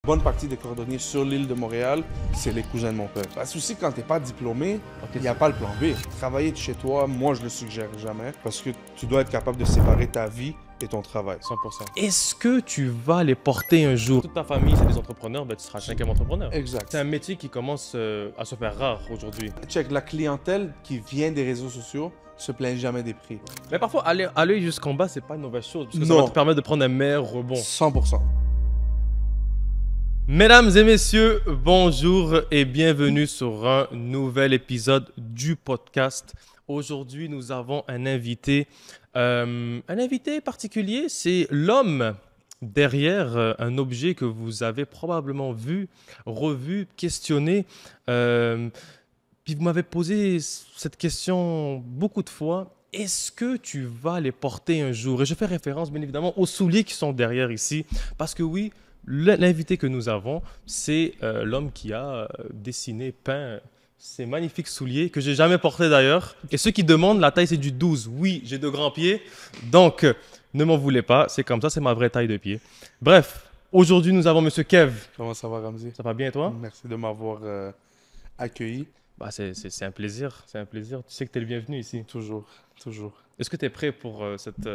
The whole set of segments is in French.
bonne partie des cordonniers sur l'île de Montréal, c'est les cousins de mon père. Parce que aussi, quand tu n'es pas diplômé, il n'y a pas le plan B. Travailler de chez toi, moi, je le suggère jamais. Parce que tu dois être capable de séparer ta vie et ton travail. 100%. Est-ce que tu vas les porter un jour? Toute ta famille, c'est des entrepreneurs, ben tu seras le cinquième entrepreneur. Exact. C'est un métier qui commence à se faire rare aujourd'hui. Check, la clientèle qui vient des réseaux sociaux se plaint jamais des prix. Mais parfois, aller jusqu'en bas, c'est pas une mauvaise chose. Parce que Non. ça va te permettre de prendre un meilleur rebond. 100%. Mesdames et messieurs, bonjour et bienvenue sur un nouvel épisode du podcast. Aujourd'hui, nous avons un invité particulier. C'est l'homme derrière un objet que vous avez probablement vu, revu, questionné. Puis vous m'avez posé cette question beaucoup de fois. Est-ce que tu vas les porter un jour? Et je fais référence, bien évidemment, aux souliers qui sont derrière ici. Parce que oui, l'invité que nous avons, c'est l'homme qui a dessiné, peint ces magnifiques souliers que j'ai jamais portés d'ailleurs. Et ceux qui demandent, la taille c'est du 12. Oui, j'ai de grands pieds, donc ne m'en voulez pas, c'est comme ça, c'est ma vraie taille de pied. Bref, aujourd'hui nous avons Monsieur Kev. Comment ça va, Ramzi? Ça va bien toi? Merci de m'avoir accueilli. Bah, c'est un plaisir, c'est un plaisir. Tu sais que tu es le bienvenu ici. Toujours, toujours. Est-ce que tu es prêt pour cette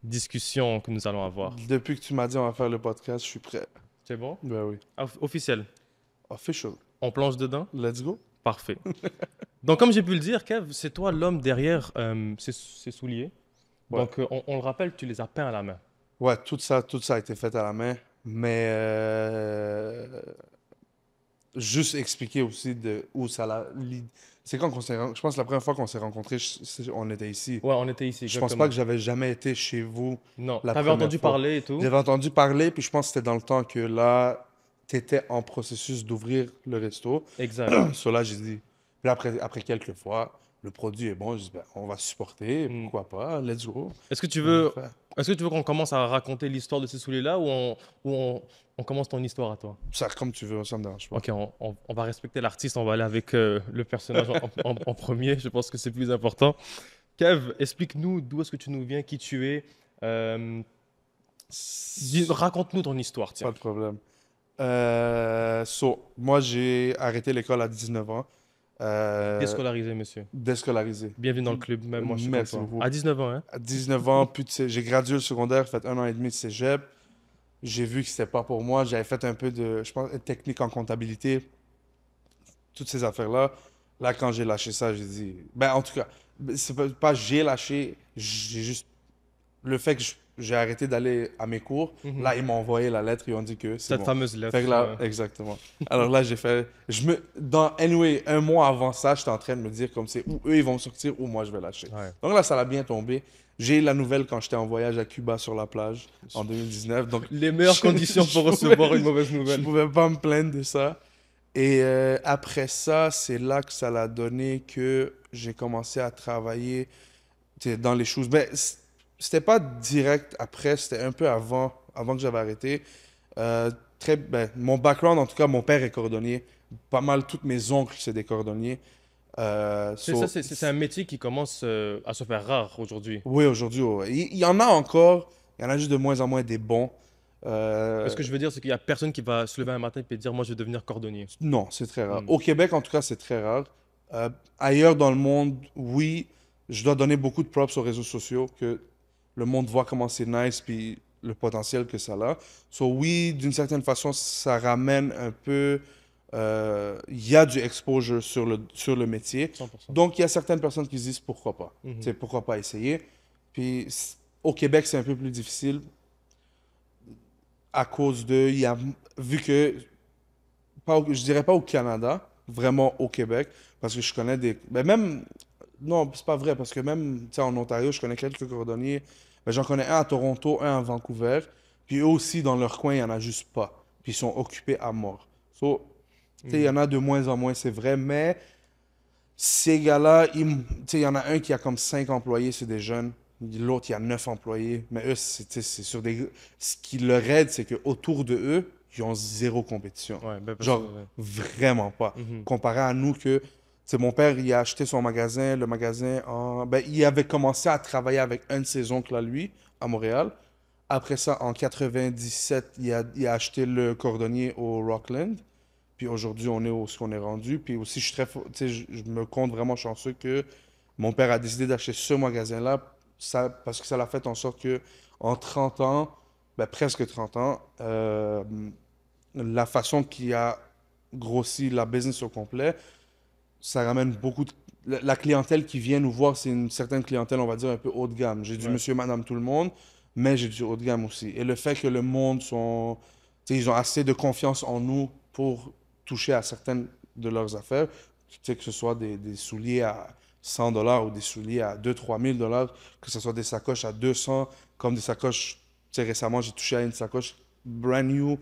discussion que nous allons avoir? Depuis que tu m'as dit on va faire le podcast, je suis prêt. C'est bon? Ben oui. Officiel. Official. On plonge dedans? Let's go. Parfait. Donc, comme j'ai pu le dire, Kev, c'est toi l'homme derrière ces souliers. Ouais. Donc, on le rappelle, tu les as peints à la main. Ouais, tout ça a été fait à la main. Mais juste expliquer aussi de où ça l'a. C'est quand qu'on s'est. Je pense que la première fois qu'on s'est rencontrés, on était ici. Ouais, on était ici. Je pense pas que j'avais jamais été chez vous. Non, la t'avais première entendu fois. parler et tout. J'avais entendu parler, puis je pense que c'était dans le temps que là, tu étais en processus d'ouvrir le resto. Exact. Sur là, j'ai dit. Puis après quelques fois, le produit est bon. Je dis, ben, on va supporter, pourquoi pas, let's go. Est-ce que tu veux qu'on commence à raconter l'histoire de ces souliers-là ou on commence ton histoire à toi? Ça, comme tu veux, ça me dérange pas. Ok, on va respecter l'artiste, on va aller avec le personnage en premier. Je pense que c'est plus important. Kev, explique-nous d'où est-ce que tu nous viens, qui tu es. Raconte-nous ton histoire, tiens. Pas de problème. Moi, j'ai arrêté l'école à 19 ans. Déscolarisé, monsieur. Déscolarisé. Bienvenue dans le club, même moi je suis Merci content. beaucoup. À 19 ans, hein? À 19 ans, j'ai gradué le secondaire, fait 1 an et demi de cégep. J'ai vu que c'était pas pour moi. J'avais fait un peu de, je pense, technique en comptabilité. Toutes ces affaires-là. Là, quand j'ai lâché ça, j'ai dit... Ben, en tout cas, c'est pas j'ai lâché, j'ai juste... Le fait que j'ai arrêté d'aller à mes cours, là, ils m'ont envoyé la lettre, ils ont dit que c'est Cette bon. fameuse lettre. Fait que là, exactement. Alors là, j'ai fait... Anyway, un mois avant ça, j'étais en train de me dire comme c'est où eux, ils vont sortir, ou moi, je vais lâcher. Ouais. Donc là, ça l'a bien tombé. J'ai eu la nouvelle quand j'étais en voyage à Cuba sur la plage en 2019. Donc, les meilleures conditions pour recevoir une mauvaise nouvelle. Je pouvais pas me plaindre de ça. Et après ça, c'est là que ça l'a donné que j'ai commencé à travailler dans les choses. Ben, c'était pas direct après, c'était un peu avant que j'avais arrêté. Mon background, en tout cas, mon père est cordonnier. Pas mal, tous mes oncles, c'est des cordonniers. C'est un métier qui commence à se faire rare aujourd'hui. Oui, aujourd'hui, ouais. Il y en a encore. Il y en a juste de moins en moins des bons. Ce que je veux dire, c'est qu'il n'y a personne qui va se lever un matin et dire « moi, je vais devenir cordonnier ». Non, c'est très rare. Au Québec, en tout cas, c'est très rare. Ailleurs dans le monde, oui, je dois donner beaucoup de props aux réseaux sociaux, que le monde voit comment c'est nice, puis le potentiel que ça a. Oui, d'une certaine façon, ça ramène un peu... Il y a du exposure sur le métier. 100%. Donc, il y a certaines personnes qui se disent pourquoi pas. Pourquoi pas essayer. Puis, au Québec, c'est un peu plus difficile à cause de... Vu que... je dirais pas au Canada, vraiment au Québec, parce que je connais des... Ben même... Non, c'est pas vrai, parce que même en Ontario, je connais quelques cordonniers. Ben, j'en connais un à Toronto, un à Vancouver. Puis eux aussi, dans leur coin, il n'y en a juste pas. Puis ils sont occupés à mort. Il y en a de moins en moins, c'est vrai, mais ces gars-là, il y en a un qui a comme 5 employés, c'est des jeunes. L'autre, il y a 9 employés. Mais eux, c'est sur des... Ce qui leur aide, c'est qu'autour de eux, ils ont zéro compétition. Ouais, ben Genre, vraiment pas. Comparé à nous que... Mon père, il a acheté son magasin, il avait commencé à travailler avec un de ses oncles à lui, à Montréal. Après ça, en 97, il a acheté le cordonnier au Rockland. Puis aujourd'hui, on est où ce qu'on est rendu. Puis aussi, tu sais, je me compte vraiment chanceux que mon père a décidé d'acheter ce magasin-là parce que ça l'a fait en sorte que en 30 ans, ben, presque 30 ans, la façon qu'il a grossi la business au complet, ça ramène beaucoup de... La clientèle qui vient nous voir, c'est une certaine clientèle, on va dire, un peu haut de gamme. J'ai du Ouais. monsieur, madame, tout le monde, mais j'ai du haut de gamme aussi. Et le fait que le monde sont... tu sais, ils ont assez de confiance en nous pour toucher à certaines de leurs affaires, tu sais, que ce soit des souliers à 100 $ ou des souliers à 2 000 à 3 000 $, que ce soit des sacoches à 200, comme des sacoches... Tu sais, récemment, j'ai touché à une sacoche brand new,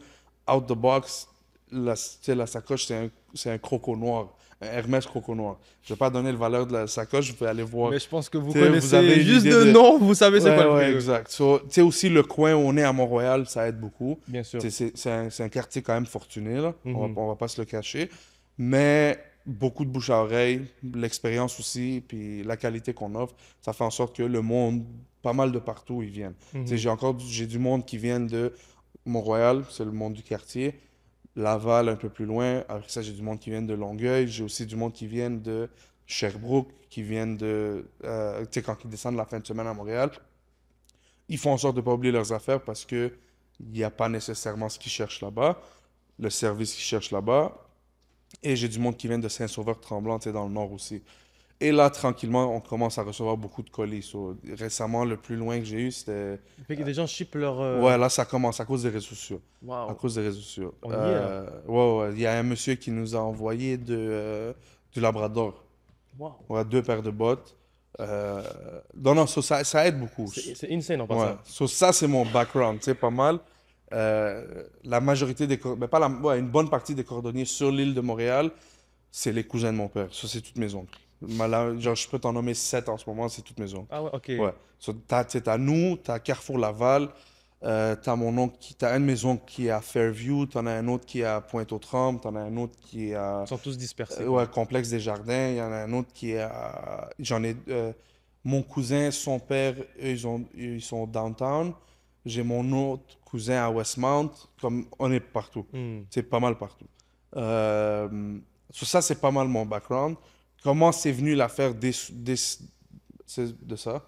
out the box. Tu sais, la sacoche, c'est un croco noir. Un Hermès Croco Noir. Je vais pas donner le valeur de la sacoche, vous pouvez aller voir. Mais je pense que vous Tu sais, vous avez connaissez une juste idée de de... nom, vous savez c'est quoi Ouais, le ouais, prix. exact. So, tu sais, aussi, le coin où on est à Mont-Royal, ça aide beaucoup. Bien sûr. Tu sais, c'est un quartier quand même fortuné, là. Mhm. On va pas se le cacher. Mais beaucoup de bouche à oreille, l'expérience aussi, puis la qualité qu'on offre, ça fait en sorte que le monde, pas mal de partout, ils viennent. Tu sais, Mhm. j'ai du monde qui vient de Mont-Royal, c'est le monde du quartier. Laval un peu plus loin. Après ça, j'ai du monde qui vient de Longueuil. J'ai aussi du monde qui vient de Sherbrooke, qui viennent de... tu sais, quand ils descendent la fin de semaine à Montréal, ils font en sorte de ne pas oublier leurs affaires parce que il n'y a pas nécessairement ce qu'ils cherchent là-bas, le service qu'ils cherchent là-bas. Et j'ai du monde qui vient de Saint-Sauveur-Tremblant, tu sais, dans le nord aussi. Et là, tranquillement, on commence à recevoir beaucoup de colis. So, récemment, le plus loin que j'ai eu, c'était... Fait que des gens shippent leur. Ouais, là, ça commence à cause des réseaux sociaux. À Waouh. cause des réseaux sociaux. On y est là. Ouais, ouais. Il y a un monsieur qui nous a envoyé du Labrador. Waouh. Ouais, 2 paires de bottes. Euh, non, non, ça aide beaucoup. C'est insane en Ouais. passant. So, ça, c'est mon background, tu sais, pas mal. La majorité ben, pas ouais, une bonne partie des cordonniers sur l'île de Montréal, c'est les cousins de mon père. Ça, c'est toutes mes oncles. Genre, je peux t'en nommer 7 en ce moment, c'est toutes mes oncles. Ah ouais, ok. Ouais. So, t'as nous, t'as Carrefour Laval, t'as mon oncle t'as un de mes oncles qui est à Fairview, t'en as un autre qui est à Pointe-aux-Trembles, t'en as un autre qui est à Ils sont tous dispersés, ouais, quoi. Complexe des Jardins, il y en a un autre qui est à... J'en ai... mon cousin, son père, eux, ils sont downtown. J'ai mon autre cousin à Westmount. Comme on est partout. Hmm. C'est pas mal partout. Sur ça, c'est pas mal mon background. Comment c'est venu l'affaire de ça?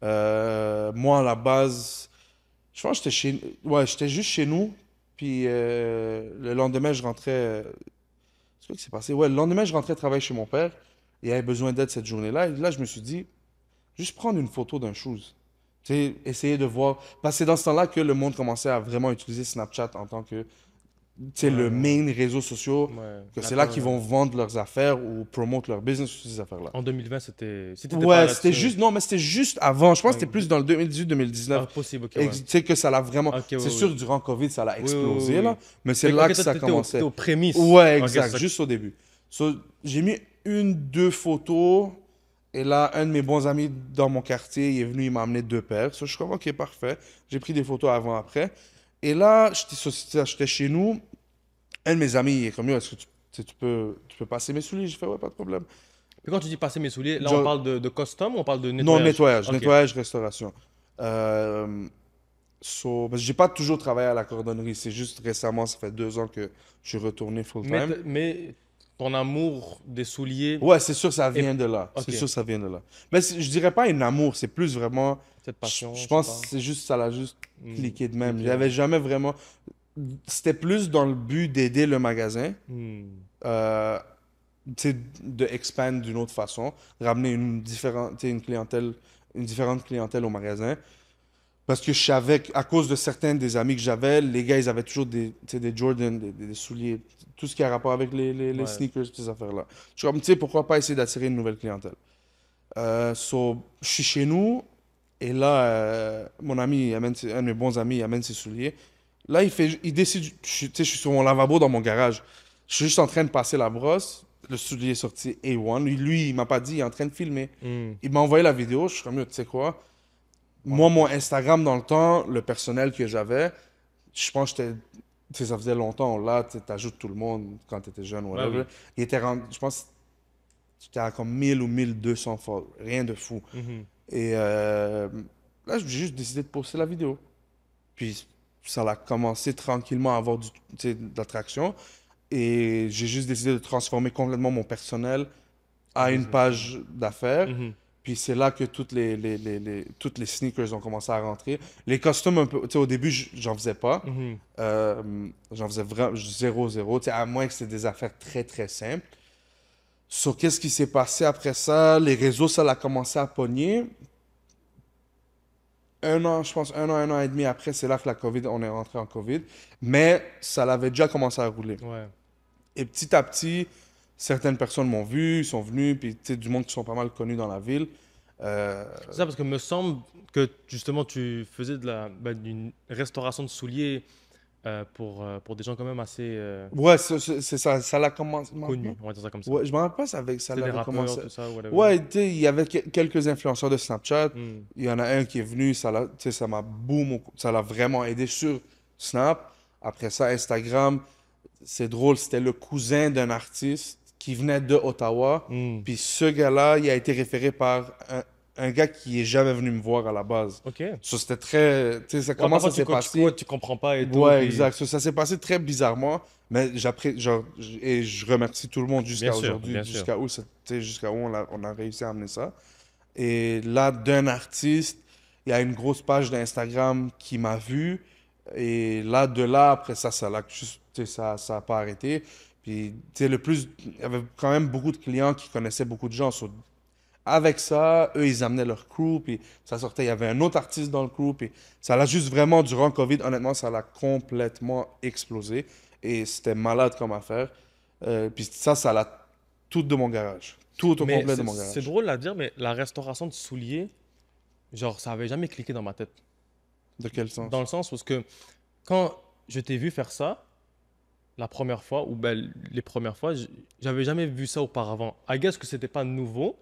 Moi, à la base, je pense que j'étais juste chez nous. Puis le lendemain, je rentrais. C'est quoi qui s'est passé? Ouais, le lendemain, je rentrais travailler chez mon père. Il avait besoin d'aide cette journée-là. Et là, je me suis dit, juste prendre une photo d'un chose. Tu sais, essayer de voir. Parce que c'est dans ce temps-là que le monde commençait à vraiment utiliser Snapchat en tant que, tu sais, le Ouais. main réseau social. Ouais. Que c'est là Attends, qu'ils vont vendre leurs affaires ou promote leur business, ces affaires-là. en 2020, c'était. Si t'étais pas Ouais, c'était là-dessus. juste, non, mais c'était juste avant. Je pense que c'était Ouais. plus dans le 2018-2019. Ah, possible, ok, Et ouais. tu sais que ça l'a vraiment. Ok, oui, C'est oui. sûr, durant Covid, ça l'a Oui, oui, oui, explosé, oui. là. Mais c'est Fait que, là ok, que toi, ça t'étais commençait. aux prémices. Ouais, Ok, exact, c'est ça. juste au début. So, j'ai mis 1, 2 photos. Et là, un de mes bons amis dans mon quartier, il est venu, il m'a amené 2 paires. So, je suis comme, ok, parfait. J'ai pris des photos avant, après. Et là, j'étais chez nous. Un de mes amis, il est comme, yo, est-ce que tu peux passer mes souliers? J'ai fait, ouais, pas de problème. Puis quand tu dis passer mes souliers, là, on Genre, parle de custom ou on parle de non, nettoyage? nettoyage, Ok. nettoyage, restauration. Parce que j'ai pas toujours travaillé à la cordonnerie. C'est juste récemment, ça fait 2 ans que je suis retourné full-time. Mais ton amour des souliers Ouais, c'est sûr, ça et vient de là. ok, C'est sûr, ça vient de là. Mais je dirais pas un amour, c'est plus vraiment. cette Je passion, je je sais pense pas. que c'est juste, ça l'a juste Hmm, cliqué de même. cliqué, J'avais ouais. jamais vraiment. C'était plus dans le but d'aider le magasin, Hmm. euh, tu sais, de expand d'une autre façon, ramener tu sais, une différente clientèle au magasin. Parce que je savais qu'à cause de certains des amis que j'avais, les gars, ils avaient toujours tu sais, des Jordan, des souliers, tout ce qui a rapport avec les Ouais. sneakers, ces affaires-là. Je suis comme, tu sais, pourquoi pas essayer d'attirer une nouvelle clientèle? Je suis chez nous, et là, mon ami, un de mes bons amis, il amène ses souliers. Là, il décide, tu sais, je suis sur mon lavabo dans mon garage. Je suis juste en train de passer la brosse. Le soulier est sorti A1. Lui, il m'a pas dit, il est en train de filmer. Hmm. Il m'a envoyé la vidéo. Je suis comme, tu sais quoi? Moi, mon Instagram, dans le temps, le personnel que j'avais, je pense que tu sais, ça faisait longtemps. Là, tu ajoutes tout le monde quand tu étais jeune, Ouais, whatever. oui. Il était rendu, je pense, j'étais à comme 1000 ou 1200 follow. Rien de fou. Mhm. Et là, j'ai juste décidé de poster la vidéo. Puis ça a commencé tranquillement à avoir tu sais, de l'attraction. Et j'ai juste décidé de transformer complètement mon personnel à une Business. page d'affaires. Mhm. Puis c'est là que toutes les sneakers ont commencé à rentrer. Les costumes, un peu, tu sais, au début, j'en faisais pas. Mhm. J'en faisais vraiment 0-0, tu sais, à moins que c'était des affaires très, très simples. Qu'est-ce qui s'est passé après ça? Les réseaux, ça a commencé à pogner. Un an, je pense, un an et demi après, c'est là que la COVID, on est rentré en COVID. Mais ça l'avait déjà commencé à rouler. Ouais. Et petit à petit, certaines personnes m'ont vu, ils sont venus, puis tu sais, du monde qui sont pas mal connus dans la ville. Euh, C'est ça, parce que me semble que justement tu faisais d'une restauration de souliers pour des gens quand même assez Ouais, c'est ça, ça l'a commencé. connus, on va dire ça comme ça. Ouais, je me rappelle pas ça C'était des l'avait rappeurs, commencé. tout ça, whatever. Ouais, tu sais, il y avait quelques influenceurs de Snapchat. Hmm. Il y en a un qui est venu, tu sais, ça m'a boum, ça l'a vraiment aidé sur Snap. Après ça, Instagram, c'est drôle, c'était le cousin d'un artiste qui venait de Ottawa. Hmm. Puis ce gars-là, il a été référé par un gars qui est jamais venu me voir à la base. Ok. Ouais, Ça, c'était très. Tu sais, comment parfois ça s'est passé? tu comprends pas et tout. Ouais, Puis... exact. Ça s'est passé très bizarrement, mais genre, et je remercie tout le monde Bien jusqu'à sûr, aujourd'hui, bien sûr. tu sais, jusqu'à où on a réussi à amener ça. Et là, d'un artiste, il y a une grosse page d'Instagram qui m'a vu. Et là, de là, après ça, tu sais, ça a pas arrêté. Puis, tu sais, il y avait quand même beaucoup de clients qui connaissaient beaucoup de gens. Avec ça, eux, ils amenaient leur crew, puis ça sortait. Il y avait un autre artiste dans le crew, puis ça l'a juste vraiment, durant COVID, honnêtement, ça l'a complètement explosé. Et c'était malade comme affaire. Puis ça l'a tout de mon garage. Tout au Mais complet de mon c'est garage. drôle à dire, mais la restauration de souliers, genre, ça avait jamais cliqué dans ma tête. De quel Dans sens? le sens où que quand je t'ai vu faire ça, la première fois, ou ben, les premières fois, j'avais jamais vu ça auparavant. I guess que c'était pas nouveau,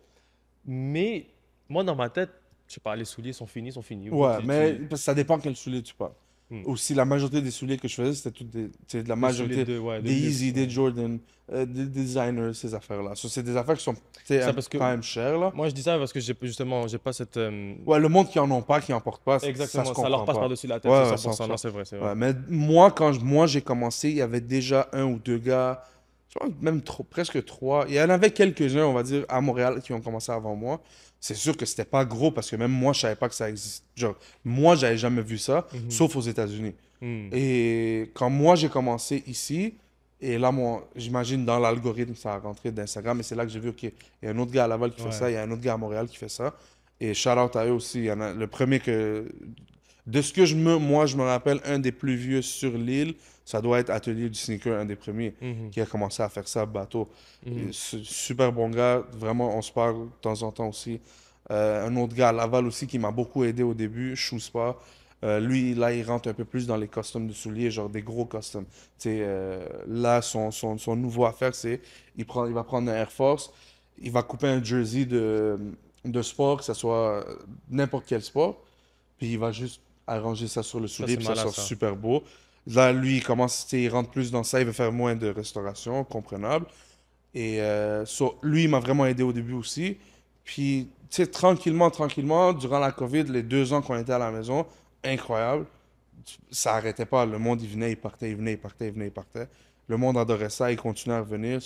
mais moi, dans ma tête, je sais pas, les souliers sont finis, sont finis. Ouais, mais parce que ça dépend quel soulier tu parles. Hmm. Aussi, la majorité des souliers que je faisais, c'était toutes des, tu sais, de la Des souliers majorité de des luxe, Yeezy, ouais. des Jordan, des designers, ces affaires-là. C'est des affaires qui sont, tu sais, Ça parce que quand même chères, là. moi, je dis ça parce que justement, j'ai pas cette. Ouais, le monde qui en ont pas, qui en porte pas, ça se Exactement, ça leur comprend passe pas. par-dessus la tête, c'est Ouais, ouais, 100%. Non, 100%. c'est vrai, c'est vrai. Ouais, mais moi, moi j'ai commencé, il y avait déjà un ou deux gars, je pense même presque trois. Il y en avait quelques-uns, on va dire, à Montréal qui ont commencé avant moi. C'est sûr que c'était pas gros parce que même moi, je savais pas que ça existe. Genre, moi, j'avais jamais vu ça, Mhm. sauf aux États-Unis. Hmm. Et quand moi, j'ai commencé ici, et là, j'imagine dans l'algorithme, ça a rentré d'Instagram, et c'est là que j'ai vu, OK, il y a un autre gars à Laval qui fait Ouais. ça, il y a un autre gars à Montréal qui fait ça. Et shout out à eux aussi. Il y en a le premier que. De ce que moi, je me rappelle, un des plus vieux sur l'île, ça doit être Atelier du Sneaker, un des premiers, Mhm. qui a commencé à faire ça, bateau. Et Mhm. super bon gars, vraiment, on se parle de temps en temps aussi. Un autre gars à Laval aussi qui m'a beaucoup aidé au début, Shoespa. Lui, là, il rentre un peu plus dans les costumes de souliers, genre des gros costumes. Tu sais, là, son nouveau affaire, c'est il va prendre un Air Force, il va couper un jersey de sport, que ce soit n'importe quel sport, puis il va juste arranger ça sur le Ça, soulier, c'est puis ça malade, sort ça. super beau. Là, lui, il commence, tu sais, il rentre plus dans ça, il veut faire moins de restauration, comprenable. Et lui, il m'a vraiment aidé au début aussi. Puis, tu sais, tranquillement, durant la COVID, les 2 ans qu'on était à la maison, incroyable. Ça arrêtait pas. Le monde, il venait, il partait, il venait, il partait, il venait, il partait. Le monde adorait ça, il continuait à revenir.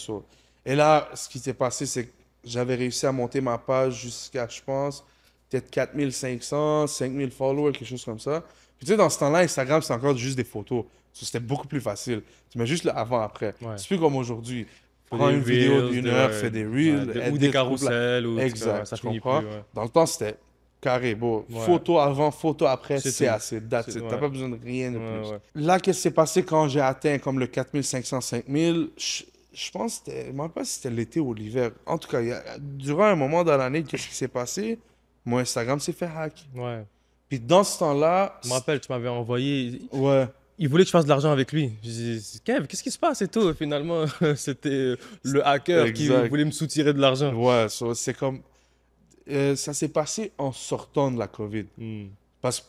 Et là, ce qui s'est passé, c'est que j'avais réussi à monter ma page jusqu'à, je pense, peut-être 4500, 5000 followers, quelque chose comme ça. Puis, tu sais, dans ce temps-là, Instagram, c'est encore juste des photos. C'était beaucoup plus facile. Tu mets juste le avant-après. Ouais. C'est plus comme aujourd'hui. Faut Prends des une vidéo reels, d'une heure, fais des reels, ou des edit, coupe la... carousels, ou tu vois, Exact, ça tu finit comprends? plus. Ouais. Dans le temps, c'était carré, beau. Ouais. Photo avant, photo après, C'est c'est tout. assez. That's it. T'as Ouais. pas besoin de rien de Ouais, plus. ouais. Là, qu'est-ce qui s'est passé quand j'ai atteint comme le 4500, 5000? Je pense que c'était... Je me rappelle pas si c'était l'été ou l'hiver. En tout cas, durant un moment dans l'année, qu'est-ce qui s'est passé? Mon Instagram s'est fait hack. Ouais. Puis dans ce temps-là... Je me rappelle, tu m'avais envoyé. Ouais. Il voulait que je fasse de l'argent avec lui. Je dis, Kev, qu'est-ce qui se passe et tout? Finalement, c'était le hacker qui Exact. voulait me soutirer de l'argent. Ouais, c'est comme... ça s'est passé en sortant de la COVID. Hmm.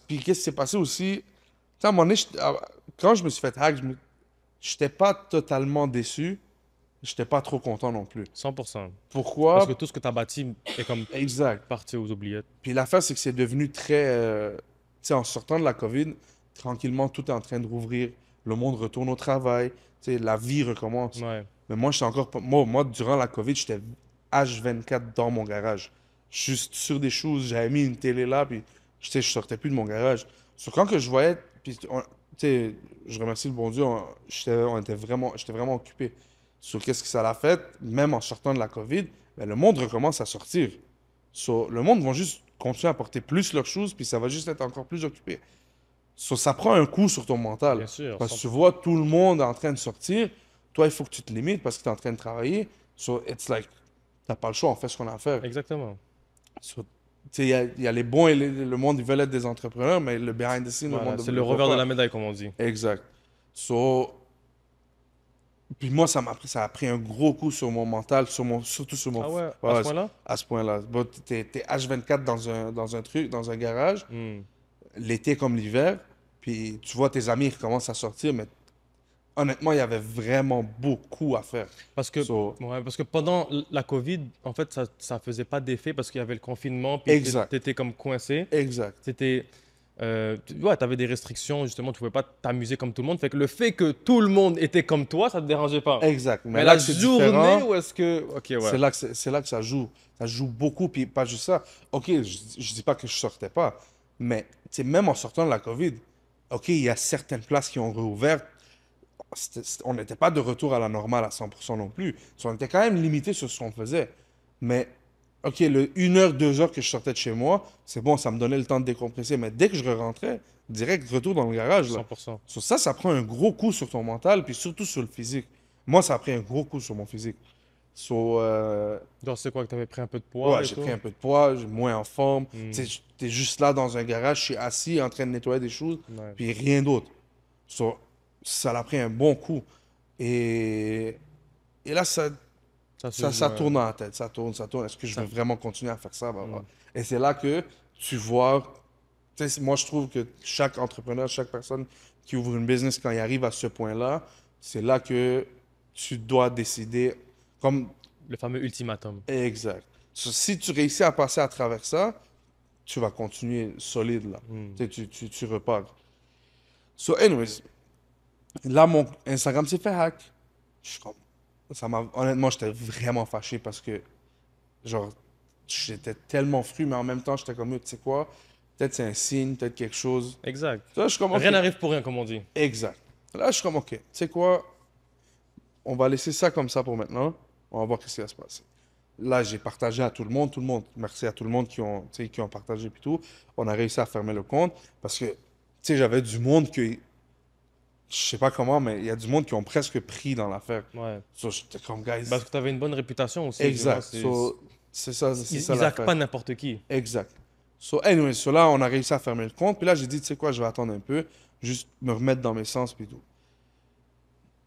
Puis qu'est-ce qui s'est passé aussi? Tu sais, à un moment donné, quand je me suis fait hack, j'étais pas totalement déçu. J'étais pas trop content non plus. 100%. Pourquoi? Parce que tout ce que tu as bâti est comme Exact. parti aux oubliettes. Puis l'affaire, c'est que c'est devenu très... tu sais, en sortant de la COVID, tranquillement, tout est en train de rouvrir. Le monde retourne au travail. Tu sais, la vie recommence. Ouais. Mais moi, j'étais encore pas... Moi, durant la COVID, j'étais H24 dans mon garage. Juste sur des choses. J'avais mis une télé là, puis tu sais, je sortais plus de mon garage. Sur quand que je voyais... Puis, tu sais, je remercie le bon Dieu, j'étais vraiment occupé sur qu'est-ce que ça l'a fait, même en sortant de la COVID. Mais le monde recommence à sortir. Le monde va juste continuer à porter plus leurs choses, puis ça va juste être encore plus occupé. Ça prend un coup sur ton mental. Bien sûr. Parce que tu vois tout le monde en train de sortir. Toi, il faut que tu te limites parce que tu es en train de travailler. So, it's like, t'as pas le choix, on fait ce qu'on a à faire. Exactement. So, tu sais, il y a les bons et le monde, ils veulent être des entrepreneurs, mais le behind the scenes, le Voilà, monde c'est ne le le voit revers de pas. la médaille, comme on dit. Exact. So, puis moi, ça a pris un gros coup sur mon mental, surtout sur mon... Ah ouais, à Ouais, ce point-là? à ce point-là. Bon, t'es H24 dans un truc, dans un garage, Hmm. l'été comme l'hiver, puis tu vois tes amis qui commencent à sortir, mais honnêtement, il y avait vraiment beaucoup à faire. Parce que, So, ouais, parce que pendant la COVID, en fait, ça faisait pas d'effet parce qu'il y avait le confinement, puis exact, tu étais comme coincé. exact, C'était, ouais, tu avais des restrictions, justement, tu pouvais pas t'amuser comme tout le monde. Fait que le fait que tout le monde était comme toi, ça te dérangeait pas. exact. Mais Mais là la que c'est journée, différent, où est-ce que... Ok, ouais. c'est là que ça joue. Ça joue beaucoup, puis pas juste ça. OK, je dis pas que je sortais pas, mais tu sais, même en sortant de la COVID, OK, il y a certaines places qui ont réouvert. On n'était pas de retour à la normale à 100% non plus. So, on était quand même limité sur ce qu'on faisait. Mais, OK, le 1 heure, 2 heures que je sortais de chez moi, c'est bon, ça me donnait le temps de décompresser. Mais dès que je rentrais, direct retour dans le garage, là. 100%. So, ça prend un gros coup sur ton mental, puis surtout sur le physique. Moi, ça a pris un gros coup sur mon physique. So, Genre, c'est quoi, que tu avais pris un peu de poids ouais, et j'ai tout? pris un peu de poids, j'ai moins en forme. Hmm. Tu sais, t'es juste là dans un garage, je suis assis en train de nettoyer des choses, Ouais. puis rien d'autre. So, ça l'a pris un bon coup. Et, et là, Ça se ça joue, tourne dans la tête, ça tourne, ça tourne. Est-ce que je Ça- veux vraiment continuer à faire ça? Hmm. Et c'est là que tu vois, tu sais, moi je trouve que chaque entrepreneur, chaque personne qui ouvre une business, quand il arrive à ce point-là, c'est là que tu dois décider, comme Le fameux ultimatum. exact. So, si tu réussis à passer à travers ça, tu vas continuer solide là. Hmm. Tu repars. So, anyways, là, mon Instagram s'est fait hack. Je suis comme- honnêtement, j'étais vraiment fâché parce que, genre, j'étais tellement fru, mais en même temps, j'étais comme, tu sais quoi, peut-être c'est un signe, peut-être quelque chose. Exact. Là, je suis comme, ok. Rien n'arrive pour rien, comme on dit. Exact. Là, je suis comme, ok, tu sais quoi, on va laisser ça comme ça pour maintenant. On va voir ce qui va se passer. Là, j'ai partagé à tout le monde, merci à tout le monde qui ont partagé puis tout. On a réussi à fermer le compte parce que, tu sais, j'avais du monde qui, je sais pas comment, mais il y a du monde qui ont presque pris dans l'affaire. Ouais. So, j'étais comme, guys. Parce que tu avais une bonne réputation aussi. Exact. tu vois, C'est ça, c'est ils ça ils hackent l'affaire. pas n'importe qui. Exact. So, anyway, là, on a réussi à fermer le compte. Puis là, j'ai dit, tu sais quoi, je vais attendre un peu, juste me remettre dans mes sens, puis tout.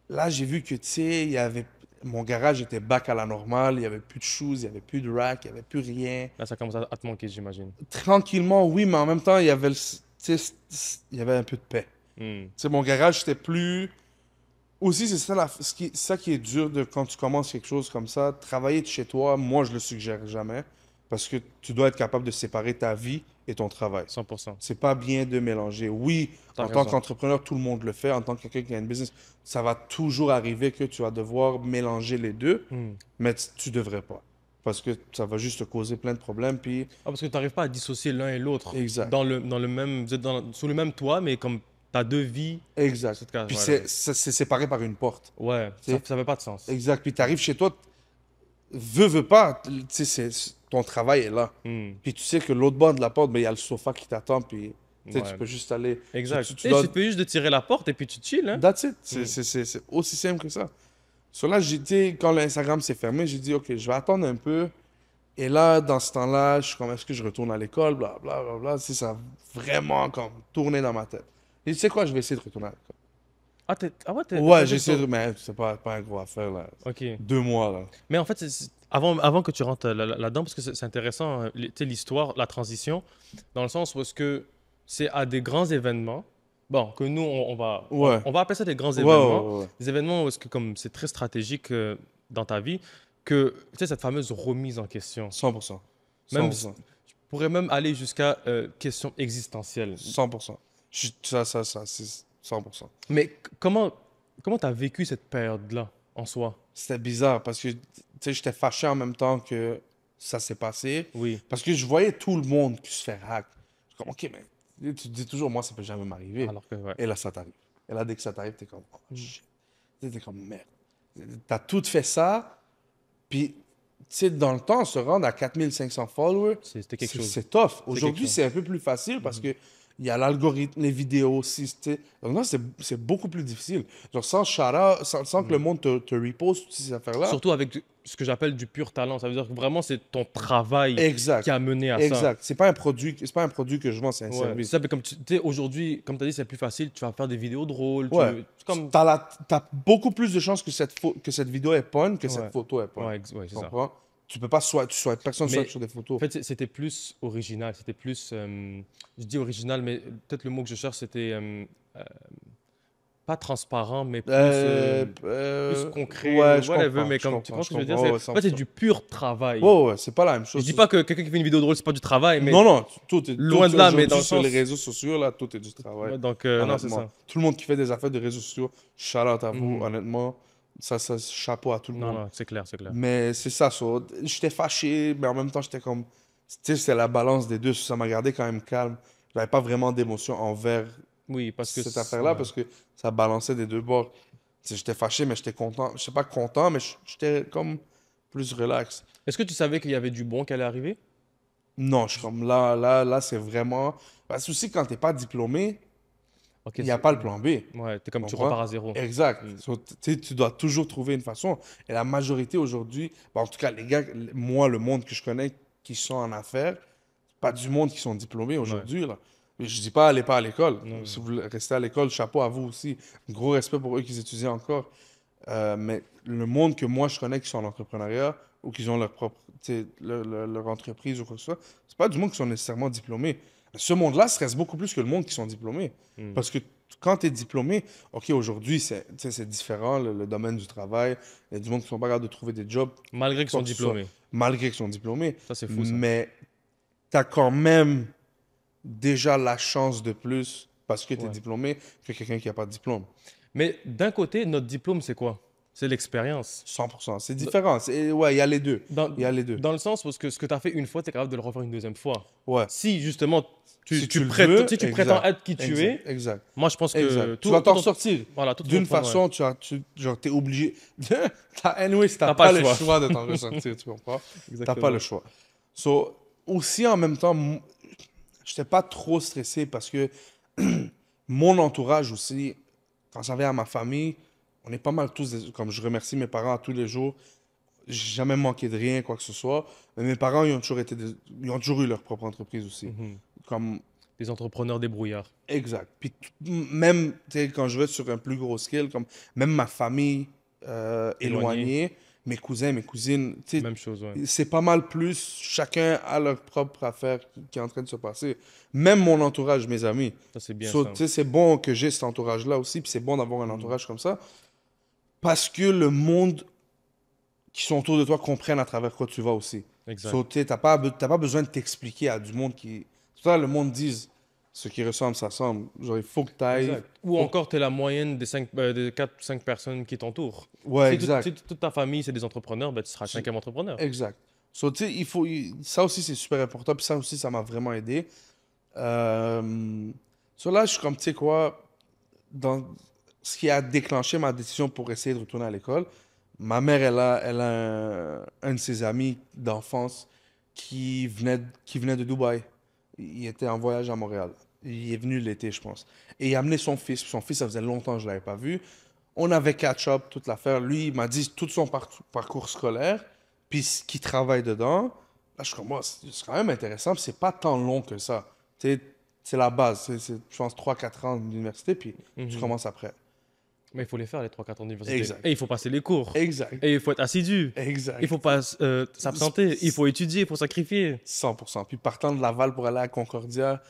Là, j'ai vu que, tu sais, mon garage était back à la normale, il y avait plus de shoes, il y avait plus de rack, il y avait plus rien. Là, ça commence à te manquer, j'imagine. Tranquillement, oui, mais en même temps, il y avait, tu sais, il y avait un peu de paix. Hmm. Tu sais, mon garage, c'était plus... Aussi, c'est ça, ça qui est dur quand tu commences quelque chose comme ça. Travailler de chez toi, moi, je le suggère jamais. Parce que tu dois être capable de séparer ta vie et ton travail. 100%. C'est pas bien de mélanger. Oui, T'as en tant raison. qu'entrepreneur, tout le monde le fait. En tant que quelqu'un qui a une business, ça va toujours arriver que tu vas devoir mélanger les deux, Hmm. mais tu devrais pas. Parce que ça va juste te causer plein de problèmes. Puis, Ah, parce que tu n'arrives pas à dissocier l'un et l'autre. exact. Dans le même, vous êtes sous le même toit, mais comme tu as deux vies. Exact. cette case, Puis voilà. c'est séparé par une porte. Ouais, Tu sais. ça n'avait pas de sens. Exact. Puis tu arrives chez toi, veux pas, tu sais, ton travail est là. Hmm. Puis tu sais que l'autre bord de la porte, ben, il y a le sofa qui t'attend, puis tu sais, Ouais. tu peux juste aller. Exact. Tu Et dois- il suffit juste de tirer la porte et puis tu chill. Hein? That's it. Mm. C'est aussi simple que ça. So là, j'ai dit, quand l'Instagram s'est fermé, j'ai dit, OK, je vais attendre un peu. Et là, dans ce temps-là, je suis comme, est-ce que je retourne à l'école, bla, bla, bla, bla. Tu sais, ça a vraiment comme tourné dans ma tête. Et tu sais quoi, je vais essayer de retourner à l'école. Ah ouais, Ouais, j'ai essayé de... Mais c'est pas un gros affaire, là. Ok. 2 mois, là. Mais en fait, avant que tu rentres là-dedans, parce que c'est intéressant, tu sais, l'histoire, la transition, dans le sens où est-ce que c'est à des grands événements, bon, que nous, Ouais. on va appeler ça des grands Ouais, événements, ouais, ouais. des événements où est-ce que comme c'est très stratégique dans ta vie, que, tu sais, cette fameuse remise en question. 100%. Même 100%. Je pourrais même aller jusqu'à question existentielle. 100%. Ça, c'est 100%. Mais comment tu as vécu cette période-là en soi? C'était bizarre parce que, tu sais, j'étais fâché en même temps que ça s'est passé. Oui. Parce que je voyais tout le monde qui se fait hack. Je suis comme, OK, mais tu te dis toujours, moi, ça peut jamais m'arriver. Alors que, ouais. Et là, ça t'arrive. Et là, dès que ça t'arrive, t'es comme, oh shit. T'es comme, merde. T'as tout fait ça. Puis, tu sais, dans le temps, se rendre à 4500 followers, C'était quelque chose. c'est tough. quelque Aujourd'hui, chose. c'est un peu plus facile parce que il y a l'algorithme, les vidéos aussi. Tu sais. Donc là, c'est beaucoup plus difficile. Genre, sans shout-out, sans que le monde te reposte toutes ces affaires-là. Surtout avec ce que j'appelle du pur talent. Ça veut dire que vraiment, c'est ton travail qui Exact. a mené à ça. Exact. C'est pas un produit que je vends, c'est un Ouais. service. Ça, mais comme tu sais, aujourd'hui, comme tu as dit, c'est plus facile. Tu vas faire des vidéos drôles. Ouais. C'est comme... T'as beaucoup plus de chances que que cette vidéo est bonne que Ouais. cette photo est bonne. Ouais, ouais, Tu c'est ça. comprends? Tu peux pas personne Mais- swipe sur des photos. En fait, c'était plus original. C'était plus. Je dis original, mais peut-être le mot que je cherche, c'était. Pas transparent, mais plus concret. Ouais, je whatever, comprends. mais je comme, comprends, tu vois ce je que je veux dire? comprends. Ouais, En fait, c'est 100%. du pur travail. Ouais, c'est pas la même chose. Je dis pas que quelqu'un qui fait une vidéo drôle, c'est pas du travail, mais. Non, non, tout est Loin de là, mais dans le sur sens- les réseaux sociaux, là, tout est du travail. Ouais, donc, non, c'est Honnêtement. ça. Tout le monde qui fait des affaires de réseaux sociaux, shout out à vous, Mhm. honnêtement. Ça, chapeau à tout le Non, monde. non, c'est clair, c'est clair. Mais c'est ça. J'étais fâché, mais en même temps, j'étais comme. Tu sais, c'est la balance des deux. Ça m'a gardé quand même calme. J'avais pas vraiment d'émotion envers Oui, parce que. cette affaire-là ouais. parce que ça balançait des deux bords. Tu sais, j'étais fâché, mais j'étais content. Je sais pas content, mais j'étais comme plus relax. Est-ce que tu savais qu'il y avait du bon qui allait arriver? Non, je suis comme là, c'est vraiment. Parce que aussi, quand t'es pas diplômé, Ok, il n'y a pas le plan B. Ouais, t'es comme tu Comprends? repars à zéro. Exact. Mm. So, tu sais, tu dois toujours trouver une façon. Et la majorité aujourd'hui, en tout cas, les gars, moi, le monde que je connais qui sont en affaires, pas du monde qui sont diplômés aujourd'hui. Là. Je dis pas, allez pas à l'école. Non, Si vous restez à l'école, chapeau à vous aussi. Gros respect pour eux qui étudient encore. Mais le monde que moi, je connais qui sont en entrepreneuriat ou qui ont leur propre, tu sais, leur entreprise ou quoi que ce soit, c'est pas du monde qui sont nécessairement diplômés. Ce monde-là stresse beaucoup plus que le monde qui sont diplômés. Mm. Parce que quand tu es diplômé, OK, aujourd'hui, c'est différent, le domaine du travail. Il y a du monde qui sont pas capables de trouver des jobs Malgré qu'ils sont quoi que ce soit, diplômés. malgré qu'ils sont diplômés. Ça, c'est fou, ça. Mais tu as quand même déjà la chance de plus parce que tu es Ouais. diplômé que quelqu'un qui n'a pas de diplôme. Mais d'un côté, notre diplôme, c'est quoi? C'est l'expérience. 100%. C'est différent. Ouais, il y a les deux. Dans, Il y a les deux. dans le sens où ce que tu as fait une fois, tu es capable de le refaire une deuxième fois. Ouais. Si justement, Si tu le prétends, veux, si tu exact. prétends être qui tu es, Exact. Exact. moi je pense que Exact. Tu vas t'en sortir. Voilà, tout D'une reprendre, façon, genre, t'es obligé. Anyway, t'as T'as pas le choix de t'en ressentir, tu comprends? ouais. T'as Exactement. pas le choix. So, aussi, en même temps, j'étais pas trop stressé parce que mon entourage aussi, quand ça vient à ma famille, on est pas mal tous, comme je remercie mes parents tous les jours, j'ai jamais manqué de rien, quoi que ce soit. Mais mes parents, ils ont toujours eu leur propre entreprise aussi. Mhm. Comme, Des entrepreneurs débrouillards. exact. Puis même, tu sais, quand je vais sur un plus gros scale, comme même ma famille éloignée, mes cousins, mes cousines, tu sais, Même chose, ouais. c'est pas mal plus, chacun a leur propre affaire qui est en train de se passer. Même mon entourage, mes amis. Ça, c'est bien So, ça. tu sais, c'est bon que j'ai cet entourage-là aussi, puis c'est bon d'avoir un entourage comme ça, parce que le monde qui sont autour de toi comprennent à travers quoi tu vas aussi. Exact. So, tu sais, t'as pas besoin de t'expliquer à du monde qui... C'est ça, le monde dise, ce qui ressemble, ça semble. Genre, il faut que tu ailles... Exact. Ou encore, tu es la moyenne des 4-5 personnes qui t'entourent. Ouais, Si exact. si toute ta famille, c'est des entrepreneurs, ben, tu seras le cinquième entrepreneur. Exact. So, tu sais, ça aussi, c'est super important. Puis ça aussi, ça m'a vraiment aidé. So là, je suis comme, tu sais quoi, dans ce qui a déclenché ma décision pour essayer de retourner à l'école, ma mère, elle a un de ses amis d'enfance qui venait de Dubaï. Il était en voyage à Montréal. Il est venu l'été, je pense. Et il a amené son fils. Son fils, ça faisait longtemps que je ne l'avais pas vu. On avait catch-up, toute l'affaire. Lui, il m'a dit tout son parcours scolaire, puis ce qu'il travaille dedans. Là, je suis comme, moi, c'est quand même intéressant, puis c'est pas tant long que ça. Tu sais, c'est la base. Je pense, 3-4 ans d'université, puis tu Mhm. commences après. Mais il faut les faire, les 3-4 ans d'université. Exact. Et il faut passer les cours. Exact. Et il faut être assidu. Exact. Il faut pas s'absenter. Il faut étudier, il faut sacrifier. 100%. Puis partant de Laval pour aller à Concordia,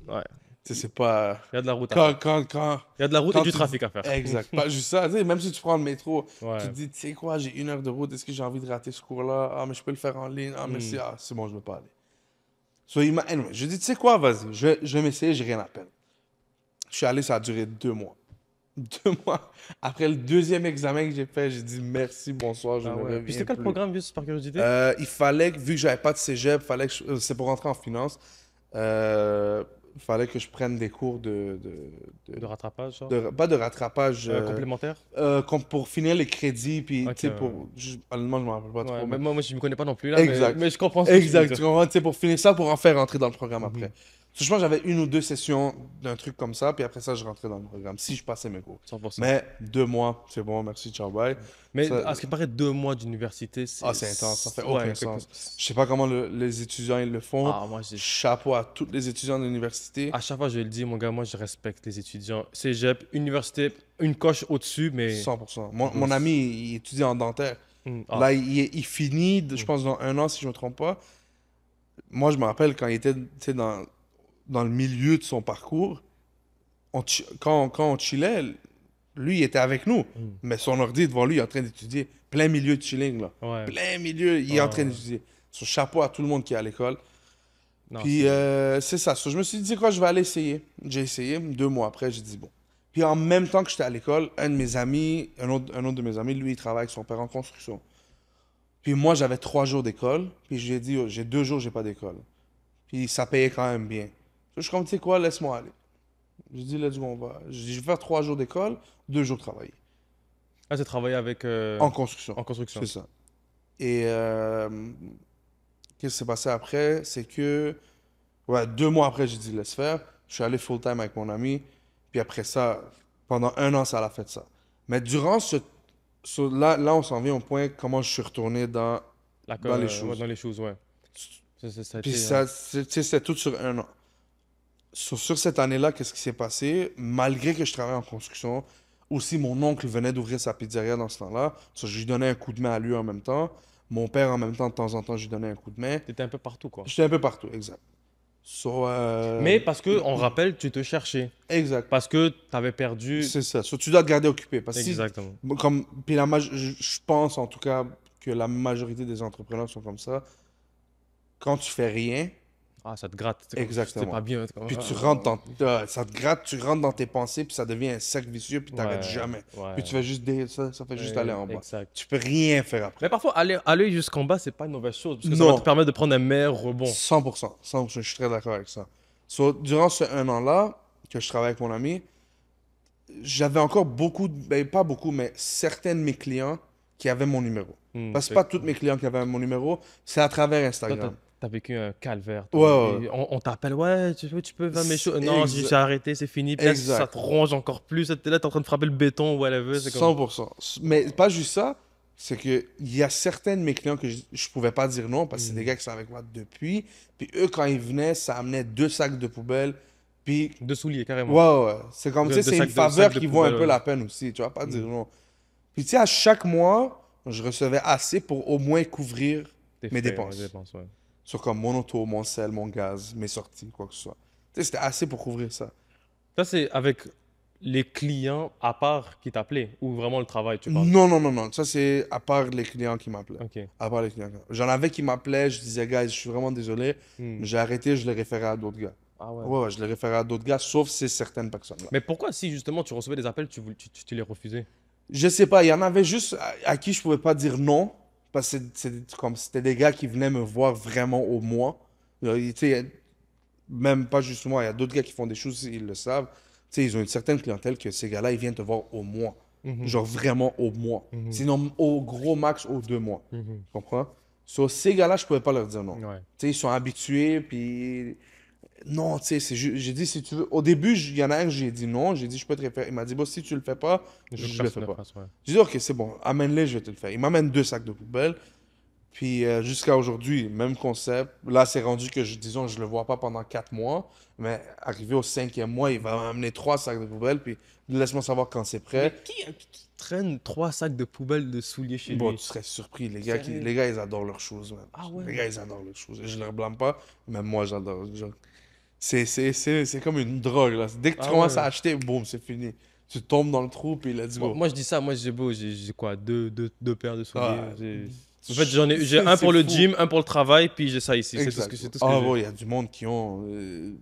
Ouais. tu sais, c'est pas... Il y a de la route à faire. Quand... Il y a de la route quand et du tu- trafic à faire. Exact. Pas juste ça. Tu sais, même si tu prends le métro, Ouais. tu te dis, tu sais quoi, j'ai 1 heure de route, est-ce que j'ai envie de rater ce cours-là? Ah, mais je peux le faire en ligne. Ah, mais c'est bon, je veux pas aller. So, anyway, je dis, tu sais quoi, vas-y, je vais m'essayer, j'ai rien à perdre. Je suis allé, ça a duré 2 mois. 2 mois. Après le deuxième examen que j'ai fait, j'ai dit merci, bonsoir, je Ah ne ouais. Puis reviens c'était quel plus. programme, juste par curiosité? Il fallait que, vu que j'avais pas de cégep, c'est pour rentrer en finance, il fallait que je prenne des cours De rattrapage, genre? pas de rattrapage, Complémentaire? pour finir les crédits, puis, Ok, tu sais, ouais. honnêtement, je me rappelle pas Ouais, trop, mais mais... moi, je ne me connais pas non plus là, Exact. mais je comprends ce que tu veux Exact, dire. tu comprends, tu sais, pour finir ça, pour en faire rentrer dans le programme Mhm. après. Je pense que j'avais 1 ou 2 sessions d'un truc comme ça, puis après ça, je rentrais dans le programme, si je passais mes cours. 100%. Mais 2 mois, c'est bon, merci, ciao, bye. Mais Ça, à ce qui paraît, 2 mois d'université, c'est intense, ça fait Ouais, aucun sens. Je sais pas comment les étudiants ils le font. Ah, moi, Chapeau à tous les étudiants de l'université. à chaque fois, je le dis, mon gars, moi, je respecte les étudiants. Cégep, université, une coche au-dessus, mais... 100%. Bro, Mon ami, il étudie en dentaire. Ah. Là, il finit, je pense, dans 1 an, si je me trompe pas. Moi, je me rappelle quand il était, tu sais, dans le milieu de son parcours, quand on chillait, lui, il était avec nous. Mm. Mais son ordi devant lui, il est en train d'étudier. Plein milieu de chilling, là. Ouais. Plein milieu, il est en train d'étudier. Son chapeau à tout le monde qui est à l'école. Non, Puis c'est ça. So, je me suis dit, quoi, je vais aller essayer. J'ai essayé. 2 mois après, j'ai dit, bon. Puis en même temps que j'étais à l'école, un de mes amis, un autre de mes amis, lui, il travaille avec son père en construction. Puis moi, j'avais 3 jours d'école. Puis j'ai dit, oh, j'ai 2 jours, j'ai pas d'école. Puis ça payait quand même bien. Je suis comme, tu sais quoi, laisse-moi aller. J'ai dit, let's go, on va. Je vais faire 3 jours d'école, 2 jours de travail. Ah, tu travaillé avec... En construction. en construction. C'est ça. Et qu'est-ce qui s'est passé après? C'est que, ouais, 2 mois après, j'ai dit, laisse faire. Je suis allé full-time avec mon ami. Puis après ça, pendant 1 an, ça l'a fait ça. Mais durant là, on s'en vient au point comment je suis retourné dans les choses. Ouais, dans les choses, ouais. Ça a Puis été, ça, c'est tout sur 1 an. Sur cette année-là, qu'est-ce qui s'est passé? Malgré que je travaillais en construction, aussi mon oncle venait d'ouvrir sa pizzeria dans ce temps-là. So, je lui donnais un coup de main à lui en même temps. Mon père, en même temps, de temps en temps, je lui donnais un coup de main. T'étais un peu partout, quoi. J'étais un peu partout, exact. So, Mais parce que, on rappelle, tu te cherchais. exact. Parce que tu avais perdu... C'est ça. So, tu dois te garder occupé. Parce que Exactement. puis je pense en tout cas que la majorité des entrepreneurs sont comme ça. Quand tu fais rien, Ah, ça te gratte. C'est exactement. pas bien. Puis tu rentres ça te gratte, tu rentres dans tes pensées, puis ça devient un cercle vicieux, puis t'arrêtes Ouais, jamais. ouais. Puis tu fais juste ça fait juste aller en bas. Exact. Tu peux rien faire après. Mais parfois, aller jusqu'en bas, c'est pas une mauvaise chose. Parce que ça Non. va te permettre de prendre un meilleur rebond. 100%, 100%, je suis très d'accord avec ça. So, durant ce 1 an-là, que je travaille avec mon ami, j'avais encore pas beaucoup, mais certains de mes clients qui avaient mon numéro. Parce que pas tous mes clients qui avaient mon numéro, c'est à travers Toi, Instagram. t'as vécu un calvaire. Ouais, Toi. ouais. Et on t'appelle, ouais, tu peux faire mes choses. Non, Exact. j'ai arrêté, c'est fini. Puis là, Exact. ça te ronge encore plus. T'es là, t'es en train de frapper le béton, whatever. C'est comme... 100%. Mais pas juste ça, c'est que il y a certains de mes clients que je pouvais pas dire non parce que c'est des gars qui sont avec moi depuis. Puis eux, quand ils venaient, ça amenait 2 sacs de poubelle. Puis, De souliers, carrément. ouais. C'est comme, tu sais, Deux c'est une sacs faveur de qui vaut un poubelle, peu ouais. la peine aussi. Tu vas pas dire non. Puis, tu sais, à chaque mois, je recevais assez pour au moins couvrir Tes mes frais, dépenses. ouais. Sur comme mon auto, mon sel, mon gaz, mes sorties, quoi que ce soit. Tu sais, c'était assez pour couvrir ça. Ça, c'est avec les clients à part qui t'appelaient ou vraiment le travail, tu parles? Non. Ça, c'est à part les clients qui m'appelaient. Ok. À part les clients. J'en avais qui m'appelaient, je disais, guys, je suis vraiment désolé. Hmm. J'ai arrêté, je les référais à d'autres gars. Ah ouais. Ouais, je les référais à d'autres gars, sauf ces certaines personnes-là. Mais pourquoi, si justement tu recevais des appels, tu les refusais? Je sais pas, il y en avait juste à qui je pouvais pas dire non, parce que c'était des gars qui venaient me voir vraiment au mois. Tu sais, même pas juste moi, il y a d'autres gars qui font des choses, ils le savent. Tu sais, ils ont une certaine clientèle que ces gars-là, ils viennent te voir au mois. Mhm. Genre vraiment au mois. Mhm. Sinon, au gros max, aux 2 mois. Mhm. Tu comprends? Sur ces gars-là, je pouvais pas leur dire non. Ouais. Tu sais, ils sont habitués, puis... Non, tu sais, j'ai dit, si tu veux... Au début, il y en a un que j'ai dit non. J'ai dit, je peux te le faire. Il m'a dit, bon, si tu le fais pas, je le fais pas. Ouais. J'ai dit, ok, c'est bon, amène-les, je vais te le faire. Il m'amène 2 sacs de poubelle. Puis jusqu'à aujourd'hui, même concept. Là, c'est rendu que, disons, je le vois pas pendant 4 mois. Mais arrivé au 5e mois, il va m'amener 3 sacs de poubelle. Puis laisse-moi savoir quand c'est Mais prêt. qui traîne 3 sacs de poubelle de souliers chez Bon, lui? tu serais surpris. Sérieux? Les gars, ils adorent leurs choses, man. Ah ouais? Les gars, ils adorent leurs choses. Je leur blâme pas. Même moi, j'adore. Genre, c'est comme une drogue, là. Dès que tu Ah commences ouais. à acheter, boum, c'est fini. Tu tombes dans le trou, puis let's go. Moi, je dis ça, moi j'ai quoi, j'ai quoi, deux paires de souliers. Ah, En fait, j'ai un pour le gym, un pour le travail, puis j'ai ça ici. C'est tout ce que Ah j'ai. ouais, il y a du monde qui ont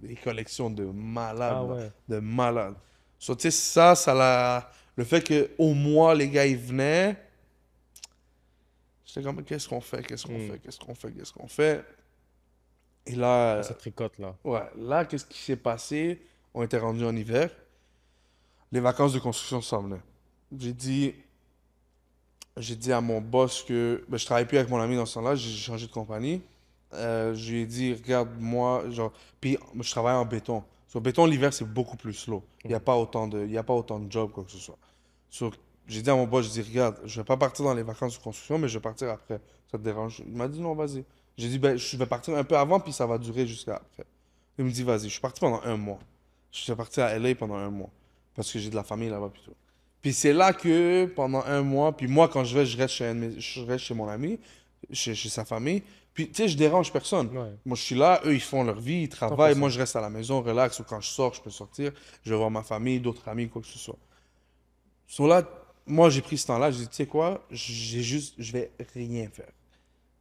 des collections de malades, Ah là, ouais. de malades. So, tu sais, ça l'a... Le fait qu'au mois, les gars, ils venaient, j'étais comme, qu'est-ce qu'on fait, qu'est-ce qu'on Hmm. fait, qu'est-ce qu'on fait, qu'est-ce qu'on fait? Et là, Ah, ça tricote là. ouais, là, qu'est-ce qui s'est passé? On était rendus en hiver. Les vacances de construction s'en venaient. J'ai dit, j'ai dit à mon boss que ben, je travaille plus avec mon ami dans ce temps-là, j'ai changé de compagnie. Je lui ai dit, regarde, moi, genre, puis je travaille en béton. Sur béton, l'hiver, c'est beaucoup plus slow. Il n'y a Hmm. pas autant de, il y a pas autant de jobs, quoi que ce soit. So, j'ai dit à mon boss, je dis, regarde, je vais pas partir dans les vacances de construction, mais je vais partir après. Ça te dérange? Il m'a dit, non, vas-y. J'ai dit, ben, je vais partir un peu avant, puis ça va durer jusqu'à après. Il me dit, vas-y. Je suis parti pendant un mois. Je suis parti à LA pendant un mois. Parce que j'ai de la famille là-bas, plutôt. Puis c'est là que, pendant un mois, puis moi, quand je vais, je reste chez, je reste chez mon ami, chez sa famille. Puis, tu sais, je dérange personne. Ouais, Moi, je suis là, eux, ils font leur vie, ils travaillent. Moi, 100%. je reste à la maison, relax, ou quand je sors, je peux sortir. Je vais voir ma famille, d'autres amis, quoi que ce soit. So là, moi, j'ai pris ce temps-là, j'ai dit, tu sais quoi, je vais rien faire.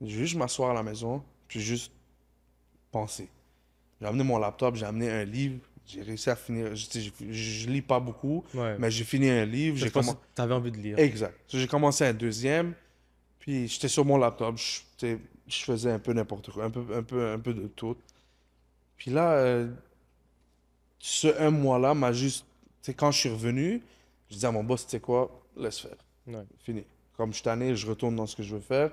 Je vais juste m'asseoir à la maison, puis juste penser. J'ai amené mon laptop, j'ai amené un livre, j'ai réussi à finir. Je lis pas beaucoup, Ouais. mais j'ai fini un livre. Cette fois-ci, t'avais envie de lire. Exact. So, j'ai commencé un deuxième, puis j'étais sur mon laptop, tu sais, je faisais un peu n'importe quoi, un peu de tout. Puis là, ce un mois-là m'a juste. Tu sais, quand je suis revenu, je dis à mon boss, tu sais quoi, laisse faire. Ouais. Fini. Comme je suis tanné, je retourne dans ce que je veux faire.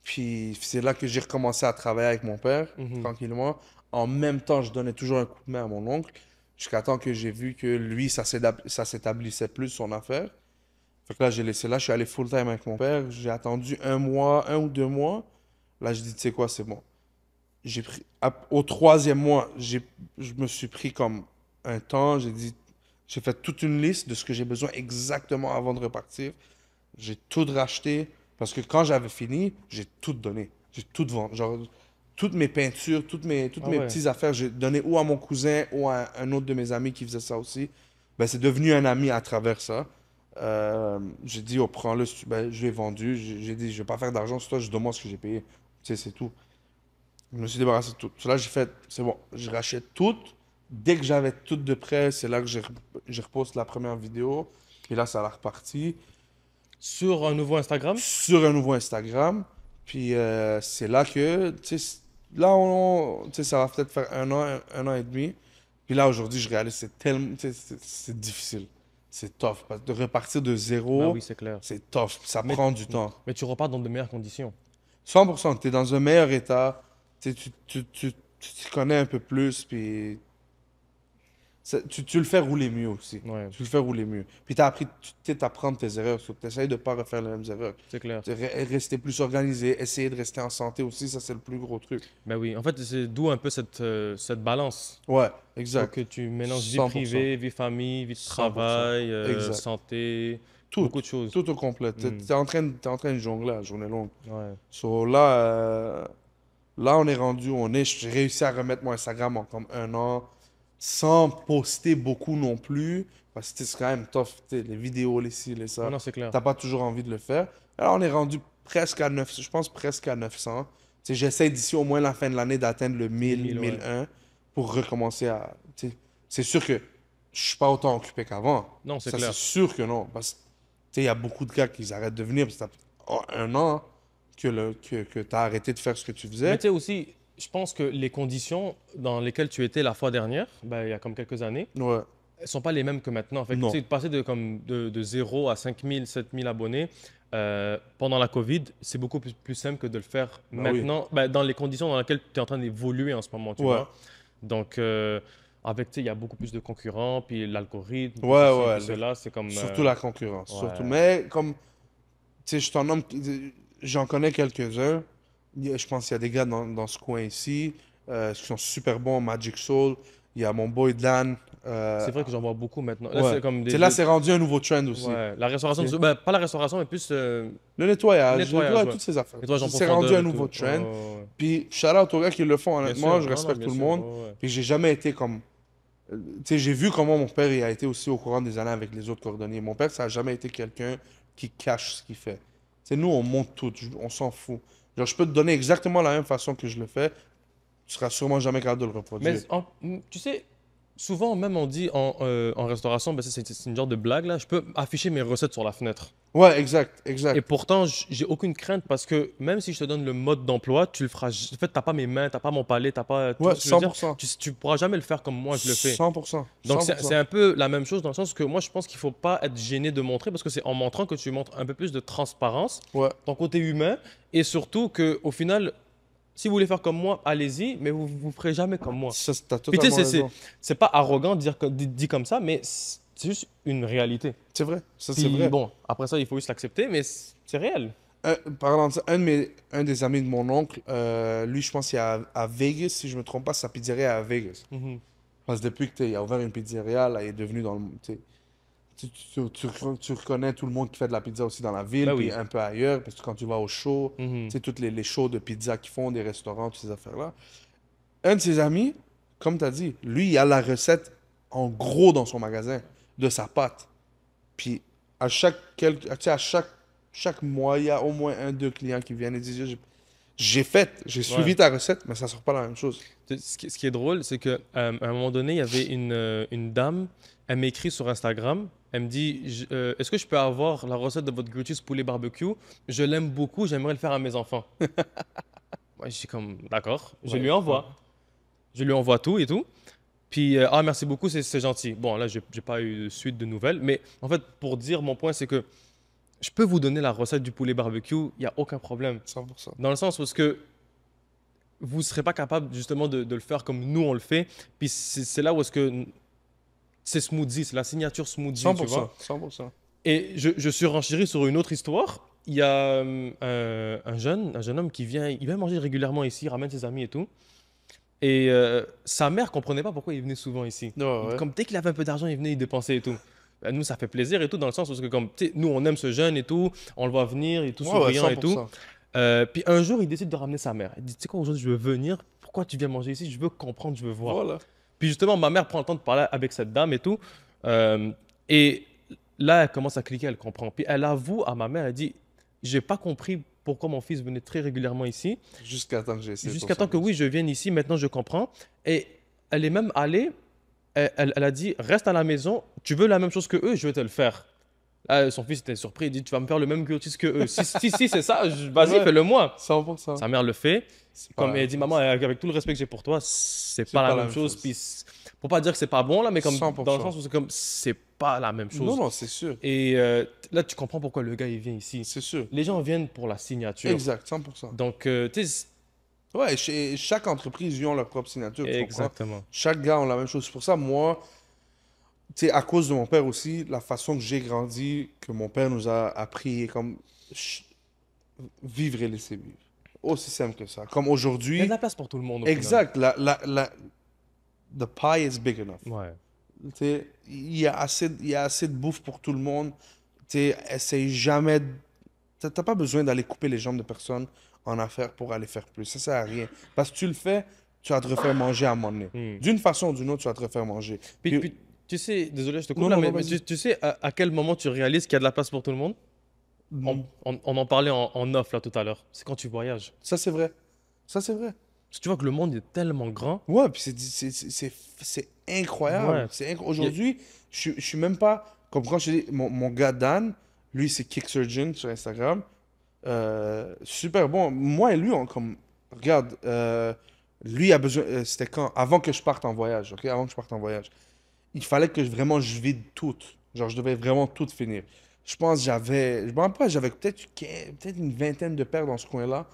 Puis c'est là que j'ai recommencé à travailler avec mon père, Mhm. tranquillement. En même temps, je donnais toujours un coup de main à mon oncle, jusqu'à temps que j'ai vu que lui, ça s'établissait plus son affaire. Fait que là, j'ai laissé là, je suis allé full-time avec mon père. J'ai attendu un mois, 1 ou 2 mois. Là, je dis, tu sais quoi, c'est bon. Au troisième mois, je me suis pris comme un temps. J'ai dit, j'ai fait toute une liste de ce que j'ai besoin exactement avant de repartir. J'ai tout racheté parce que quand j'avais fini, j'ai tout donné. J'ai tout vendu. Genre, toutes mes peintures, toutes Ah mes ouais. petites affaires, j'ai donné ou à mon cousin ou à un autre de mes amis qui faisait ça aussi. Ben, c'est devenu un ami à travers ça. J'ai dit, oh, prends-le. Ben, je l'ai vendu. J'ai dit, je vais pas faire d'argent sur toi, je demande ce que j'ai payé. Tu sais, c'est tout. Je me suis débarrassé de tout. Cela, j'ai fait, c'est bon, je rachète tout. Dès que j'avais tout de prêt, c'est là que j'ai reposté la première vidéo. Puis là, ça a reparti Sur un nouveau Instagram? sur un nouveau Instagram. Puis c'est là que, tu sais, là, tu sais, ça va peut-être faire un an et demi. Puis là, aujourd'hui, je réalise, c'est tellement, tu sais, c'est difficile. C'est tough. Parce que de repartir de Bah zéro, oui, c'est clair. c'est tough. Ça Mais, prend du temps. mais tu repars dans de meilleures conditions. 100%, tu es dans un meilleur état. Tu sais, tu te connais un peu plus. Puis tu le fais rouler mieux aussi. Ouais, Tu le fais rouler mieux. Puis tu as appris, tu apprends de tes erreurs. Tu essayes de ne pas refaire les mêmes erreurs. c'est clair. Rester plus organisé, essayer de rester en santé aussi, ça c'est le plus gros truc. Bah oui, en fait, c'est d'où un peu cette balance. Ouais, Faut exact. que tu mélanges vie 100%. privée, vie famille, vie de 100%. travail, Exact. santé, Tout. beaucoup de choses. Tout au complet. Hmm. T'es en train de jongler à la journée longue. Ouais. So, là, là, on est rendu, j'ai réussi à remettre mon Instagram en comme un an, sans poster beaucoup non plus, parce que c'est quand même tough, tu sais, les vidéos, les ci, les Ouais, ça. non, c'est clair. T'as pas toujours envie de le faire. Alors, on est rendu presque à 9, je pense presque à 900. Tu sais, j'essaie d'ici au moins la fin de l'année d'atteindre le Les 1000, 1000, ouais. 1001 pour recommencer à. Tu sais, c'est sûr que je suis pas autant occupé qu'avant. Non, c'est Ça, c'est clair. sûr que non. Parce que, tu sais, il y a beaucoup de gars qui arrêtent de venir parce que ça fait un an que tu as arrêté de faire ce que tu Mais faisais. tu sais aussi, je pense que les conditions dans lesquelles tu étais la fois dernière, bah, il y a comme quelques années, Ouais. elles sont pas les mêmes que maintenant. Fait que, tu Non. sais, de passer de 0 à 5000, 7000 abonnés pendant la Covid, c'est beaucoup plus simple que de le faire Ben oui. maintenant, bah, dans les conditions dans lesquelles tu es en train d'évoluer en ce moment, tu Ouais. vois. Donc, avec, tu sais, il y a beaucoup plus de concurrents, puis l'algorithme, puis Ouais, ceci, ouais. puis cela, c'est comme... Surtout la concurrence. Surtout. ouais, Mais comme, tu sais, je t'en nomme, j'en connais quelques-uns. Je pense qu'il y a des gars dans ce coin ici qui sont super bons. Magic Soul. Il y a mon boy Dan. c'est vrai que j'en vois beaucoup maintenant. Là, Ouais. c'est comme Tu sais, là, c'est rendu un nouveau trend aussi. ouais, la restauration, Tu sais. bah, pas la restauration, mais plus Le nettoyage, nettoyage, ouais. toutes ces affaires. Nettoyage en C'est rendu profondeur un et nouveau tout. Ouais, trend. ouais, ouais. Puis, shout out aux gars qui le font, Bien honnêtement. sûr, Je non, non, respecte bien tout le sûr, monde. ouais, ouais. Puis, j'ai jamais été comme. Tu sais, j'ai vu comment mon père il a été aussi au courant des années avec les autres cordonniers. Mon père, ça a jamais été quelqu'un qui cache ce qu'il fait. Tu C'est nous, on monte tout. On s'en fout. Genre, je peux te donner exactement la même façon que je le fais. Tu seras sûrement jamais capable de le reproduire. Tu sais, souvent même on dit en restauration, ben ça, c'est une genre de blague là, je peux afficher mes recettes sur la fenêtre. Ouais, exact, Et exact. pourtant, j'ai aucune crainte parce que même si je te donne le mode d'emploi, tu le feras. En fait, t'as pas mes mains, t'as pas mon palais, t'as pas. Tu Ouais, vois ce que je veux dire? 100%. Tu pourras jamais le faire comme moi je le fais. 100%. Donc, c'est 100%. un peu la même chose dans le sens que moi, je pense qu'il faut pas être gêné de montrer parce que c'est en montrant que tu montres un peu plus de transparence, Ouais. ton côté humain, et surtout que au final, si vous voulez faire comme moi, allez-y, mais vous ferez jamais comme moi. Ça, t'as Puis tu totalement sais, raison. c'est pas arrogant de dire, dit comme ça, mais c'est juste une réalité. C'est vrai. Ça, c'est Puis vrai. bon, après ça, il faut juste l'accepter, mais c'est réel. Parlant de ça, un des amis de mon oncle, lui, je pense qu'il est à Vegas, si je me trompe pas, sa pizzeria est à Vegas. Mhm. Parce que depuis qu'il a ouvert une pizzeria, là, il est devenu dans le. Tu reconnais tout le monde qui fait de la pizza aussi dans la ville, Ben puis oui. un peu ailleurs, parce que quand tu vas au show, Mhm. tu sais, toutes les shows de pizza qu'ils font, des restaurants, toutes ces affaires-là. Un de ses amis, comme tu as dit, lui, il a la recette en gros dans son magasin de sa pâte. Puis tu sais, chaque mois, il y a au moins un, deux clients qui viennent et disent, j'ai Ouais. suivi ta recette, mais ça sort pas la même chose. Ce qui est drôle, c'est qu'à à un moment donné, il y avait une dame, elle m'écrit sur Instagram, elle me dit est-ce que je peux avoir la recette de votre grilled cheese poulet barbecue? Je l'aime beaucoup, j'aimerais le faire à mes enfants. Moi, je suis comme d'accord, je Ouais, lui ouais. envoie. Je lui envoie tout et tout. Puis, ah, merci beaucoup, c'est gentil. Bon, là, j'ai pas eu de suite de nouvelles, mais en fait, pour dire mon point, c'est que je peux vous donner la recette du poulet barbecue, il n'y a aucun problème. 100%. Dans le sens où est-ce que vous ne serez pas capable justement de le faire comme nous on le fait. Puis c'est là où est-ce que c'est smoothie, c'est la signature smoothie, tu vois. 100%. 100%. Et je suis renchéri sur une autre histoire. Il y a un jeune homme qui vient manger régulièrement ici, il ramène ses amis et tout. Et sa mère comprenait pas pourquoi il venait souvent ici. Ouais, ouais. Comme dès qu'il avait un peu d'argent, il venait, il dépensait et tout. Ben, nous, ça fait plaisir et tout, dans le sens où, comme, tu sais, nous, on aime ce jeune et tout, on le voit venir et tout, Ouais, ouais, souriant et tout. 100%. Puis un jour, il décide de ramener sa mère. Il dit, tu sais quoi, aujourd'hui, je veux venir. Pourquoi tu viens manger ici? Je veux comprendre, je veux voir. Voilà. Puis justement, ma mère prend le temps de parler avec cette dame et tout. Et là, elle commence à cliquer, elle comprend. Puis elle avoue à ma mère, elle dit, j'ai pas compris pourquoi mon fils venait très régulièrement ici. Jusqu'à temps que j'ai essayé. Jusqu'à temps que oui, je vienne ici, maintenant je comprends. Et elle est même allée, elle a dit, reste à la maison, tu veux la même chose que eux, je vais te le faire. Là, son fils était surpris, il dit, tu vas me faire le même curtis que eux. Si, c'est ça, vas-y, Ouais. fais-le moi. 100%. Sa mère le fait. C'est pas Comme la elle même dit, chose. maman, avec tout le respect que j'ai pour toi, c'est pas la même chose. chose. Puis, faut pas dire que c'est pas bon, là, mais comme dans le 100%. sens où c'est comme, c'est pas la même Non, chose. non, c'est sûr. Et là, tu comprends pourquoi le gars, il vient ici. C'est sûr. Les gens viennent pour la signature. Exact, 100%. Donc, tu sais, Ouais, chaque entreprise, ils ont leur propre signature, tu comprends? exactement. Chaque gars a la même chose. C'est pour ça, moi, tu sais, à cause de mon père aussi, la façon que j'ai grandi, que mon père nous a appris, comme vivre et laisser vivre. Aussi simple que ça. Comme Il y a de aujourd'hui, la place pour tout le monde au final. exact, the pie is big enough. Ouais. Tu sais, il y a assez de bouffe pour tout le monde. Tu sais, essaye jamais. T'as pas besoin d'aller couper les jambes de personne en affaires pour aller faire plus. Ça sert à rien. Parce que tu le fais, tu vas te refaire manger à un moment donné. Hmm. D'une façon ou d'une autre, tu vas te refaire manger. Puis, tu sais, désolé, je te coupe Non, là, non, mais, non, vas-y. tu sais à quel moment tu réalises qu'il y a de la place pour tout le monde? On en parlait en off là tout à l'heure. C'est quand tu voyages. Ça, c'est vrai. Ça, c'est vrai. Parce que tu vois que le monde est tellement grand. Ouais, puis c'est incroyable. Ouais. Aujourd'hui, je suis même pas. Comme quand je te dis, mon gars Dan, lui, c'est Kick Surgeon sur Instagram. Super bon. Moi et lui, regarde, lui a besoin. C'était quand? Avant que je parte en voyage, ok? Avant que je parte en voyage. Il fallait que vraiment je vide tout. Genre, je devais vraiment tout finir. Je pense que je me rappelle pas, j'avais peut-être une vingtaine de paires dans ce coin-là.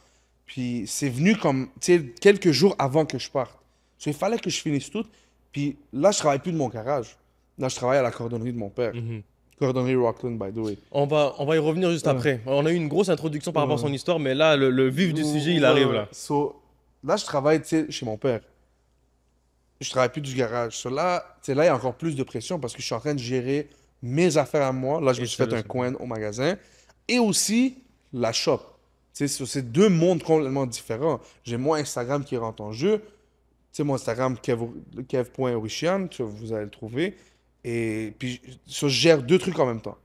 Puis c'est venu comme, tu sais, quelques jours avant que je parte. Il fallait que je finisse tout. Puis là, je travaille plus de mon garage. Là, je travaille à la cordonnerie de mon père. Mhm. Cordonnerie Rockland, by the way. On va y revenir juste après. On a eu une grosse introduction par rapport à son histoire, mais là, le vif du sujet, il arrive là. Là, je travaille, tu sais, chez mon père. Je travaille plus du garage. Là, tu sais, là, il y a encore plus de pression parce que je suis en train de gérer mes affaires à moi. Là, je me Et suis ça, fait je un sais. coin au magasin. Et aussi, la shop. Tu sais, c'est deux mondes complètement différents. J'ai mon Instagram qui rentre en jeu. Tu sais, mon Instagram, kev.orishian, vous allez le trouver. Et puis, je gère deux trucs en même temps.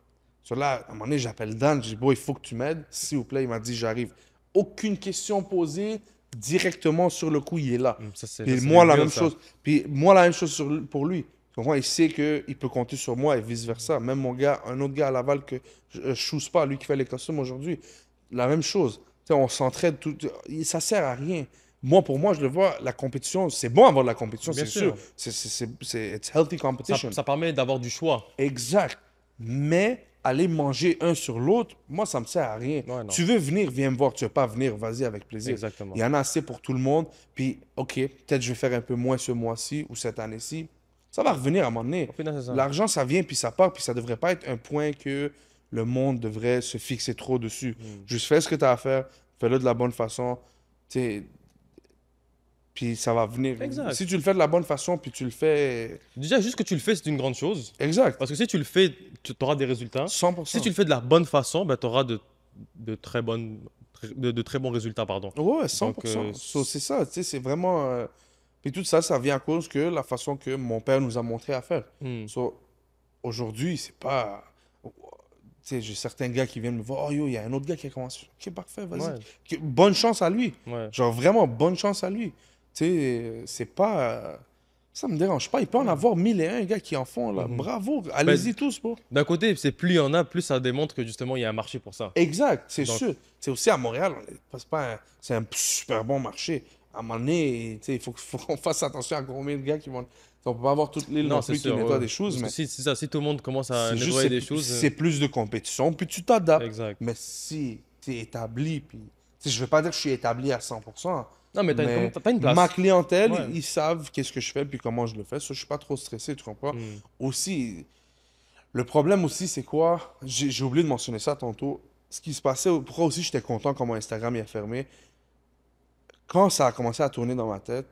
Là, à un moment donné, j'appelle Dan, je dis, bon, il faut que tu m'aides, s'il vous plaît. Il m'a dit, j'arrive. Aucune question posée, directement sur le coup, il est là. Puis moi, la même chose. Puis moi, la même chose pour lui. Moi, il sait qu'il peut compter sur moi et vice-versa. Même mon gars, un autre gars à Laval que je choose pas, lui qui fait les costumes aujourd'hui, la même chose. Tu sais, on s'entraide, ça sert à rien. Moi, pour moi, je le vois, la compétition, c'est bon avoir de la compétition, Bien c'est sûr. C'est it's healthy competition. Ça permet d'avoir du choix. Exact. Mais aller manger un sur l'autre, moi, ça me sert à rien. Ouais, non. Tu veux venir, viens me voir. Tu veux pas venir, vas-y avec plaisir. Exactement. Il y en a assez pour tout le monde. Puis, OK, peut-être je vais faire un peu moins ce mois-ci ou cette année-ci. Ça va revenir à un moment donné. Au final, c'est ça. L'argent, ça vient puis ça part. Puis ça devrait pas être un point que le monde devrait se fixer trop dessus. Juste fais ce que tu as à faire. Fais-le de la bonne façon. Tu sais, puis ça va venir. Exact. Si tu le fais de la bonne façon, puis tu le fais... Déjà, juste que tu le fais, c'est une grande chose. Exact. Parce que si tu le fais, tu auras des résultats. 100%. Si tu le fais de la bonne façon, ben, tu auras de très bons résultats. Pardon. Ouais, 100%. Donc, C'est ça, tu sais, c'est vraiment... Puis tout ça, ça vient à cause que la façon que mon père nous a montré à faire. Aujourd'hui, c'est pas... Tu sais, j'ai certains gars qui viennent me voir, oh yo, il y a un autre gars qui a commencé. Ok, parfait, vas-y. Ouais. Bonne chance à lui. Ouais. Genre, vraiment, bonne chance à lui. Tu sais, c'est pas... Ça me dérange pas. Il peut en avoir 1001 gars qui en font, là. Bravo, allez-y tous, bro. D'un côté, c'est plus il y en a, plus ça démontre que justement, il y a un marché pour ça. Exact, c'est Donc- sûr. C'est aussi à Montréal, c'est un super bon marché. À un moment donné, tu sais, il faut qu'on fasse attention à combien de gars qui vont... On peut pas avoir toute l'île non c'est plus qui sûr, nettoie ouais. des choses, Parce mais que si, c'est ça, si tout le monde commence à c'est juste nettoyer des choses. c'est plus de compétition, puis tu t'adaptes. Exact. Mais si tu es établi, puis... Tu sais, je veux pas dire que je suis établi à 100%, Non, mais t'as une place. ma clientèle, Ouais. ils savent qu'est-ce que je fais, puis comment je le fais. Ça, je suis pas trop stressé, tu comprends? Aussi, le problème aussi, c'est quoi? J'ai oublié de mentionner ça tantôt. Ce qui se passait, pourquoi aussi j'étais content quand mon Instagram y a fermé, quand ça a commencé à tourner dans ma tête,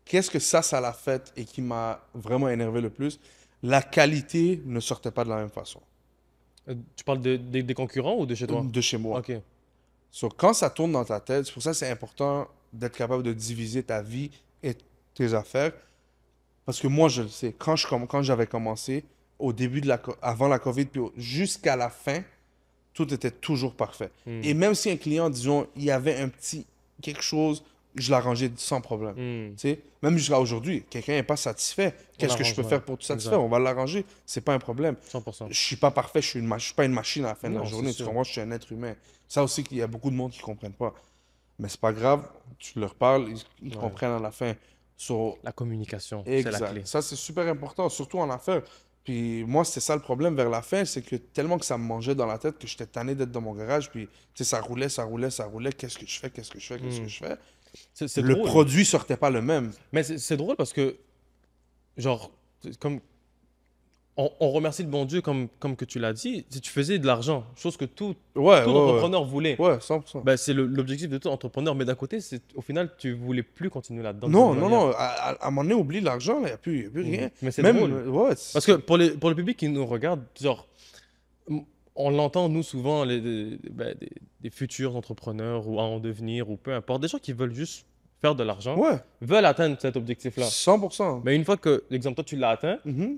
qu'est-ce que ça l'a fait et qui m'a vraiment énervé le plus? La qualité ne sortait pas de la même façon Tu parles des concurrents ou de chez toi? de chez moi. Ok. So, quand ça tourne dans ta tête, c'est pour ça que c'est important d'être capable de diviser ta vie et tes affaires. Parce que moi, je le sais, quand j'avais commencé, au début avant la COVID, puis jusqu'à la fin, tout était toujours parfait. Et même si un client, disons, il y avait un petit quelque chose, je l'arrangeais sans problème. Tu sais, même jusqu'à aujourd'hui, quelqu'un n'est pas satisfait. Qu'est-ce que je l'arrange, peux ouais. faire pour te satisfaire? Exact. On va l'arranger. C'est pas un problème. 100%. Je suis pas parfait, je suis pas une machine à la fin de la Non, journée. c'est Tu sûr. comprends? Je suis un être humain. Ça aussi, qu'il y a beaucoup de monde qui comprennent pas. Mais c'est pas grave. Tu leur parles, ils comprennent à la fin. So, La communication, c'est la exact. clé. Ça, c'est super important, surtout en affaires. Puis moi, c'était ça le problème vers la fin, c'est que tellement que ça me mangeait dans la tête que j'étais tanné d'être dans mon garage, puis tu sais, ça roulait, ça roulait, ça roulait. Qu'est-ce que je fais, qu'est-ce que je fais, qu'est-ce que je fais? C'est Le drôle. produit sortait pas le même. Mais c'est drôle parce que, genre, comme on remercie le bon Dieu, comme que tu l'as dit, si tu faisais de l'argent, chose que tout Ouais, entrepreneur voulait. Ouais, 100%. Ben, c'est l'objectif de tout entrepreneur, mais d'un côté, au final, tu voulais plus continuer là-dedans. Non, d'une non, manière. non. À un moment donné, oublie l'argent, il n'y a plus rien. Mais c'est Même, drôle. ouais, Parce que pour le public qui nous regarde, genre, on l'entend, nous, souvent, des futurs entrepreneurs ou à en devenir, ou peu importe, des gens qui veulent juste faire de l'argent, ouais, veulent atteindre cet objectif-là. 100%. Mais une fois que, l'exemple, toi, tu l'as atteint, Mhm.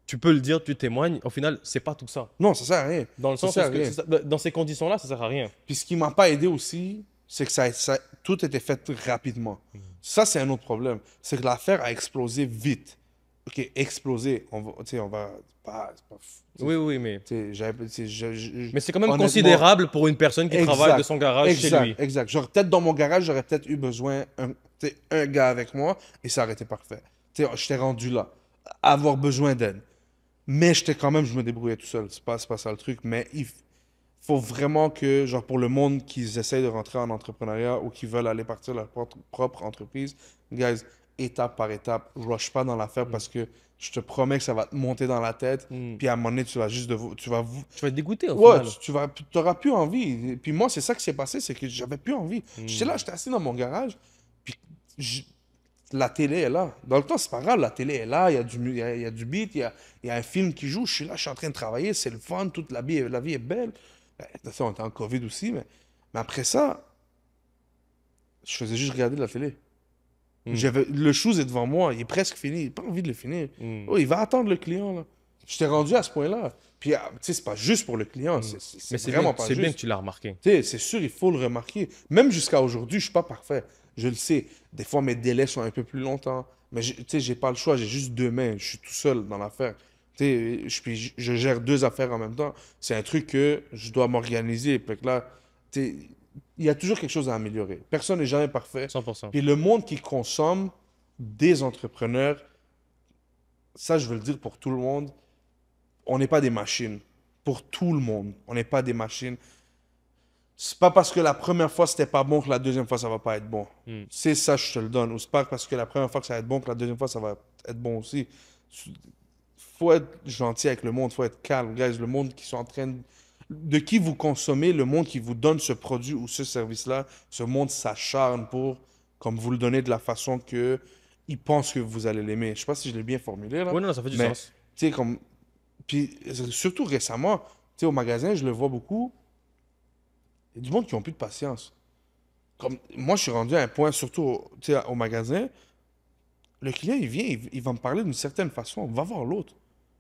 tu peux le dire, tu témoignes, au final, c'est pas tout ça. Non, ça sert à rien. Dans le Ça sens sert à où rien. dans ces conditions-là, ça sert à rien. Puis ce qui m'a pas aidé aussi, c'est que tout était fait rapidement. Ça, c'est un autre problème. C'est que l'affaire a explosé vite. OK, explosé. Tu sais, on va pas... c'est pas fou. Oui, mais... Tu sais, tu sais, Mais c'est quand même honnêtement, considérable pour une personne qui Exact. travaille de son garage chez exact, lui. exact. J'aurais peut-être dans mon garage, j'aurais peut-être eu besoin tu sais, un gars avec moi et ça aurait été parfait. Tu sais, j'étais rendu là. Avoir besoin d'aide. Mais je me débrouillais tout seul. C'est pas ça le truc. Mais il faut vraiment que, genre, pour le monde qui essaie de rentrer en entrepreneuriat ou qui veulent aller partir leur propre entreprise, guys, étape par étape, rush pas dans l'affaire parce que je te promets que ça va te monter dans la tête. Puis à un moment donné, tu vas juste tu vas Tu vas être dégoûté au ouais, final. tu n'auras plus envie. Et puis moi, c'est ça qui s'est passé, c'est que j'avais plus envie. J'étais là, j'étais assis dans mon garage, puis la télé est là. Dans le temps, c'est pas grave, la télé est là, il y a du beat, il y a un film qui joue, je suis là, je suis en train de travailler, c'est le fun, toute la vie est belle. Ben, de toute façon, on était en COVID aussi, mais après ça, je faisais juste regarder la télé. Le shoes est devant moi, il est presque fini, j'ai pas envie de le finir. Oh, il va attendre le client, là. J'étais rendu à ce point-là. Puis, tu sais, c'est pas juste pour le client, Mais c'est c'est vraiment bien, pas c'est bien juste. que tu l'as remarqué. Tu sais, c'est sûr, il faut le remarquer. Même jusqu'à aujourd'hui, je suis pas parfait. Je le sais. Des fois, mes délais sont un peu plus longtemps. Mais tu sais, j'ai pas le choix. J'ai juste 2 mains. Je suis tout seul dans l'affaire. Tu sais, puis je gère 2 affaires en même temps. C'est un truc que je dois m'organiser. Fait que là, tu sais, il y a toujours quelque chose à améliorer. Personne n'est jamais parfait. 100%. Puis le monde qui consomme des entrepreneurs, ça, je veux le dire pour tout le monde, on n'est pas des machines. Pour tout le monde, on n'est pas des machines. C'est pas parce que la première fois c'était pas bon que la deuxième fois ça va pas être bon. Hmm. C'est ça, je te le donne. Ou c'est pas parce que la première fois que ça va être bon que la deuxième fois ça va être bon aussi. Faut être gentil avec le monde, faut être calme, guys. Le monde qui sont en train de qui vous consommez, le monde qui vous donne ce produit ou ce service-là, ce monde s'acharne pour, comme vous le donnez de la façon que il pense que vous allez l'aimer. Je sais pas si je l'ai bien formulé là, Oui, non, ça fait du mais sens. tu sais comme, puis surtout récemment, tu sais au magasin, je le vois beaucoup. Il y a du monde qui n'ont plus de patience. Comme, moi, je suis rendu à un point, surtout tu sais, au magasin, le client, il vient, il va me parler d'une certaine façon. Va voir l'autre.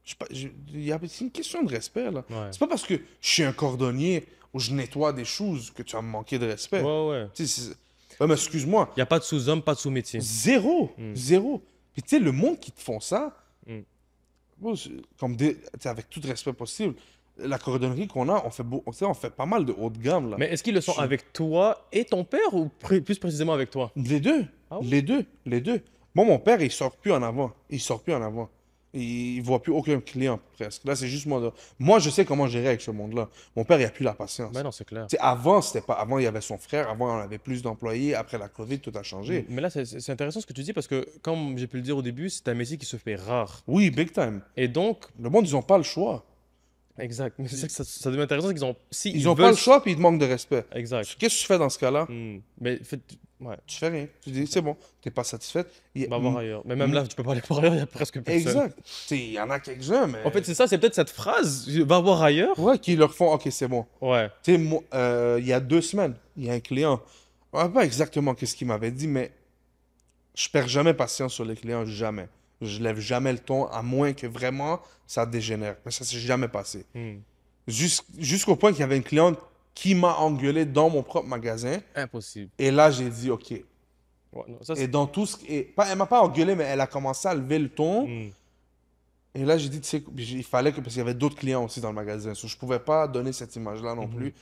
C'est une question de respect, là. Ouais. C'est pas parce que je suis un cordonnier ou je nettoie des choses que tu vas me manquer de respect. Ouais, ouais. Tu sais, ouais, mais excuse-moi. Il n'y a pas de sous-homme, pas de sous-métier. Zéro. Hmm. Zéro. Puis tu sais, le monde qui te font ça, Hmm. bon, comme tu sais, avec tout respect possible, la cordonnerie qu'on a, tu sais, on fait pas mal de haut de gamme, là. Mais est-ce qu'ils le sont Je- avec toi et ton père ou plus précisément avec toi? Les deux. Ah ouais? Les deux. Les deux. Moi, mon père, il sort plus en avant. Il sort plus en avant. Il voit plus aucun client, presque. Là, c'est juste moi. Moi, je sais comment gérer avec ce monde-là. Mon père, il a plus la patience. Ben non, c'est clair. Tu sais, avant, c'était pas. Avant, il y avait son frère. Avant, on avait plus d'employés. Après la COVID, tout a changé. Mais là, c'est intéressant ce que tu dis parce que, comme j'ai pu le dire au début, c'est un métier qui se fait rare. Oui, big time. Et donc, Le monde, ils ont pas le choix. exact. Mais c'est ça que ça devient intéressant qu'ils ont. Si Ils ils ont pas veulent. le choix, puis ils te manquent de respect. Exact. Qu'est-ce que tu fais dans ce cas-là? Mais ouais, Tu fais rien. Tu dis, c'est bon, t'es pas satisfaite. va voir ailleurs. Mais même là, tu peux pas aller voir ailleurs, il y a presque personne. Exact. Tu sais, il y en a quelques-uns, mais. En fait, c'est ça, c'est peut-être cette phrase, va voir ailleurs. Ouais, qui leur font, OK, c'est bon. Ouais. Tu sais, il y a 2 semaines, il y a un client. Je ne sais pas exactement qu'est-ce qu'il m'avait dit, mais je perds jamais patience sur les clients, jamais. Je lève jamais le ton, à moins que vraiment ça dégénère. Mais ça s'est jamais passé. Hmm. Jusqu'au point qu'il y avait une cliente qui m'a engueulé dans mon propre magasin. Impossible. Et là, j'ai dit, OK. Ouais, non, ça, Et dans tout ce qui est... Elle m'a pas engueulé, mais elle a commencé à lever le ton. Hmm. Et là, j'ai dit, tu sais, il fallait que... Parce qu'il y avait d'autres clients aussi dans le magasin. Je pouvais pas donner cette image-là non plus.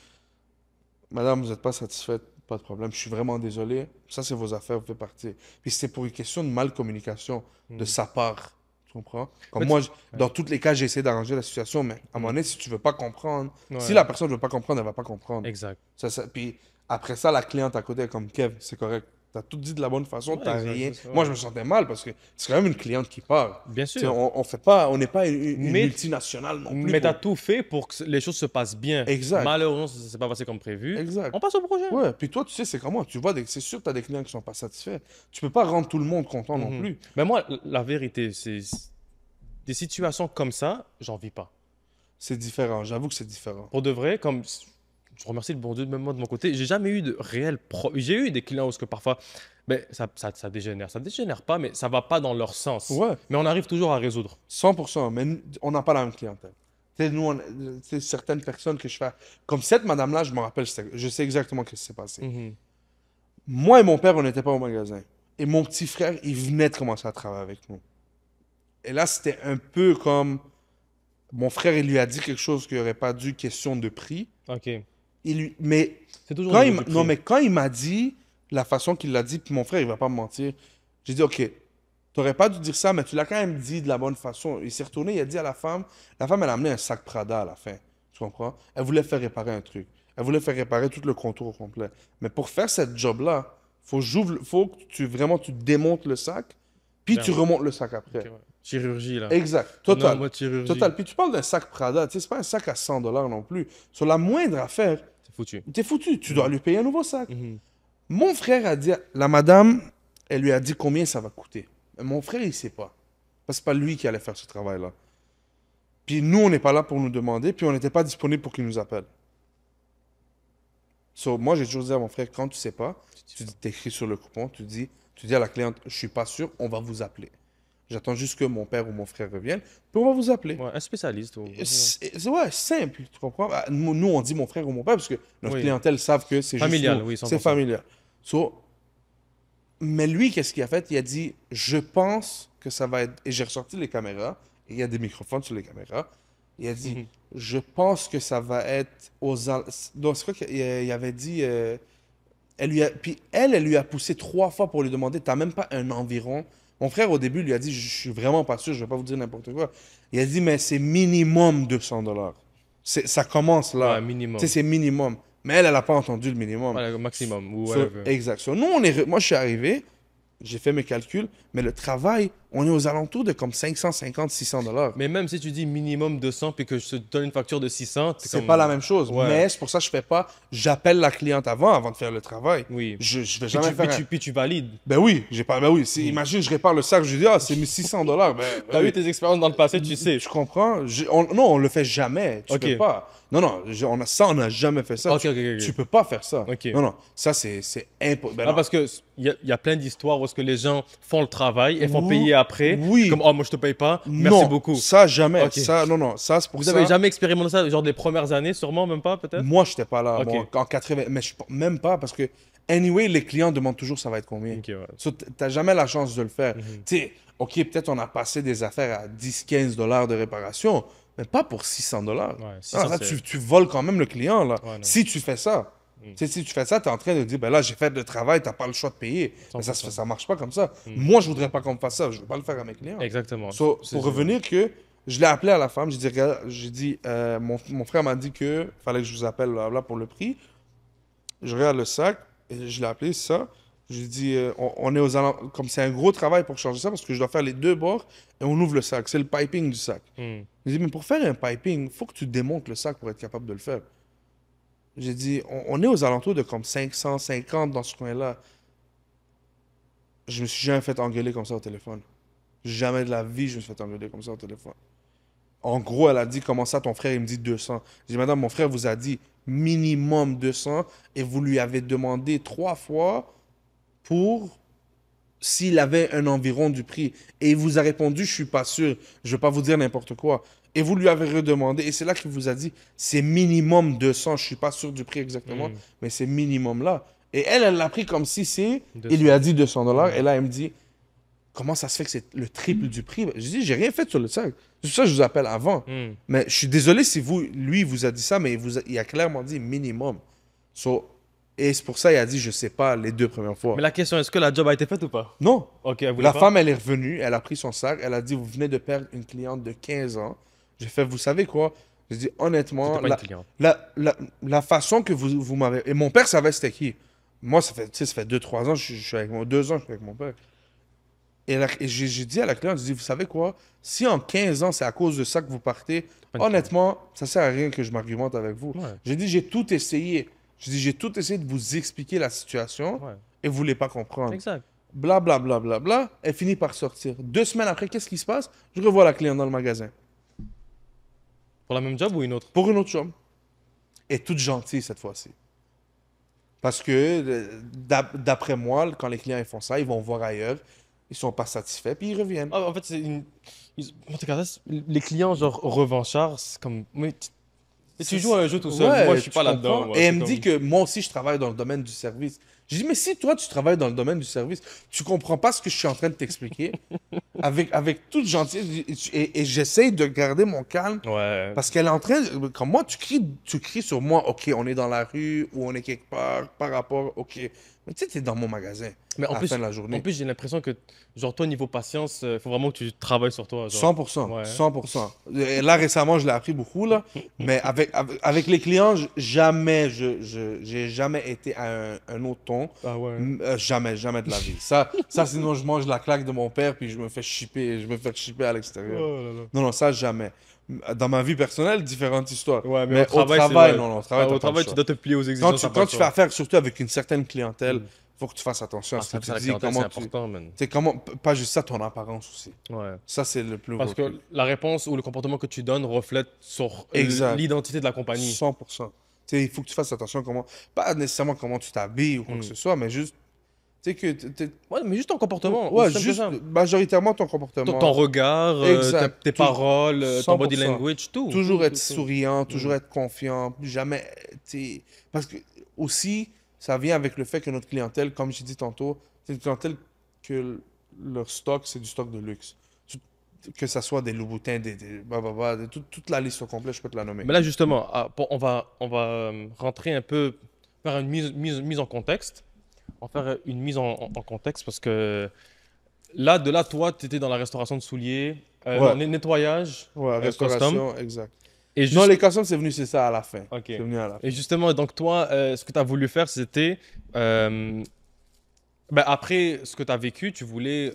Madame, vous n'êtes pas satisfaite, pas de problème. Je suis vraiment désolé. Ça, c'est vos affaires, vous faites partie. Puis c'est pour une question de mal communication de sa part. Tu comprends? Comme Mais moi, dans tous les cas, j'ai essayé d'arranger la situation, mais à un moment donné, si tu veux pas comprendre, si la personne ne veut pas comprendre, elle va pas comprendre. Exact. Puis après ça, la cliente à côté est comme Kev, c'est correct. T'as tout dit de la bonne façon, Ouais, t'as exact, rien. c'est ça, Moi, ouais. je me sentais mal parce que c'est quand même une cliente qui parle. Bien Tu sais, sûr. on fait pas, on n'est pas une Mais- multinationale non plus. Mais tu as pour- tout fait pour que les choses se passent bien. Exact. Malheureusement, ça ne s'est pas passé comme prévu. Exact. On passe au projet. Ouais, puis toi, tu sais, c'est comment. Tu vois, c'est sûr que tu as des clients qui sont pas satisfaits. Tu peux pas rendre tout le monde content non Mhm. plus. Mais moi, la vérité, c'est des situations comme ça, j'en vis pas. C'est différent. J'avoue que c'est différent. Pour de vrai, comme je remercie le bon Dieu, même moi de mon côté, j'ai jamais eu de réel J'ai eu des clients où que parfois, ben, ça dégénère. Ça dégénère pas, mais ça va pas dans leur sens. Ouais, Mais on arrive toujours à résoudre. 100%. Mais on n'a pas la même clientèle. Tu sais, nous, tu sais, certaines personnes que je fais. Comme cette madame-là, je me rappelle, je sais exactement ce qui s'est passé. Mhm. Moi et mon père, on n'était pas au magasin. Et mon petit frère, il venait de commencer à travailler avec nous. Et là, c'était un peu comme. Mon frère, il lui a dit quelque chose qu'il n'aurait pas dû, question de prix. Ok. Mais C'est toujours quand au il, niveau du non, prix. mais quand il m'a dit la façon qu'il l'a dit, puis mon frère, il va pas me mentir, j'ai dit, OK, t'aurais pas dû dire ça, mais tu l'as quand même dit de la bonne façon. Il s'est retourné, il a dit à la femme, elle a amené un sac Prada à la fin. Tu comprends? Elle voulait faire réparer un truc. Elle voulait faire réparer tout le contour au complet. Mais pour faire cette job-là, faut que tu démontes le sac, puis tu Clairement. remontes le sac après. Ok, ouais. Chirurgie, là. Exact. On est en Total. mode chirurgie. Total. Puis tu parles d'un sac Prada, tu sais, c'est pas un sac à 100 non plus. Sur la moindre affaire, C'est foutu. t'es foutu. Tu dois lui payer un nouveau sac. Mhm. Mon frère a dit, la madame, elle lui a dit combien ça va coûter. Mais mon frère, il sait pas. Parce que c'est pas lui qui allait faire ce travail-là. Puis nous, on n'est pas là pour nous demander, puis on n'était pas disponible pour qu'il nous appelle. So, moi, j'ai toujours dit à mon frère, quand tu sais pas, tu t'écris sur le coupon, tu dis à la cliente, je suis pas sûr, on va vous appeler. J'attends juste que mon père ou mon frère reviennent, puis on va vous appeler. Ouais, un spécialiste. Ouais, simple, tu comprends? Ah, nous, on dit mon frère ou mon père parce que notre Oui. clientèle savent que c'est juste Familial, nous. oui, C'est 100%. familial. So, mais lui, qu'est-ce qu'il a fait? Il a dit, je pense que ça va être... Et j'ai ressorti les caméras, et il y a des microphones sur les caméras. Il a dit, Mhm. je pense que ça va être Donc, c'est quoi qu'il avait dit... Puis elle lui a poussé 3 fois pour lui demander, t'as même pas un environ. Mon frère, au début, lui a dit, je suis vraiment pas sûr, je vais pas vous dire n'importe quoi. Il a dit, mais c'est minimum 200 $. Ça commence Ouais, là. Tu sais, minimum. c'est minimum. Mais elle a pas entendu le minimum. Ouais, le maximum. Ou So, whatever. exact. So, moi, je suis arrivé, j'ai fait mes calculs, mais le travail, on est aux alentours de comme 550, 600 $. Mais même si tu dis minimum 200 puis que je te donne une facture de 600, t'es C'est comme... pas la même chose. Ouais. Mais c'est pour ça que je fais pas. J'appelle la cliente avant de faire le travail. Oui. Je vais Puis jamais tu, faire. puis tu valides. Ben oui, j'ai pas. Ben oui. Imagine, je répare le sac, je dis, ah, c'est 1600 $. T'as Oui. eu tes expériences dans le passé, tu sais. Je comprends. Non, on le fait jamais. Tu Ok. peux pas. Non, non, on n'a jamais fait ça. Ok, ok, ok. Tu peux pas faire ça. Ok. Non, non, ça, c'est impossible. Ah, parce que y a plein d'histoires où est-ce que les gens font le travail et font Oui. payer après. Oui. Comme, oh, moi, je te paye pas. Merci Non, beaucoup. ça, jamais. Ok. Ça, non, non, ça, c'est pour Vous ça. avez jamais expérimenté ça, genre les premières années, sûrement, même pas, peut-être? Moi, je n'étais pas là. Ok. Moi, en 80. Mais même pas parce que, anyway, les clients demandent toujours ça va être combien. Ok, ouais. So, t'as jamais la chance de le faire. Mhm. Tu sais, OK, peut-être on a passé des affaires à 10, 15 $ de réparation, mais pas pour 600 $. Ouais, Ah, 600, là, c'est- tu voles quand même le client, là. Ouais, non. Si tu fais ça. Mm. Tu sais, si tu fais ça, tu es en train de dire, ben là, j'ai fait le travail, tu n'as pas le choix de payer. Mais 100%. ça marche pas comme ça. Mm. Moi, je voudrais pas qu'on me fasse ça. Je ne veux pas le faire à mes clients. Exactement. So, C'est pour sûr. revenir que, je l'ai appelé à la femme, j'ai dit, regarde, mon frère m'a dit que fallait que je vous appelle là pour le prix. Je regarde le sac, et je l'ai appelé, ça. J'ai dit, on est aux alentours, comme c'est un gros travail pour changer ça, parce que je dois faire les deux bords, et on ouvre le sac. C'est le piping du sac. Mm. J'ai dit, mais pour faire un piping, il faut que tu démontes le sac pour être capable de le faire. J'ai dit, on est aux alentours de comme 550 dans ce coin-là. Je me suis jamais fait engueuler comme ça au téléphone. Jamais de la vie, je me suis fait engueuler comme ça au téléphone. En gros, elle a dit, comment ça, ton frère, il me dit 200. J'ai dit, madame, mon frère vous a dit minimum 200 et vous lui avez demandé 3 fois pour s'il avait un environ du prix. Et il vous a répondu, je suis pas sûr, je vais pas vous dire n'importe quoi. Et vous lui avez redemandé, et c'est là qu'il vous a dit, c'est minimum 200, je suis pas sûr du prix exactement, Mm. mais c'est minimum là. Et elle l'a pris comme si c'est, 200. il lui a dit 200 $, et là, elle me dit, comment ça se fait que c'est le triple du prix? Je dis, j'ai rien fait sur le sac. C'est pour ça que je vous appelle avant. Mm. Mais je suis désolé si lui vous a dit ça, mais il a clairement dit minimum. Et c'est pour ça qu'il a dit, je sais pas, les 2 premières fois. Mais la question, est-ce que la job a été faite ou pas? Non. Ok, elle voulait La pas? femme, elle est revenue, elle a pris son sac, elle a dit, vous venez de perdre une cliente de 15 ans. J'ai fait, vous savez quoi? J'ai dit, honnêtement, C'était pas une cliente. la façon que vous m'avez... Et mon père savait c'était qui. Moi, ça fait 2-3 ans, je suis avec 2 ans, je suis avec mon père. Et j'ai dit à la cliente, j'ai dit, vous savez quoi? Si en 15 ans, c'est à cause de ça que vous partez, Pas une honnêtement, ça sert à rien que je m'argumente avec vous. Ouais. J'ai dit, j'ai tout essayé. J'ai dit, j'ai tout essayé de vous expliquer la situation Ouais. et vous voulez pas comprendre. Exact. Bla, bla, bla, bla, bla. Elle finit par sortir. 2 semaines après, qu'est-ce qui se passe? Je revois la cliente dans le magasin. Pour la même job ou une autre? Pour une autre chambre. Et toute gentille cette fois-ci. Parce que, d'après moi, quand les clients ils font ça, ils vont voir ailleurs. Ils sont pas satisfaits, puis ils reviennent. Ah, en fait, c'est une. En tout cas, les clients, genre revanchards, c'est comme. Mais tu joues à un jeu tout seul. Ouais, Moi, je suis tu pas là-dedans. comprends. moi. Et C'est elle me comme- dit que moi aussi, je travaille dans le domaine du service. Je dis, mais si toi, tu travailles dans le domaine du service, tu comprends pas ce que je suis en train de t'expliquer. avec toute gentillesse, et j'essaye de garder mon calme. Ouais. Parce qu'elle est en train, comme moi, tu cries sur moi, OK, on est dans la rue ou on est quelque part par rapport, OK. Mais tu sais, t'es dans mon magasin Mais en à la plus, fin de la journée. en plus j'ai l'impression que, genre, toi, niveau patience, il faut vraiment que tu travailles sur toi. Genre. 100%, Ouais. 100%. Et là, récemment, je l'ai appris beaucoup, là. Mais avec les clients, jamais, j'ai jamais été à un autre ton. Ah ouais. Jamais, jamais de la vie. Ça, sinon, je mange la claque de mon père, puis je me fais shipper à l'extérieur. Oh là là. Non, non, ça, jamais. Dans ma vie personnelle, différente histoire. Ouais, Mais au travail, c'est vrai. non, au travail, Ah, t'as au pas le travail, choix. tu dois te plier aux exigences. Quand tu fais affaire, surtout avec une certaine clientèle, Mm. faut que tu fasses attention à Ah, ce que ça, la tu dis, clientèle, c'est comment tu... important, man. C'est comment, pas juste ça, ton apparence aussi. Ouais. Ça, c'est le plus Parce gros que la réponse ou le comportement que tu donnes reflète sur Exact. l'identité de la compagnie. 100%. Tu sais, il faut que tu fasses attention à comment... Pas nécessairement comment tu t'habilles ou quoi que Mm. ce soit, mais juste Tu sais que Ouais, mais juste ton comportement. ouais, Aussi simple que juste ça. majoritairement ton comportement. Ton regard, Exact. tes paroles, ton body 100%. language, tout, Toujours tout, être tout, tout. souriant, toujours Mm. être confiant, jamais. Parce que aussi, ça vient avec le fait que notre clientèle, comme j'ai dit tantôt, c'est une clientèle que leur stock, c'est du stock de luxe. Que ça soit des Louboutins, toute la liste au complet, je peux te la nommer. Mais là, justement, on va rentrer un peu, faire une mise en contexte. On va faire une mise en contexte parce que là, de là, toi, tu étais dans la restauration de souliers, non, Ouais, nettoyage, ouais, custom. restauration, exact. Et Non, juste, les customs, c'est venu, c'est ça à la fin. ok. C'est venu à la Et fin. justement, donc toi, ce que tu as voulu faire, c'était, euh, ben, après ce que tu as vécu, tu voulais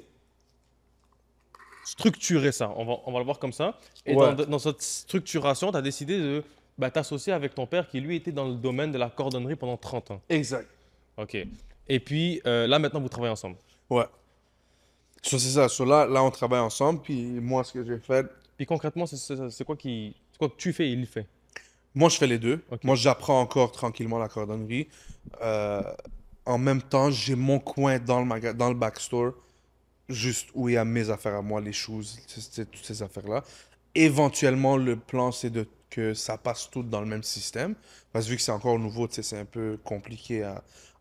structurer ça. On va le voir comme ça. Et Ouais, dans cette structuration, tu as décidé de t'associer avec ton père qui, lui, était dans le domaine de la cordonnerie pendant 30 ans. exact. Ok. Et puis, là, maintenant, vous travaillez ensemble. Ouais. So, c'est ça. So, là, on travaille ensemble. Puis moi, ce que j'ai fait, Puis concrètement, c'est quoi que tu fais et il fait? moi, je fais les deux. Ok. Moi, j'apprends encore tranquillement la cordonnerie. Euh, En même temps, j'ai mon coin dans dans le backstore, juste où il y a mes affaires à moi, les choses, toutes ces affaires-là. Éventuellement, le plan, c'est que ça passe tout dans le même système. Parce que vu que c'est encore nouveau, tu sais, c'est un peu compliqué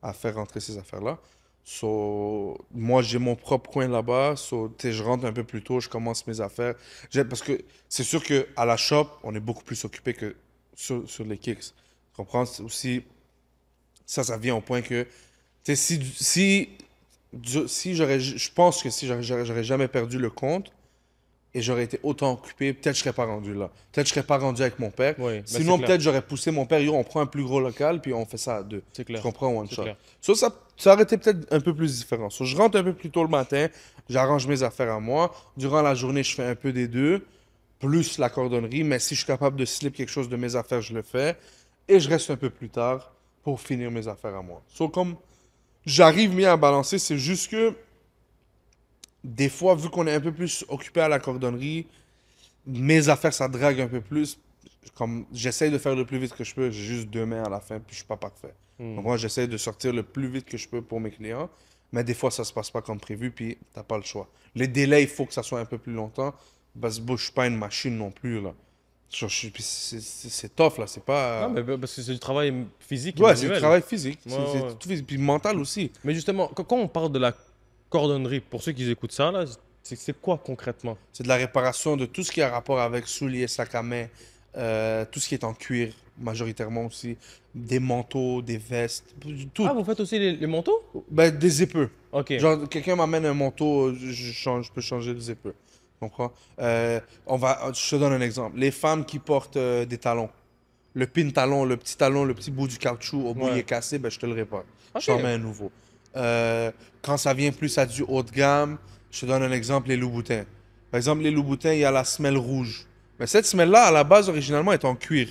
à faire rentrer ces affaires-là. So, moi, j'ai mon propre coin là-bas. So, tu sais, je rentre un peu plus tôt, je commence mes affaires. Parce que c'est sûr qu'à la shop, on est beaucoup plus occupé que sur les kicks. Tu comprends? C'est aussi, ça vient au point que, tu sais, si j'aurais, je pense que si j'aurais jamais perdu le compte, et j'aurais été autant occupé, peut-être je serais pas rendu là. Peut-être je serais pas rendu avec mon père. Oui, mais c'est Sinon, clair. peut-être j'aurais poussé mon père, yo, on prend un plus gros local, puis on fait ça à deux. C'est Je clair. comprends, one C'est shot. clair. Ça aurait été peut-être un peu plus différent. So, je rentre un peu plus tôt le matin, j'arrange mes affaires à moi. Durant la journée, je fais un peu des deux, plus la cordonnerie, mais si je suis capable de slip quelque chose de mes affaires, je le fais. Et je reste un peu plus tard pour finir mes affaires à moi. So, comme j'arrive bien à balancer, c'est juste que des fois, vu qu'on est un peu plus occupé à la cordonnerie, mes affaires, ça drague un peu plus. Comme j'essaye de faire le plus vite que je peux, j'ai juste 2 mains à la fin, puis je suis pas parfait. Donc Hmm. moi, j'essaie de sortir le plus vite que je peux pour mes clients, mais des fois, ça se passe pas comme prévu, puis t'as pas le choix. Les délais, il faut que ça soit un peu plus longtemps, parce que bon, je suis pas une machine non plus, là. Puis c'est tough, là, c'est Ah, pas... mais parce que c'est du travail physique et Ouais, c'est du manuel. travail physique, Ouais, ouais, ouais. tout physique, puis mental aussi. Mais justement, quand on parle de la cordonnerie, pour ceux qui écoutent ça, là, c'est quoi concrètement? C'est de la réparation de tout ce qui a rapport avec souliers, sacs à main, tout ce qui est en cuir, majoritairement aussi. Des manteaux, des vestes, tout. Ah, vous faites aussi les manteaux? Ben, des zippers. Ok. Genre, quelqu'un m'amène un manteau, je peux changer le zipper. Tu comprends? Je te donne un exemple. Les femmes qui portent des talons. Le pin talon, le petit bout du caoutchouc au bout il est Ouais. cassé, ben, je te le répare. Je Ok. t'en mets un nouveau. Quand ça vient plus à du haut de gamme, je te donne un exemple, les Louboutins. Par exemple, les Louboutins, il y a la semelle rouge. Mais cette semelle-là, à la base, originalement, est en cuir.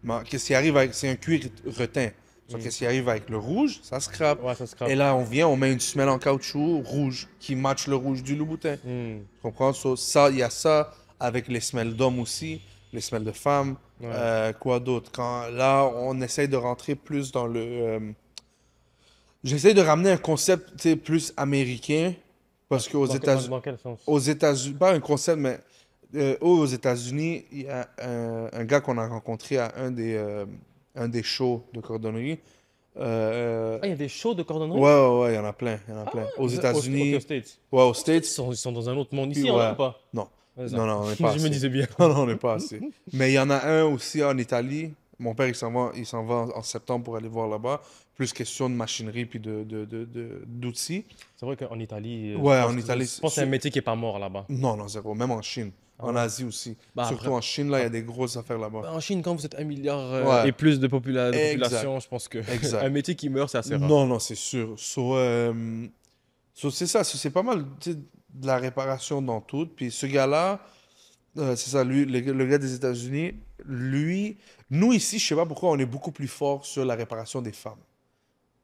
Mais qu'est-ce qui arrive avec... C'est un cuir reteint. Donc, Hmm. qu'est-ce qui arrive avec le rouge? Ça scrape. Ouais, ça Et scrape. là, on met une semelle en caoutchouc rouge qui match le rouge du Louboutin. Hmm. Tu comprends? Ça, il y a ça avec les semelles d'hommes aussi, les semelles de femmes. Ouais. Quoi d'autre? Là, on essaye de rentrer plus dans j'essaie de ramener un concept, tu sais, plus américain. Parce qu'aux États-Unis... Dans quel sens? Aux États-Unis... Pas un concept, mais... aux États-Unis, il y a un gars qu'on a rencontré à un des shows de cordonnerie. Ah, il y a des shows de Ouais, cordonnerie? ouais, ouais, il y en a plein. Il y en a plein. Aux Ok, aux États-Unis, States. ouais, aux States. Ils sont dans un autre monde. Puis Ici, il y en a ouais. ou pas? Non, Ouais, ça. non, non, on n'est pas Je me assez. disais bien. Non, non, on n'est pas assez. Mais il y en a un aussi en Italie. Mon père, il s'en va en septembre pour aller voir là-bas. Plus question de machinerie puis d'outils. C'est vrai qu'en Italie, Ouais, en Italie, je pense que c'est un métier qui est pas mort là-bas. Non, non, zéro. Même en Chine. Ah En ouais? Asie aussi. Bah Surtout après, en Chine, là, il y a des grosses affaires là-bas. en Chine, quand vous êtes 1 milliard Ouais. et plus de, de Exact. population, je pense que Exact. un métier qui meurt, c'est assez rare. Non, non, c'est sûr. C'est ça, c'est pas mal, tu sais, de la réparation dans tout. Puis ce gars-là, c'est ça, lui, le gars des États-Unis, lui, nous ici, je sais pas pourquoi, on est beaucoup plus fort sur la réparation des femmes.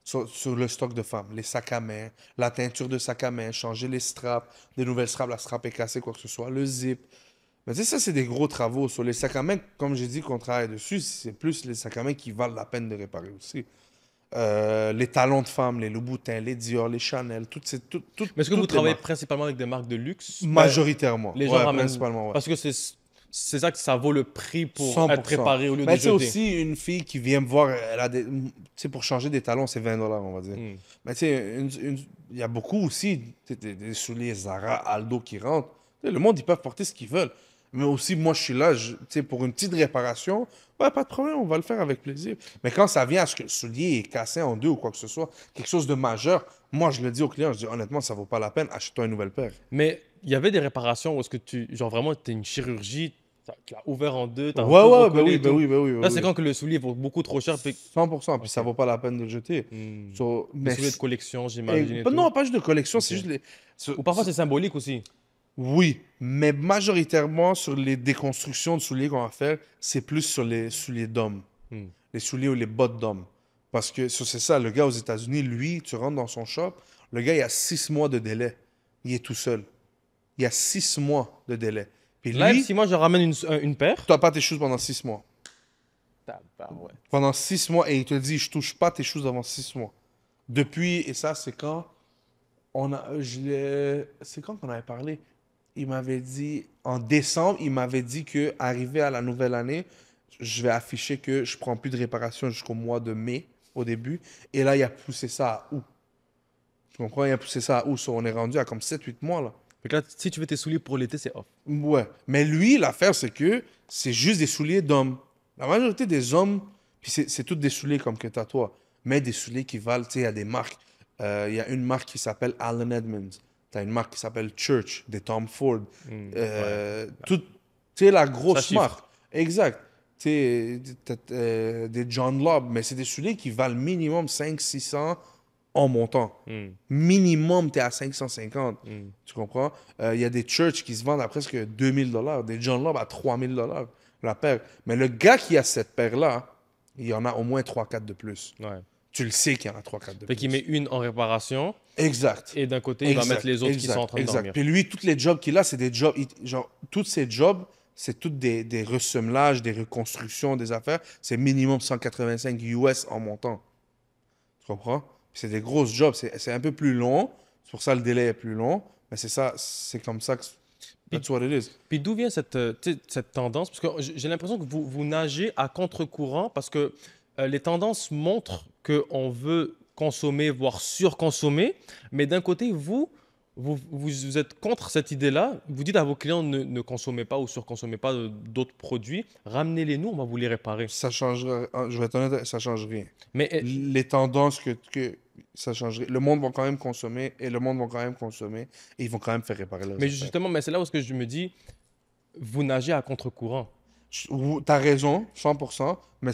Sur le stock de femmes, les sacs à main, la teinture de sac à main, changer les straps, des nouvelles straps, la strap est cassée, quoi que ce soit, le zip. Mais tu sais, ça, c'est des gros travaux. Sur les sacs à main, comme j'ai dit qu'on travaille dessus, c'est plus les sacs à main qui valent la peine de réparer aussi. les talons de femmes, les Louboutin, les Dior, les Chanel, toutes ces... Mais est-ce que vous toutes les travaillez marques. principalement avec des marques de luxe? Majoritairement. Les gens Ouais, ramènent. principalement, ouais. Parce que c'est ça que ça vaut le prix pour 100%. être préparé au lieu de Mais c'est jeter. aussi une fille qui vient me voir, elle a des... Tu sais, pour changer des talons, c'est 20 $, on va dire. Hmm. Mais tu sais, il y a beaucoup aussi des souliers Zara, Aldo qui rentrent. Tu sais, le monde, ils peuvent porter ce qu'ils veulent. Mais aussi, moi, je suis là, tu sais, pour une petite réparation, ouais, pas de problème, on va le faire avec plaisir. Mais quand ça vient à ce que le soulier est cassé en deux ou quoi que ce soit, quelque chose de majeur, moi, je le dis au client, je dis honnêtement, ça vaut pas la peine, achète-toi une nouvelle paire. Mais il y avait des réparations où est-ce que genre vraiment, tu une chirurgie, tu l'as ouvert en deux, tu as Ouais, ouais, ben recollé oui, et ben tout. oui, ben oui. Ben Là, c'est oui. quand que le soulier vaut beaucoup trop cher. Puis... 100%, puis ça Ok. vaut pas la peine de le jeter. Hmm. So, Des mais souliers de collection, j'imagine. Et tout. non, pas juste de collection, c'est Ok. juste les... Ou parfois, c'est symbolique aussi. Oui, mais majoritairement sur les déconstructions de souliers qu'on va faire, c'est plus sur les souliers d'hommes. Hmm. Les souliers ou les bottes d'hommes. Parce que c'est ça, le gars aux États-Unis, lui, tu rentres dans son shop, le gars, il a 6 mois de délai. Il est tout seul. Il y a 6 mois de délai. Puis Là, lui, si moi je ramène une paire. tu n'as pas tes choses pendant 6 mois. Ouais. Pendant 6 mois, et il te dit, je touche pas tes choses avant 6 mois. Depuis, et ça, c'est quand c'est quand qu'on avait parlé? Il m'avait dit, en décembre, il m'avait dit que arrivé à la nouvelle année, je vais afficher que je prends plus de réparation jusqu'au mois de mai, au début. Et là, il a poussé ça à août. Tu comprends? Il a poussé ça à août. So, on est rendu à comme 7-8 mois, là. Fait que là, si tu veux tes souliers pour l'été, c'est off. Ouais. Mais lui, l'affaire, c'est que c'est juste des souliers d'hommes. La majorité des hommes, puis c'est tous des souliers comme que t'as toi, mais des souliers qui valent, tu sais, il y a des marques. Il y a une marque qui s'appelle Allen Edmonds. T'as une marque qui s'appelle Church, des Tom Ford. Tu sais, la Ça grosse chiffre. marque. Exact. Tu sais, des John Lobb, mais c'est des souliers qui valent minimum 500-600 en montant. Hmm. Minimum, tu es à 550. Hmm. Tu comprends? Il y a des Church qui se vendent à presque 2000 $, des John Lobb à 3000 $ la paire. Mais le gars qui a cette paire-là, il y en a au moins 3-4 de plus. Ouais. Tu le sais qu'il y en a 3-4 de Fait plus. qu'il met une en réparation Exact. et d'un côté, il va Exact, mettre les autres qui exact, sont en train de exact. dormir. Puis lui, tous les jobs qu'il a, c'est des jobs, genre, tous ces jobs, c'est toutes des ressemblages, des reconstructions, des affaires. C'est minimum 185 US en montant. Tu comprends? Puis c'est des grosses jobs. C'est un peu plus long. C'est pour ça le délai est plus long. Mais c'est ça, c'est comme ça que... That's what it is. Puis d'où vient cette tendance? Parce que j'ai l'impression que vous nagez à contre-courant parce que les tendances montrent qu'on veut consommer, voire surconsommer. Mais d'un côté, vous êtes contre cette idée-là. Vous dites à vos clients ne consommez pas ou surconsommez pas d'autres produits. Ramenez-les nous, on va vous les réparer. Ça change... Je vais être honnête, ça change rien. Mais Les tendances ça changerait. Le monde va quand même consommer et le monde va quand même consommer et ils vont quand même faire réparer leurs affaires. justement, mais c'est là où est-ce que je me dis, vous nagez à contre-courant. T'as raison, 100%, mais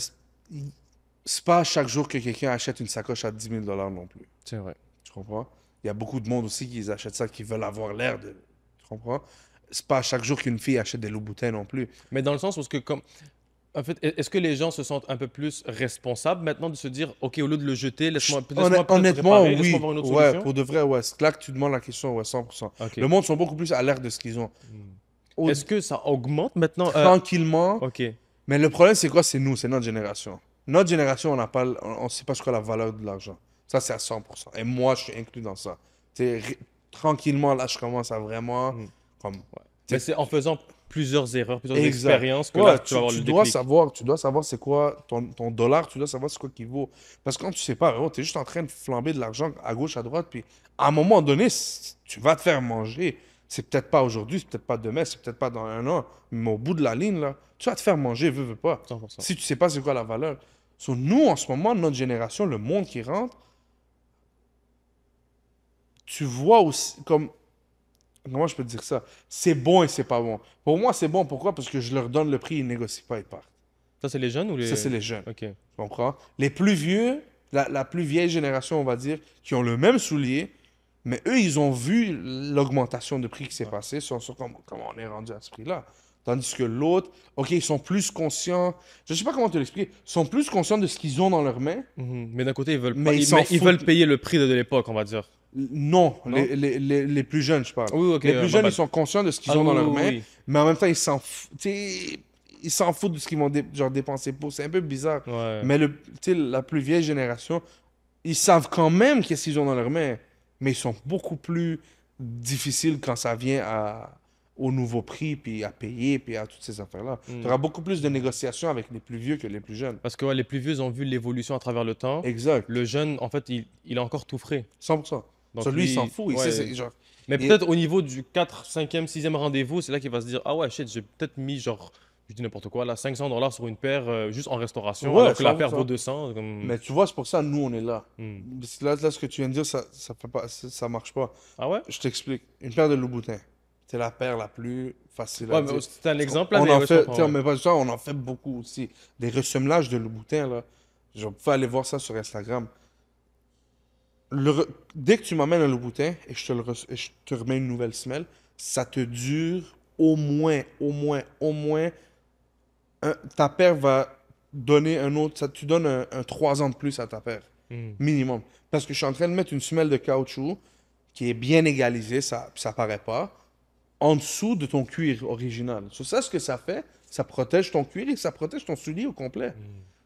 c'est pas chaque jour que quelqu'un achète une sacoche à 10 000 $ non plus. C'est vrai. Tu comprends? Il y a beaucoup de monde aussi qui achètent ça, qui veulent avoir l'air de... Tu comprends? C'est pas chaque jour qu'une fille achète des Louboutins non plus. Mais dans le sens où est-ce que comme en fait, est-ce que les gens se sentent un peu plus responsables maintenant de se dire, OK, au lieu de le jeter, laisse-moi peut-être Honnêtement, réparer, oui. laisse-moi avoir une autre Ouais, solution? pour de vrai, ouais. C'est là que tu demandes la question, ouais, 100%. OK. Le monde sont beaucoup plus à l'air de ce qu'ils ont. Est-ce que ça augmente maintenant? Tranquillement. OK. Mais le problème, c'est quoi? C'est nous, c'est notre génération. Notre génération, on n'a pas, on sait pas ce qu'est la valeur de l'argent. Ça, c'est à 100%. Et moi, je suis inclus dans ça. Tranquillement, là, je commence à vraiment... Comme, Mais c'est en faisant plusieurs erreurs, plusieurs Exact. expériences que Ouais, là, tu vas avoir tu le dois déclic. savoir c'est quoi ton dollar, tu dois savoir c'est quoi qu'il vaut. Parce que quand tu sais pas, tu es juste en train de flamber de l'argent à gauche, à droite, puis à un moment donné, tu vas te faire manger. C'est peut-être pas aujourd'hui, c'est peut-être pas demain, c'est peut-être pas dans un an, mais au bout de la ligne, là, tu vas te faire manger, veux pas. 100%. Si tu sais pas c'est quoi la valeur. So, nous, en ce moment, notre génération, le monde qui rentre, tu vois aussi, comme, comment je peux te dire ça? C'est bon et c'est pas bon. Pour moi, c'est bon. Pourquoi? Parce que je leur donne le prix, ils négocient pas, ils partent. Ça, c'est les jeunes ou les... Ça, c'est les jeunes. OK. Tu comprends? Les plus vieux, la plus vieille génération, on va dire, qui ont le même soulier, mais eux, ils ont vu l'augmentation de prix qui s'est passée, sur comment on est rendu à ce prix-là. Tandis que l'autre, OK, ils sont plus conscients, je sais pas comment te l'expliquer, ils sont plus conscients de ce qu'ils ont dans leurs mains. Mhm. Mais d'un côté, ils veulent, Mais pas, ils ils, s'en mais ils veulent foutent. payer le prix de l'époque, on va dire. Non, Non? les plus jeunes, je parle. Oui, OK. Les plus jeunes, bah, ils sont conscients de ce qu'ils ah, ont dans oui, leurs oui, mains, oui. mais en même temps, ils s'en foutent de ce qu'ils vont genre dépenser pour. C'est un peu bizarre. Ouais. Mais la plus vieille génération, ils savent quand même qu'est-ce qu'ils ont dans leurs mains, mais ils sont beaucoup plus difficiles quand ça vient au nouveau prix, puis à payer, puis à toutes ces affaires-là. Tu Hmm. auras beaucoup plus de négociations avec les plus vieux que les plus jeunes. Parce que ouais, les plus vieux ont vu l'évolution à travers le temps. Exact. Le jeune, en fait, il a encore tout frais. 100%. Donc Sur lui, il s'en lui, fout. Il sait, ouais. genre, Mais et- peut-être au niveau du 4, 5e, 6e rendez-vous, c'est là qu'il va se dire, ah ouais, shit, j'ai peut-être mis genre, je dis n'importe quoi, là, $500 sur une paire juste en restauration, Ouais, alors que la paire 100%. vaut 200. Comme... Mais tu vois, c'est pour ça, nous, on est là. Hmm. Parce que là, ce que tu viens de dire, ça fait pas, ça marche pas. Ah ouais? Je t'explique. Une paire de Louboutin, c'est la paire la plus facile à Ouais, dire. mais c'était un exemple là, On mais en ouais, je fait, tu comprends, sais, ouais. mais pas ça, on en fait beaucoup aussi. Des ressemblages de Louboutin, là. Je peux aller voir ça sur Instagram. Dès que tu m'amènes un Louboutin et et je te remets une nouvelle semelle, ça te dure au moins, ta paire va donner un autre, tu donnes un 3 ans de plus à ta paire, Hmm. minimum. Parce que je suis en train de mettre une semelle de caoutchouc qui est bien égalisée, ça paraît pas, en dessous de ton cuir original. Sur ça, ce que ça fait, ça protège ton cuir et ça protège ton soulier au complet.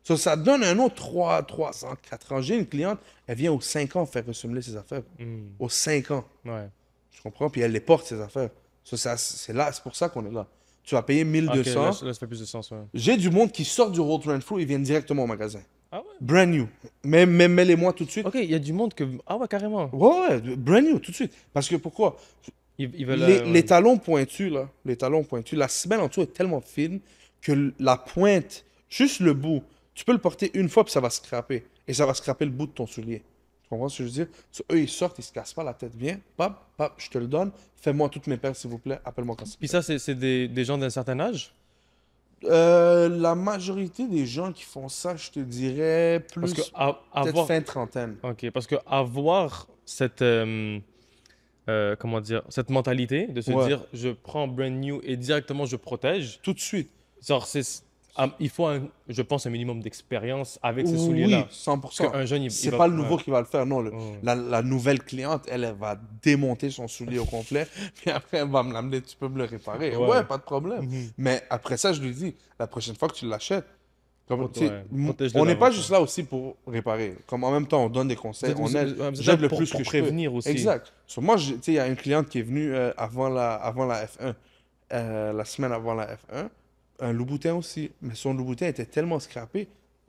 Ça donne un autre 3 ans, 4 ans. J'ai une cliente, elle vient aux 5 ans faire ressemeler ses affaires. Hmm. Aux 5 ans. Ouais. Je comprends? Puis elle les porte, ses affaires. C'est là, c'est pour ça qu'on est là. Tu vas payer Ok, 1200. là, ça fait plus de sens, ouais. J'ai du monde qui sort du Road Renfrew, ils viennent directement au magasin. Ah ouais? Brand new. Mais mets-les-moi tout de suite. Ok, il y a du monde que... Ah ouais, carrément. Ouais, ouais, brand new, tout de suite. Parce que pourquoi? Ils veulent... Les talons pointus, là, les talons pointus, la semelle en dessous est tellement fine que la pointe, juste le bout, tu peux le porter une fois puis ça va scraper. Et ça va scraper le bout de ton soulier. Tu comprends ce que je veux dire? Eux, ils sortent, ils se cassent pas la tête. Viens, pop, pop, je te le donne. Fais-moi toutes mes paires, s'il vous plaît. Appelle-moi quand c'est. Puis ça, c'est des gens d'un certain âge? La majorité des gens qui font ça, je te dirais Parce que plus peut-être avoir... fin trentaine. Ok, parce que avoir cette... comment dire? Cette mentalité de se Ouais, dire, je prends brand new et directement je protège. tout de suite. Genre, il faut, je pense, un minimum d'expérience avec ces Oui, souliers-là. 100%. Qu'un jeune, il C'est va... pas le nouveau qui va le faire, non. Ouais. La nouvelle cliente, elle va démonter son soulier au complet, puis après, elle va me l'amener, tu peux me le réparer. Ouais, Ouais. pas de problème. Mhm. Mais après ça, je lui dis, la prochaine fois que tu l'achètes, comme, tu sais, Ouais, protège-le on n'est pas davantage. juste là aussi pour réparer. Comme en même temps, on donne des conseils, on aide, Ouais, vous êtes j'aide là le pour, plus pour que je peux. prévenir aussi. Exact. Moi, tu sais, il y a une cliente qui est venue avant la F1, la semaine avant la F1, un Louboutin aussi, mais son Louboutin était tellement scrappé,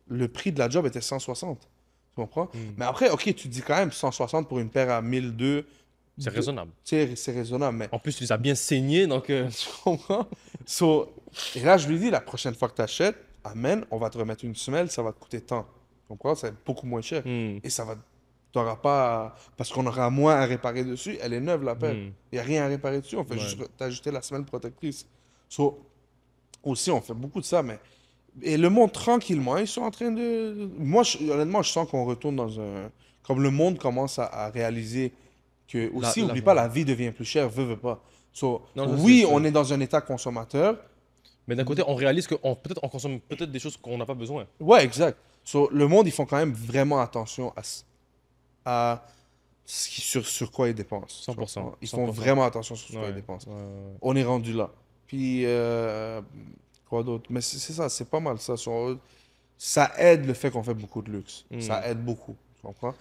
le prix de la job était 160. Tu comprends? Hmm. Mais après, ok, tu dis quand même 160 pour une paire à 1200, C'est raisonnable. tu sais, c'est raisonnable, mais En plus, tu les as bien saignés, donc... tu comprends? Et là, je lui dis, la prochaine fois que tu achètes, amène, on va te remettre une semelle, ça va te coûter tant. Tu comprends? Ça va être beaucoup moins cher. hmm, Et ça va. T'auras pas. Parce qu'on aura moins à réparer dessus. Elle est neuve, la paire. hmm, Il n'y a rien à réparer dessus. On fait ouais. juste t'ajouter la semelle protectrice. Aussi, on fait beaucoup de ça, mais. Et le monde, tranquillement, ils sont en train de. Moi, honnêtement, je sens qu'on retourne dans un. Comme le monde commence à réaliser que. Aussi, oublie pas, la vie devient plus chère, veut pas. Non, ça, c'est Oui, sûr. on est dans un état consommateur. Mais d'un côté, on réalise qu'on peut-être on consomme peut-être des choses qu'on n'a pas besoin. Ouais, exact. Le monde, ils font quand même vraiment attention à sur quoi ils dépensent. 100%, Ils font 100%. vraiment attention sur quoi Ouais, ils dépensent. ouais, ouais. On est rendu là. Puis, quoi d'autre? Mais c'est ça, c'est pas mal ça. Ça aide le fait qu'on fait beaucoup de luxe. Hmm. Ça aide beaucoup. Tu comprends?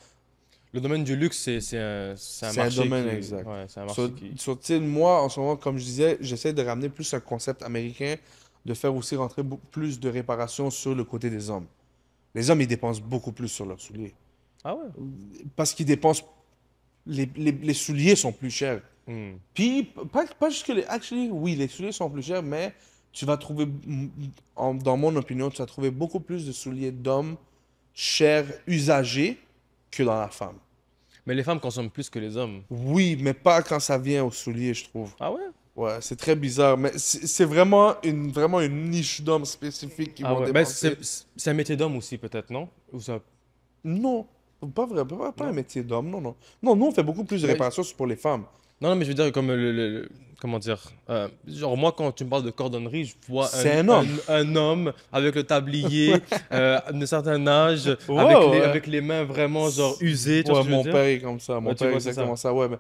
Le domaine du luxe, c'est un C'est un marché domaine qui... exact. Ouais, c'est un marché qui... Tu sais, moi, en ce moment, comme je disais, j'essaie de ramener plus un concept américain, de faire aussi rentrer plus de réparations sur le côté des hommes. Les hommes, ils dépensent beaucoup plus sur leurs souliers. Ah ouais? Parce qu'ils dépensent. Les souliers sont plus chers. Hmm. Puis, pas juste que les. Actually, oui, les souliers sont plus chers, mais tu vas trouver, dans mon opinion, tu vas trouver beaucoup plus de souliers d'hommes chers, usagés, que dans la femme. Mais les femmes consomment plus que les hommes. Oui, mais pas quand ça vient aux souliers, je trouve. Ah ouais? Ouais, c'est très bizarre, mais c'est vraiment une niche d'hommes spécifique qui Ah vont ouais. Ben, dépenser. c'est un métier d'homme aussi, peut-être, non? Ou ça... Non, pas vrai, pas un Non. métier d'homme, non, non. Non, nous, on fait beaucoup plus de Mais- réparations pour les femmes. Non, non, mais je veux dire, comme comment dire? Genre, moi, quand tu me parles de cordonnerie, je vois C'est un homme. un homme avec le tablier, d'un certain âge, Ouais, ouais. avec les mains vraiment, genre, usées. Tu vois Ouais, ce que je mon veux père dire? est comme ça. Mon Ouais, tu père est vois, c'est exactement ça. ça. Ouais, mais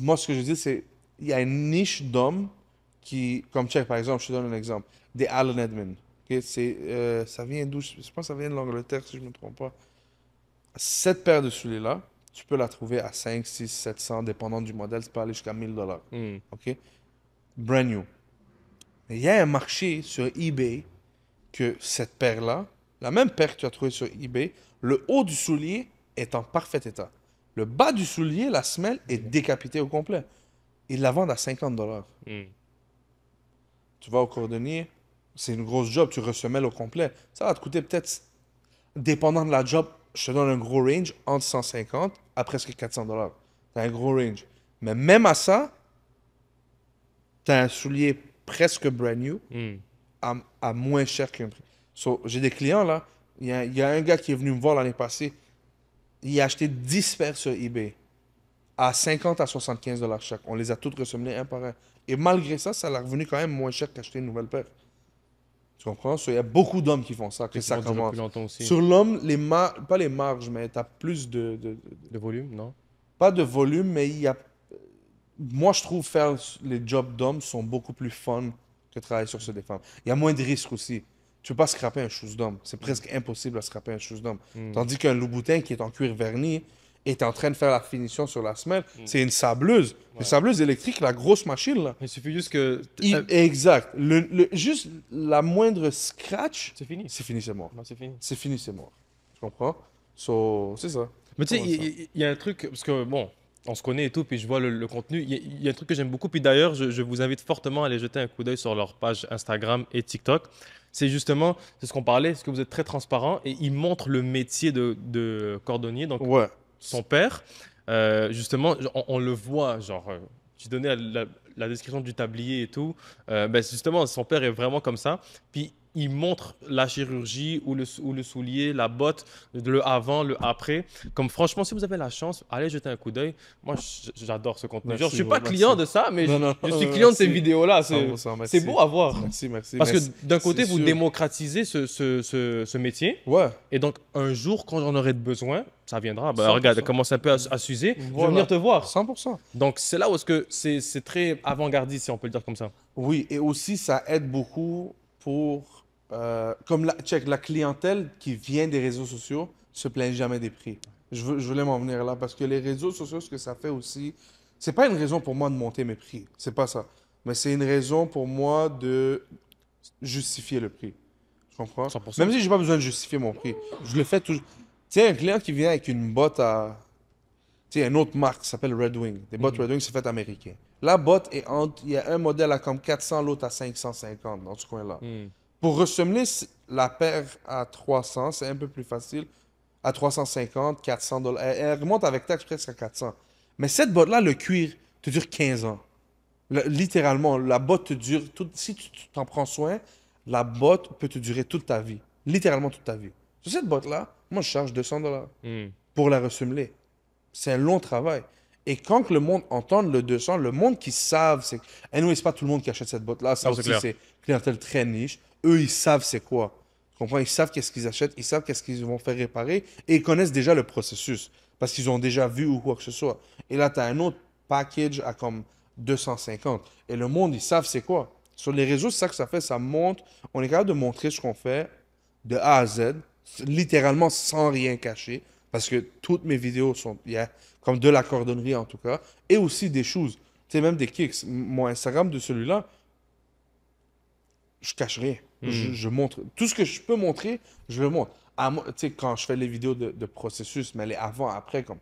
moi, ce que je dis, c'est il y a une niche d'hommes qui, comme check, par exemple, je te donne un exemple. Des Allen Edmond. Ok, ça vient d'où? Je pense que ça vient de l'Angleterre, si je ne me trompe pas. Cette paire de souliers-là, tu peux la trouver à 5, 6, 700, dépendant du modèle. Ça peut aller jusqu'à 1000 $. OK? Brand new. Mais il y a un marché sur eBay que cette paire-là, la même paire que tu as trouvée sur eBay, le haut du soulier est en parfait état. Le bas du soulier, la semelle, est décapitée au complet. Ils la vendent à 50 $. Tu vas au cordonnier, c'est une grosse job, tu ressemelles au complet. Ça va te coûter peut-être, dépendant de la job, je te donne un gros range, entre 150 à presque 400 $. T'as un gros range. Mais même à ça, t'as un soulier presque brand new à moins cher qu'un prix. So, j'ai des clients là, il y a un gars qui est venu me voir l'année passée, il a acheté 10 paires sur eBay à 50 à 75 $ chaque. On les a toutes ressemblées un par un. Et malgré ça, ça l'a revenu quand même moins cher qu'acheter une nouvelle paire. Tu comprends? So, il y a beaucoup d'hommes qui font ça, que ça Ça dure commence. plus longtemps aussi. Sur l'homme, pas les marges, mais tu as plus De volume, non? pas de volume, mais il y a. Moi, je trouve faire les jobs d'hommes sont beaucoup plus fun que travailler sur ceux des femmes. Il y a moins de risques aussi. Tu peux pas scraper un shoes d'homme. C'est presque impossible à scraper un shoes d'homme. Tandis qu'un Louboutin qui est en cuir verni est en train de faire la finition sur la semelle, c'est une sableuse. Une sableuse électrique, la grosse machine, là. Il suffit juste que. Exact. Juste la moindre scratch, C'est fini. c'est fini, c'est mort. Non, c'est fini. C'est fini, c'est mort. Tu comprends? So, c'est ça. Mais tu sais, Comment ça? il y a un truc, parce que bon, on se connaît et tout, puis je vois le contenu. Il y a un truc que j'aime beaucoup, puis d'ailleurs, je vous invite fortement à aller jeter un coup d'œil sur leur page Instagram et TikTok. C'est justement, c'est ce qu'on parlait, parce que vous êtes très transparent et ils montrent le métier de cordonnier. Donc, Ouais. son père, justement, on le voit, genre, tu donnais la description du tablier et tout, ben justement, son père est vraiment comme ça. Puis il montre la chirurgie ou le soulier, la botte, le avant, le après. Comme franchement, si vous avez la chance, allez jeter un coup d'œil. Moi, j'adore ce contenu. Genre, je suis pas Merci. client de ça, mais Non, non, je suis client de ces merci. vidéos-là. 100%, C'est merci. beau à voir. Merci, merci. Parce que merci. d'un côté, C'est vous sûr. démocratisez ce métier. Ouais. Et donc, un jour, quand j'en aurai besoin, ça viendra. Bah, 100%. regarde, elle commence un peu à s'user. Je vais Voilà. venir te voir. 100%. Donc, c'est là où est-ce que c'est très avant-gardiste, si on peut le dire comme ça. Oui, et aussi, ça aide beaucoup pour... comme la clientèle qui vient des réseaux sociaux se plaint jamais des prix. Je voulais m'en venir là parce que les réseaux sociaux, ce que ça fait aussi, c'est pas une raison pour moi de monter mes prix. C'est pas ça. Mais c'est une raison pour moi de justifier le prix. Tu comprends? 100%. Même si j'ai pas besoin de justifier mon prix. Je le fais toujours. Tu sais, un client qui vient avec une botte à... Tu sais, une autre marque qui s'appelle Red Wing. Des bottes Red Wing, c'est fait américain. La botte est entre... Il y a un modèle à comme 400, l'autre à 550 dans ce coin-là. Pour ressemeler la paire à 300, c'est un peu plus facile. À 350, 400 $. Elle remonte avec taxe presque à 400. Mais cette botte-là, le cuir, te dure 15 ans. Littéralement, la botte te dure... si tu t'en prends soin, la botte peut te durer toute ta vie. Littéralement toute ta vie. Sur cette botte-là, moi, je charge 200 $ pour la ressemeler. C'est un long travail. Et quand que le monde entend le 200, le monde qui savent, c'est... Anyway, c'est pas tout le monde qui achète cette botte-là. Ça Non, c'est aussi, clair. c'est clientèle très niche. Eux, ils savent c'est quoi. Tu comprends? Ils savent qu'est-ce qu'ils achètent, ils savent qu'est-ce qu'ils vont faire réparer et ils connaissent déjà le processus parce qu'ils ont déjà vu ou quoi que ce soit. Et là, tu as un autre package à comme 250. Et le monde, ils savent c'est quoi. Sur les réseaux, c'est ça que ça fait. Ça montre. On est capable de montrer ce qu'on fait de A à Z, littéralement sans rien cacher. Parce que toutes mes vidéos sont, il y a comme de la cordonnerie en tout cas, et aussi des choses. Tu sais, même des kicks. Mon Instagram de celui-là, je cache rien. Je montre. Tout ce que je peux montrer, je le montre. Tu sais, quand je fais les vidéos de processus, mais les avant, après, comme.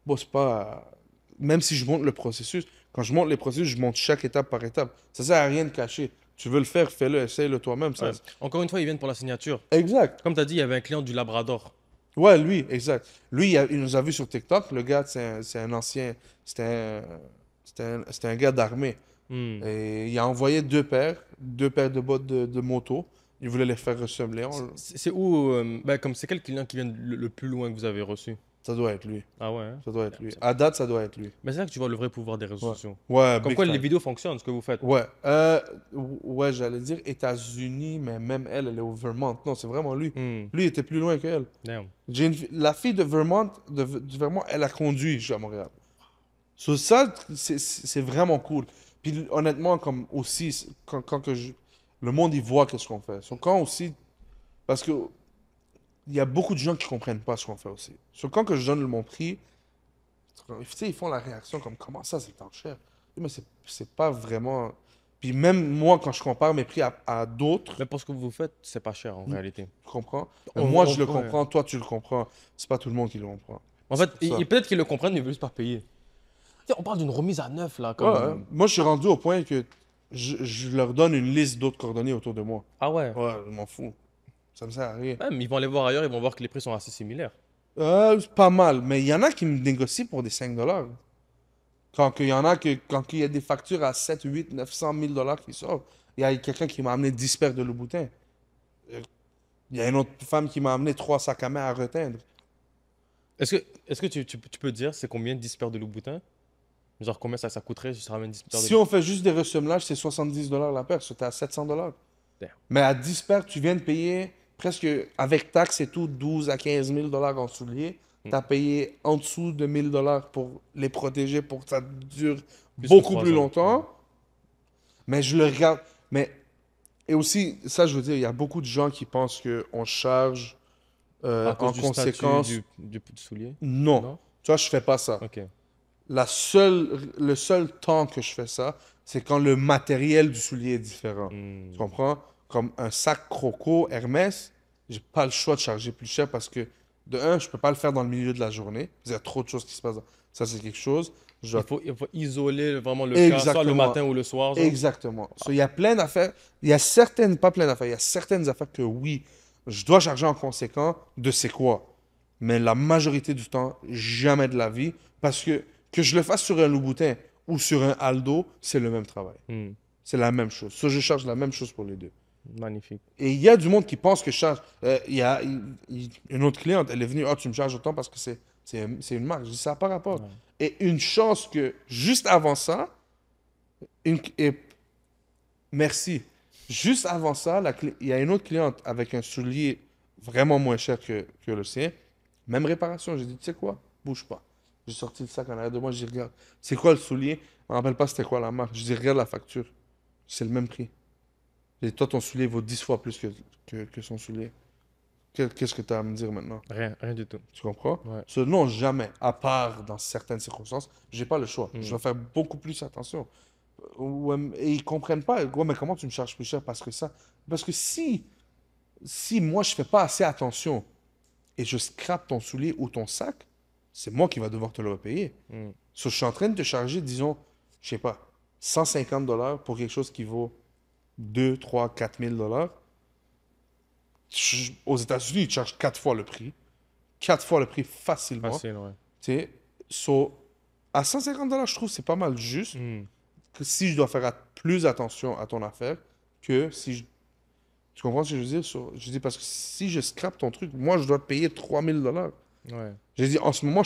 Bon, c'est pas. Même si je montre le processus, quand je montre les processus, je montre chaque étape par étape. Ça sert à rien de cacher. Tu veux le faire, fais-le, essaye-le toi-même. Ça... Ouais. Encore une fois, ils viennent pour la signature. Exact. Comme tu as dit, il y avait un client du Labrador. Ouais, lui, exact. Lui, il nous a vu sur TikTok. Le gars, c'est un ancien. C'était un gars d'armée. Et il a envoyé deux paires de bottes de moto. Il voulait les faire ressembler. C'est où, ben, comme c'est quel client qui vient le plus loin que vous avez reçu? Ça doit être lui. Ah ouais, hein? Ça doit être lui. À date, ça doit être lui. Mais c'est là que tu vois le vrai pouvoir des réseaux Ouais. sociaux. Ouais, Comme big quoi time. les vidéos fonctionnent, ce que vous faites. Ouais. Ouais, j'allais dire États-Unis, mais même elle est au Vermont. Non, c'est vraiment lui. Lui était plus loin qu'elle. Damn. La fille de Vermont, du Vermont, elle a conduit jusqu'à Montréal. Sur ça, c'est vraiment cool. Puis honnêtement, comme aussi, quand le monde y voit qu'est-ce qu'on fait. So, quand aussi, parce que il y a beaucoup de gens qui comprennent pas ce qu'on fait aussi. Sur quand que je donne mon prix, tu sais, ils font la réaction comme comment ça, c'est tant cher. Mais c'est pas vraiment. Puis même moi, quand je compare mes prix à d'autres, Mais pour ce que vous faites, c'est pas cher en réalité. tu comprends. On- Moi, on- je le ouais. comprends, toi, tu le comprends. C'est pas tout le monde qui le comprend. En C'est fait, pour ça. peut-être qu'ils le comprennent, mais ils veulent juste pas payer. Tu sais, on parle d'une remise à neuf là, Ouais, ouais. comme. Moi, je suis rendu au point que je leur donne une liste d'autres coordonnées autour de moi. Ah ouais. Ouais, je m'en fous. Ça me sert à rien. Même, ils vont aller voir ailleurs, ils vont voir que les prix sont assez similaires. C'est pas mal, mais il y en a qui me négocient pour des 5 $. Quand il y a des factures à 7, 8, 900 000 $ qui sortent, il y a quelqu'un qui m'a amené 10 paires de Louboutin. Il y a une autre femme qui m'a amené 3 sacs à main à reteindre. Est-ce que tu peux dire c'est combien 10 paires de Louboutin? Genre combien ça coûterait si je ramène 10 paires de Si on fait juste des ressemblages, c'est 70 $ la paire. C'était à 700 $. Damn. Mais à 10 paires, tu viens de payer presque, avec taxes et tout, 12 à 15 000 $ en souliers. Tu as payé en dessous de 1000 $ pour les protéger pour que ça dure Plus que beaucoup 3 plus ans. longtemps. Mais je le regarde. Mais, et aussi, ça, je veux dire, il y a beaucoup de gens qui pensent qu'on charge À cause en du conséquence. statut du soulier? Non. Non? Tu vois, je fais pas ça. Ok. Le seul temps que je fais ça, c'est quand le matériel du soulier est différent. Hmm. Tu comprends? Comme un sac Croco Hermès, j'ai pas le choix de charger plus cher parce que, de un, je peux pas le faire dans le milieu de la journée. Il y a trop de choses qui se passent. Ça, c'est quelque chose. Je dois Il faut isoler vraiment le cas, soit le Exactement. matin ou le soir. Genre. Exactement. So, il y a plein d'affaires. Il y a certaines, pas plein d'affaires, il y a certaines affaires que oui, je dois charger en conséquent de c'est quoi. Mais la majorité du temps, jamais de la vie. Parce que je le fasse sur un Louboutin ou sur un Aldo, c'est le même travail. Hmm. C'est la même chose. So, je charge la même chose pour les deux. Magnifique. Et il y a du monde qui pense que je charge. Une autre cliente, elle est venue, ah, tu me charges autant parce que c'est une marque. Je dis, ça n'a pas rapport. Ouais. Et une chance que juste avant ça, et merci. Juste avant ça, il y a une autre cliente avec un soulier vraiment moins cher que le sien. Même réparation. J'ai dit, tu sais quoi? Bouge pas. J'ai sorti le sac en arrière de moi. J'ai dit, regarde, c'est quoi le soulier? Je me rappelle pas c'était quoi la marque. Je dis, regarde la facture. C'est le même prix. J'ai dit, toi, ton soulier vaut 10 fois plus que son soulier. Qu'est-ce que tu as à me dire maintenant? Rien du tout. Tu comprends? Ouais. Non, jamais. À part dans certaines circonstances, j'ai pas le choix. Mm. Je dois faire beaucoup plus attention. Et ils comprennent pas. Ouais, mais comment tu me charges plus cher parce que ça? Parce que si moi, je fais pas assez attention et je scrape ton soulier ou ton sac, c'est moi qui va devoir te le repayer. Mm. So, je suis en train de te charger, disons, je sais pas, 150 $ pour quelque chose qui vaut 2, 3, 4 000 $. Aux États-Unis, ils te chargent 4 fois le prix. 4 fois le prix facilement. Facile, ouais. Tu sais, so, à 150 $, je trouve que c'est pas mal juste. Mm. Que si je dois faire plus attention à ton affaire que si je... Tu comprends ce que je veux dire? Je dis parce que si je scrape ton truc, moi, je dois te payer 3 000 $. Ouais. J'ai dit, en ce moment,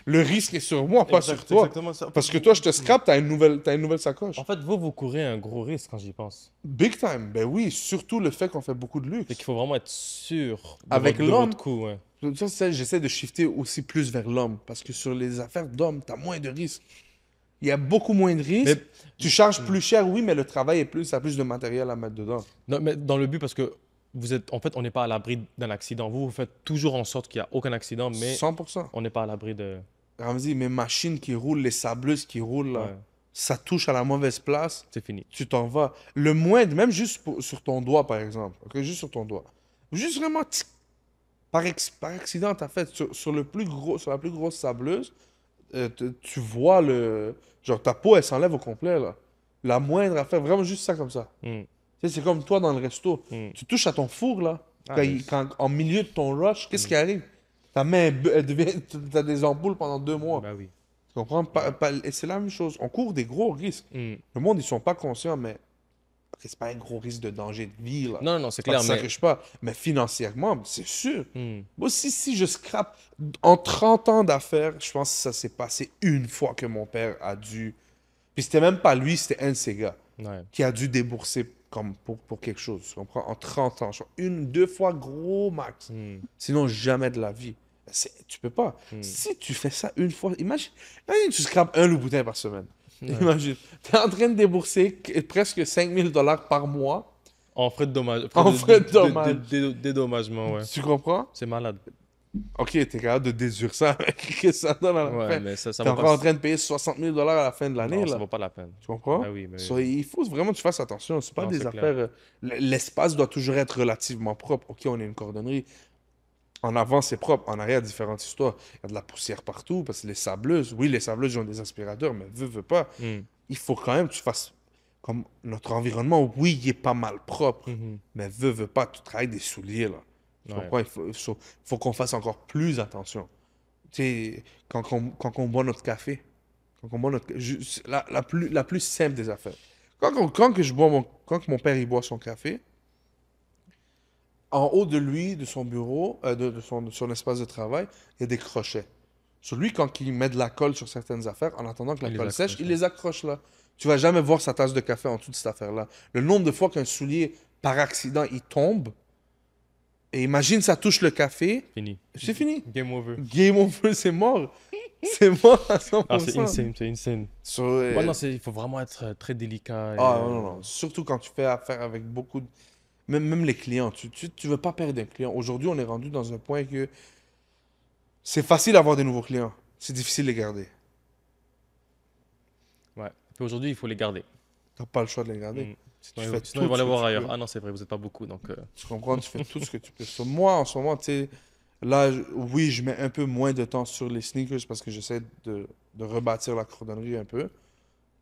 le risque est sur moi, pas sur toi. Exactement ça. Parce que toi, je te scrape, t'as une nouvelle sacoche. En fait, vous courez un gros risque quand j'y pense. Big time, ben oui, surtout le fait qu'on fait beaucoup de C'est luxe. qu'il faut vraiment être sûr de Avec votre, de l'homme. votre coup, ouais. J'essaie de shifter aussi plus vers l'homme, parce que sur les affaires d'homme, t'as moins de risques. Il y a beaucoup moins de risques. Mais- Tu charges plus cher, oui, mais le travail est plus, t'as plus de matériel à mettre dedans. Non, mais dans le but, parce que en fait, on n'est pas à l'abri d'un accident. Vous faites toujours en sorte qu'il n'y a aucun accident, mais 100%. on n'est pas à l'abri de. Ramzi, mes machines qui roulent, les sableuses qui roulent, là, Ouais, ça touche à la mauvaise place, c'est fini. tu t'en vas. Le moindre, même juste sur ton doigt, par exemple. Ok, juste sur ton doigt. Juste vraiment, par accident, t'as fait sur la plus grosse sableuse, tu vois genre ta peau, elle s'enlève au complet, là. La moindre affaire, vraiment juste ça comme ça. Mm. Tu sais, c'est comme toi dans le resto. Mm. Tu touches à ton four, là. Ah, Quand, mais en milieu de ton rush, qu'est-ce qui arrive? Ta main, elle devient, t'as des ampoules pendant 2 mois. Bah oui. Tu comprends? Et c'est la même chose. On court des gros risques. Mm. Le monde, ils sont pas conscients, mais ok, c'est pas un gros risque de danger de vie, là. Non, non, c'est Pas clair, que ça mais. riche pas. Mais financièrement, c'est sûr. Mm. Moi, si je scrape en 30 ans d'affaires, je pense que ça s'est passé une fois que mon père a dû. Puis c'était même pas lui, c'était un de ses gars Ouais. qui a dû débourser comme pour quelque chose. Tu comprends? En 30 ans. 2 fois gros max. Mm. Sinon, jamais de la vie. Tu peux pas. Mm. Si tu fais ça une fois, imagine tu scrapes un Louboutin par semaine. Ouais. Imagine. Tu es en train de débourser presque 5 000 $ par mois. En frais de dommage. En frais de dommage. Dédommagement, ouais. Tu comprends? C'est malade. Ok, t'es capable de déduire ça avec ce que ça donne à la Ouais, fin. mais ça T'es va encore pas. en train de payer 60 000 $ à la fin de l'année, Non, ça là. vaut pas la peine. Tu comprends? Ah oui, mais. So, il faut vraiment que tu fasses attention. C'est pas Non, des c'est affaires. clair. L'espace doit toujours être relativement propre. Ok, on est une cordonnerie. En avant, c'est propre. En arrière, différentes histoires. Il y a de la poussière partout parce que les sableuses, oui, les sableuses ont des aspirateurs, mais veux pas. Hmm. Il faut quand même que tu fasses. Comme notre environnement, oui, il est pas mal propre, Mhm. mais veux pas, tu travailles des souliers, là. Tu Ouais. comprends? Faut qu'on fasse encore plus attention. Tu sais, quand on boit notre café, quand on boit notre, la plus simple des affaires. Quand que je bois quand que mon père il boit son café, en haut de lui, de son bureau, de son espace de travail, il y a des crochets. Sur lui, quand il met de la colle sur certaines affaires, en attendant que la Il les colle sèche, accroche, il ouais. les accroche là. Tu vas jamais voir sa tasse de café en dessous de cette affaire-là. Le nombre de fois qu'un soulier, par accident, il tombe, et imagine ça touche le café, Fini. c'est fini. Game over. Game over, c'est mort. C'est mort à Ah, c'est 100%. insane, c'est insane. So, Ouais, non, il faut vraiment être très délicat. ah non, non, non. Surtout quand tu fais affaire avec beaucoup de... Même les clients, tu veux pas perdre un client. Aujourd'hui, on est rendu dans un point que c'est facile d'avoir des nouveaux clients. C'est difficile de les garder. Ouais. Puis aujourd'hui, il faut les garder. T'as pas le choix de les garder. Mm. Tu Sinon, fais sinon ils tout vont ce aller que voir tu ailleurs. peux. Ah non, c'est vrai, vous n'êtes pas beaucoup. Donc, Tu comprends? Tu fais tout ce que tu peux. So, moi, en ce moment, tu sais, là, oui, je mets un peu moins de temps sur les sneakers parce que j'essaie de rebâtir la cordonnerie un peu.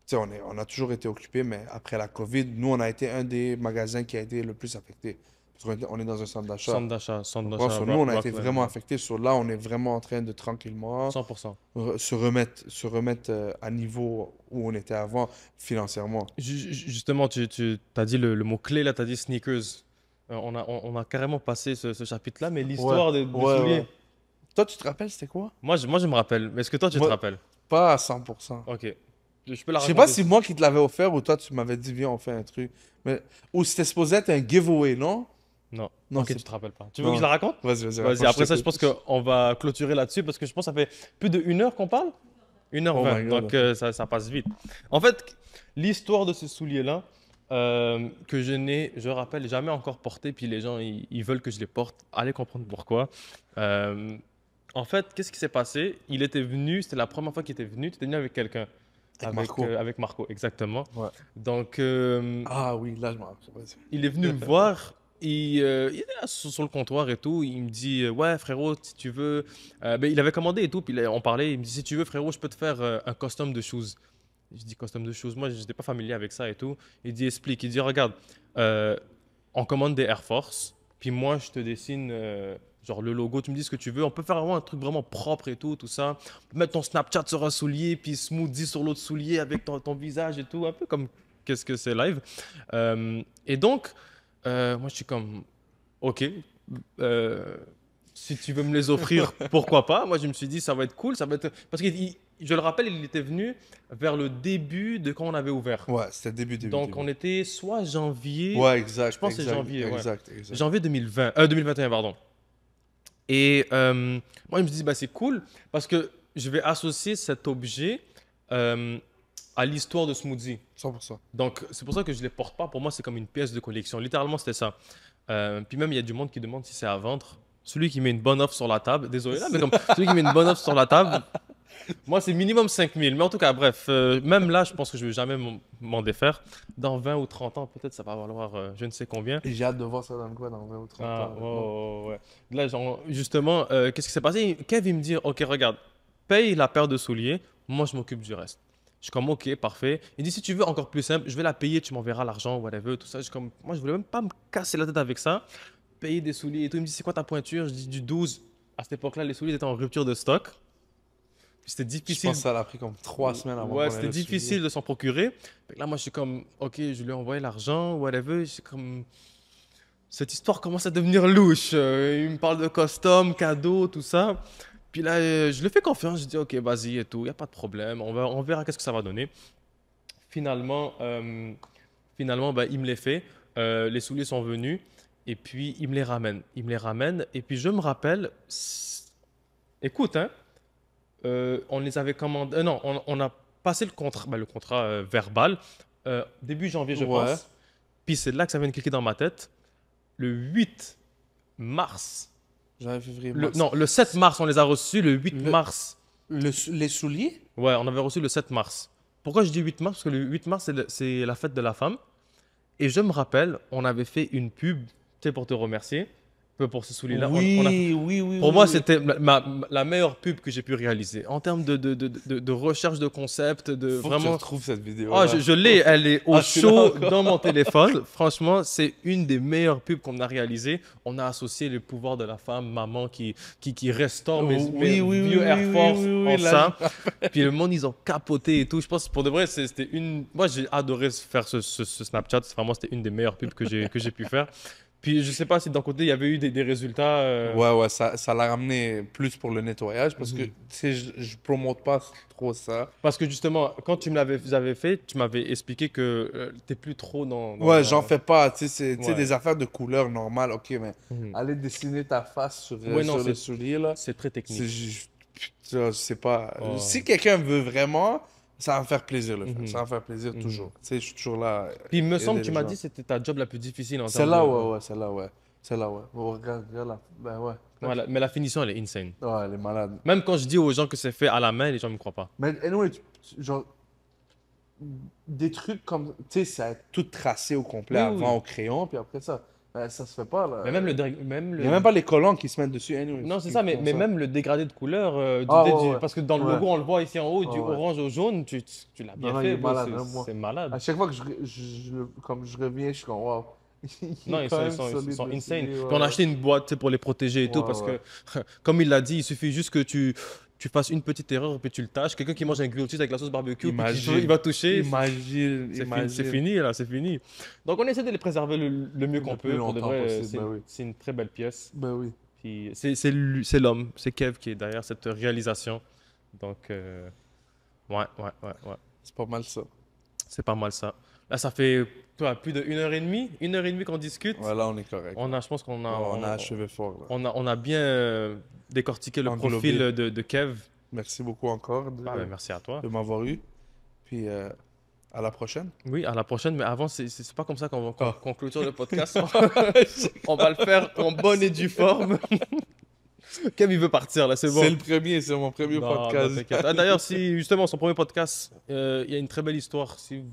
Tu sais, on a toujours été occupé, mais après la COVID, nous, on a été un des magasins qui a été le plus affecté. Parce on est dans un centre d'achat. centre Comprends? d'achat, So, nous, on a été Rockland, vraiment ouais. affectés. So, là, on est vraiment en train de tranquillement 100%. se remettre à niveau où on était avant financièrement. Justement, tu as dit le mot-clé là, tu as dit sneakers. On a carrément passé ce chapitre-là, mais Ouais, l'histoire des ouais, souliers. ouais. Toi, tu te rappelles, c'était quoi? Moi, je me rappelle. Mais est-ce que toi, tu te Moi, rappelles? pas à 100%. Ok. Je peux la Je sais pas raconter. si moi qui te l'avais offert ou toi tu m'avais dit viens on fait un truc. Mais ou c'était supposé être un giveaway, non? Non. Non, Ok, c'est tu te rappelles pas. Tu veux que je non. la raconte? Vas-y, Vas-y, raconte, après ça, je t'écoute. pense qu'on va clôturer là-dessus parce que je pense que ça fait plus de 1 heure qu'on parle. 1 heure Oh 20, my god. donc ça passe vite. En fait, l'histoire de ce soulier-là, que je rappelle, jamais encore porté, puis les gens, ils veulent que je les porte. Allez comprendre pourquoi. Euh, En fait, qu'est-ce qui s'est passé? Il était venu, c'était la première fois qu'il était venu, tu étais venu avec quelqu'un. Avec Marco. Avec Marco, exactement. Ouais. Donc, Ah oui, là je m'en rappelle. Vas-y. il est venu me voir. Il était là sur le comptoir et tout. Il me dit ouais, frérot, si tu veux. Ben, il avait commandé et tout. Puis on parlait. Il me dit si tu veux, frérot, je peux te faire un custom de shoes. Je dis custom de shoes. Moi, je n'étais pas familier avec ça et tout. Il dit explique. Il dit regarde, euh, on commande des Air Force. Puis moi, je te dessine genre le logo. Tu me dis ce que tu veux. On peut faire vraiment un truc vraiment propre et tout, tout ça. On peut mettre ton Snapchat sur un soulier, puis smoothie sur l'autre soulier avec ton visage et tout. Un peu comme qu'est-ce que c'est live. Et donc. Moi, je suis comme, ok, si tu veux me les offrir, pourquoi pas? Moi, je me suis dit, ça va être cool, ça va être... Parce que, je le rappelle, il était venu vers le début de quand on avait ouvert. Ouais, c'était début. Donc, on était soit janvier, Ouais, exact. je pense que c'est exact, janvier, ouais. Exact. janvier 2021, pardon. Et moi, je me dis, bah, c'est cool parce que je vais associer cet objet à l'histoire de Smoothie. 100%. Donc, c'est pour ça que je ne les porte pas. Pour moi, c'est comme une pièce de collection. Littéralement, c'était ça. Puis même, il y a du monde qui demande si c'est à vendre. Celui qui met une bonne offre sur la table, désolé là, mais comme celui qui met une bonne offre sur la table, moi, c'est minimum 5000. Mais en tout cas, bref, même là, je pense que je ne vais jamais m'en défaire. Dans 20 ou 30 ans, peut-être, ça va valoir je ne sais combien. Et j'ai hâte de voir ça dans quoi dans 20 ou 30 Ah, ans. ouais. Là, justement, qu'est-ce qui s'est passé? Kev, il me dit, OK, regarde, paye la paire de souliers, moi, je m'occupe du reste. Je suis comme, OK, parfait. Il dit, si tu veux encore plus simple, je vais la payer, tu m'enverras l'argent, whatever, tout ça. Je suis comme, moi, je voulais même pas me casser la tête avec ça. Payer des souliers et tout. Il me dit, c'est quoi ta pointure? Je dis, du 12. À cette époque-là, les souliers étaient en rupture de stock. C'était Je difficile. pense que ça a pris comme 3 semaines avant Ouais, qu'on ait c'était le difficile soulier. de s'en procurer. Fait que là, moi, je suis comme, OK, je lui ai envoyé l'argent, whatever. Je suis comme, cette histoire commence à devenir louche. Il me parle de custom, cadeau, tout ça. Puis là, je lui fais confiance. Je dis, OK, vas-y et tout, il n'y a pas de problème. On verra qu'est-ce que ça va donner. Finalement, ben, il me les fait. Les souliers sont venus. Et puis, il me les ramène. Il me les ramène. Et puis, je me rappelle, écoute, hein, on les avait commandés. Non, on a passé le contrat verbal début janvier, je Ouais. pense. Puis c'est là que ça vient de cliquer dans ma tête. Le 8 mars. Janvier, février, Le, mars. non, le 7 mars, on les a reçus. Le 8 mars. Les souliers? Ouais, on avait reçu le 7 mars. Pourquoi je dis 8 mars? Parce que le 8 mars, c'est la fête de la femme. Et je me rappelle, on avait fait une pub, tu sais, pour te remercier, pour ce soulier-là. Oui. Pour moi, c'était la meilleure pub que j'ai pu réaliser. En termes de recherche de concept, de Faut que vraiment... tu retrouves cette vidéo. Ah, je l'ai, elle est au Ah, tu l'as chaud encore. dans mon téléphone. Franchement, c'est une des meilleures pubs qu'on a réalisées. On a associé le pouvoir de la femme, maman qui restaure mes vieux Air Force en là, ça. Puis le monde, ils ont capoté et tout. Je pense que pour de vrai, c'était une... Moi, j'ai adoré faire ce Snapchat. Vraiment, c'était une des meilleures pubs que j'ai pu faire. Puis je sais pas si de ton côté, il y avait eu des résultats. Ouais, ça l'a ramené plus pour le nettoyage parce que tu sais, je promote pas trop ça. Parce que justement, quand vous avez fait, tu m'avais expliqué que t'es plus trop dans Ouais, j'en fais pas. Tu sais, c'est Ouais. des affaires de couleur normales. Ok, mais Mhm. aller dessiner ta face sur, Ouais, non, sur le soulier, là, C'est très technique. je sais pas. Oh. Si quelqu'un veut vraiment, ça va me faire plaisir le faire. Mhm. Ça va me faire plaisir Mhm. toujours. Tu sais, je suis toujours là. Puis il me semble que aider tu les m'as gens. dit que c'était ta job la plus difficile en termes Celle-là, de... ouais, celle-là, ouais. Celle-là, ouais. Oh, regarde là. Ben ouais. Voilà, mais la finition, elle est insane. Ouais, elle est malade. Même quand je dis aux gens que c'est fait à la main, les gens ne me croient pas. Mais anyway, genre, des trucs comme, tu sais, ça a tout tracé au complet Oui, avant oui. au crayon, puis après ça, ben, ça se fait pas, là. Mais même le... Il y a même pas les collants qui se mettent dessus, anyway. Non, c'est qui ça, font mais même le dégradé de couleur, Ah, ouais. parce que dans le Ouais. logo, on le voit ici en haut, du Ouais. orange au jaune, tu l'as bien Non, fait, il est bro, malade, hein, moi. c'est malade. À chaque fois que comme je reviens, je suis comme, wow. Il Non, est ils quand sont, même ils sont, ils solide, sont le insane. soulier, Puis ouais, on a ouais. acheté une boîte, tu sais, pour les protéger et tout, Ouais, parce ouais. que, comme il l'a dit, il suffit juste que tu fasses une petite erreur et puis tu le tâches. Quelqu'un qui mange un grilled cheese avec la sauce barbecue, puis Imagine. il va toucher, Imagine, c'est fini, là, c'est fini. Donc on essaie de les préserver le mieux Le qu'on plus peut. Pour de longtemps vrai, possible, c'est ben oui. c'est une très belle pièce. Ben oui. Puis c'est l'homme, c'est Kev qui est derrière cette réalisation. Donc, ouais. C'est pas mal ça. C'est pas mal ça. Là, ça fait quoi, plus de 1h30 qu'on discute. Ouais, là, on est correct. Je pense qu'on a, On a achevé fort, là. on a bien décortiqué le Englobé. profil de Kev. Merci beaucoup encore Ah, ben, merci à toi. de m'avoir eu. Puis, à la prochaine. Oui, à la prochaine. Mais avant, c'est pas comme ça Ah. qu'on clôture le podcast. On va le faire en bonne et due forme. Kev, il veut partir, là, c'est bon. C'est mon premier Non, podcast. non, t'inquiète. Ah, d'ailleurs, si justement son premier podcast, il y a une très belle histoire. Si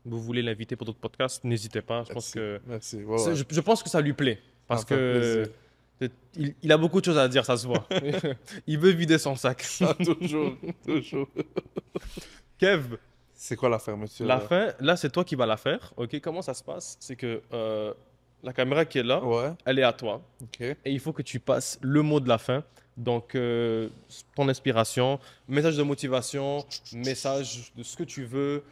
vous voulez l'inviter pour d'autres podcasts, n'hésitez pas. Je pense que Merci. Ouais, ouais. je pense que ça lui plaît parce Ça me fait que il a beaucoup de choses à dire, ça se voit. Il veut vider son sac. Ah, toujours. Kev, C'est quoi la fermeture? la là? fin, là, c'est toi qui vas la faire. Ok, comment ça se passe? C'est que la caméra qui est là, Ouais, elle est à toi. ok. Et il faut que tu passes le mot de la fin. Donc, ton inspiration, message de motivation, message de ce que tu veux.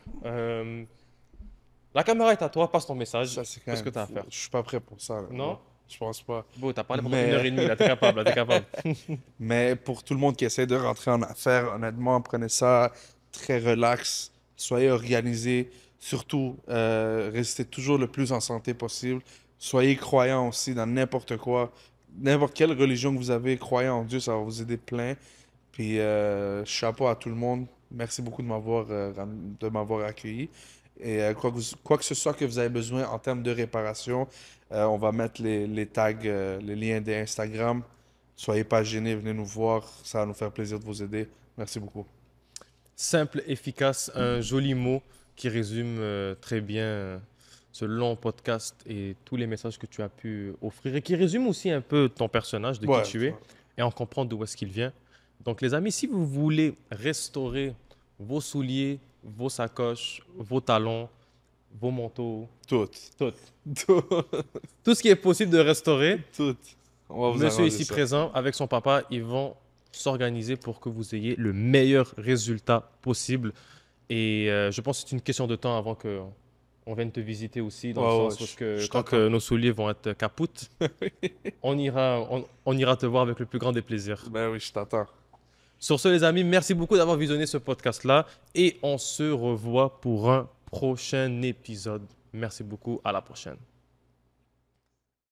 La caméra est à toi, passe ton message. Ça, c'est quand Qu'est-ce même que tu as à fou. faire? Je suis pas prêt pour ça. là. Non? Je pense pas. Bon, t'as parlé pendant Mais- 1h30, là, t'es capable, là, t'es capable. Mais pour tout le monde qui essaie de rentrer en affaires, honnêtement, prenez ça très relax. Soyez organisé. Surtout, restez toujours le plus en santé possible. Soyez croyants aussi dans n'importe quoi. N'importe quelle religion que vous avez, croyez en Dieu, ça va vous aider plein. Puis, chapeau à tout le monde. Merci beaucoup de m'avoir accueilli. Et quoi que ce soit que vous avez besoin en termes de réparation, on va mettre les tags, les liens d'Instagram. Soyez pas gênés, venez nous voir. Ça va nous faire plaisir de vous aider. Merci beaucoup. Simple, efficace, un joli mot qui résume très bien ce long podcast et tous les messages que tu as pu offrir et qui résume aussi un peu ton personnage, de Ouais, qui tu es, et on comprend d'où est-ce qu'il vient. Donc, les amis, si vous voulez restaurer vos souliers, vos sacoches, vos talons, vos manteaux, Tout. tout, Tout. tout ce qui est possible de restaurer, Tout. On va vous monsieur arranger ici ça. présent, avec son papa, ils vont s'organiser pour que vous ayez le meilleur résultat possible. Et je pense que c'est une question de temps avant que on vienne te visiter aussi, dans Ouais, le sens ouais, où que, je quand que nos souliers vont être capoutes, on ira te voir avec le plus grand des plaisirs. Ben oui, je t'attends. Sur ce, les amis, merci beaucoup d'avoir visionné ce podcast-là et on se revoit pour un prochain épisode. Merci beaucoup, à la prochaine.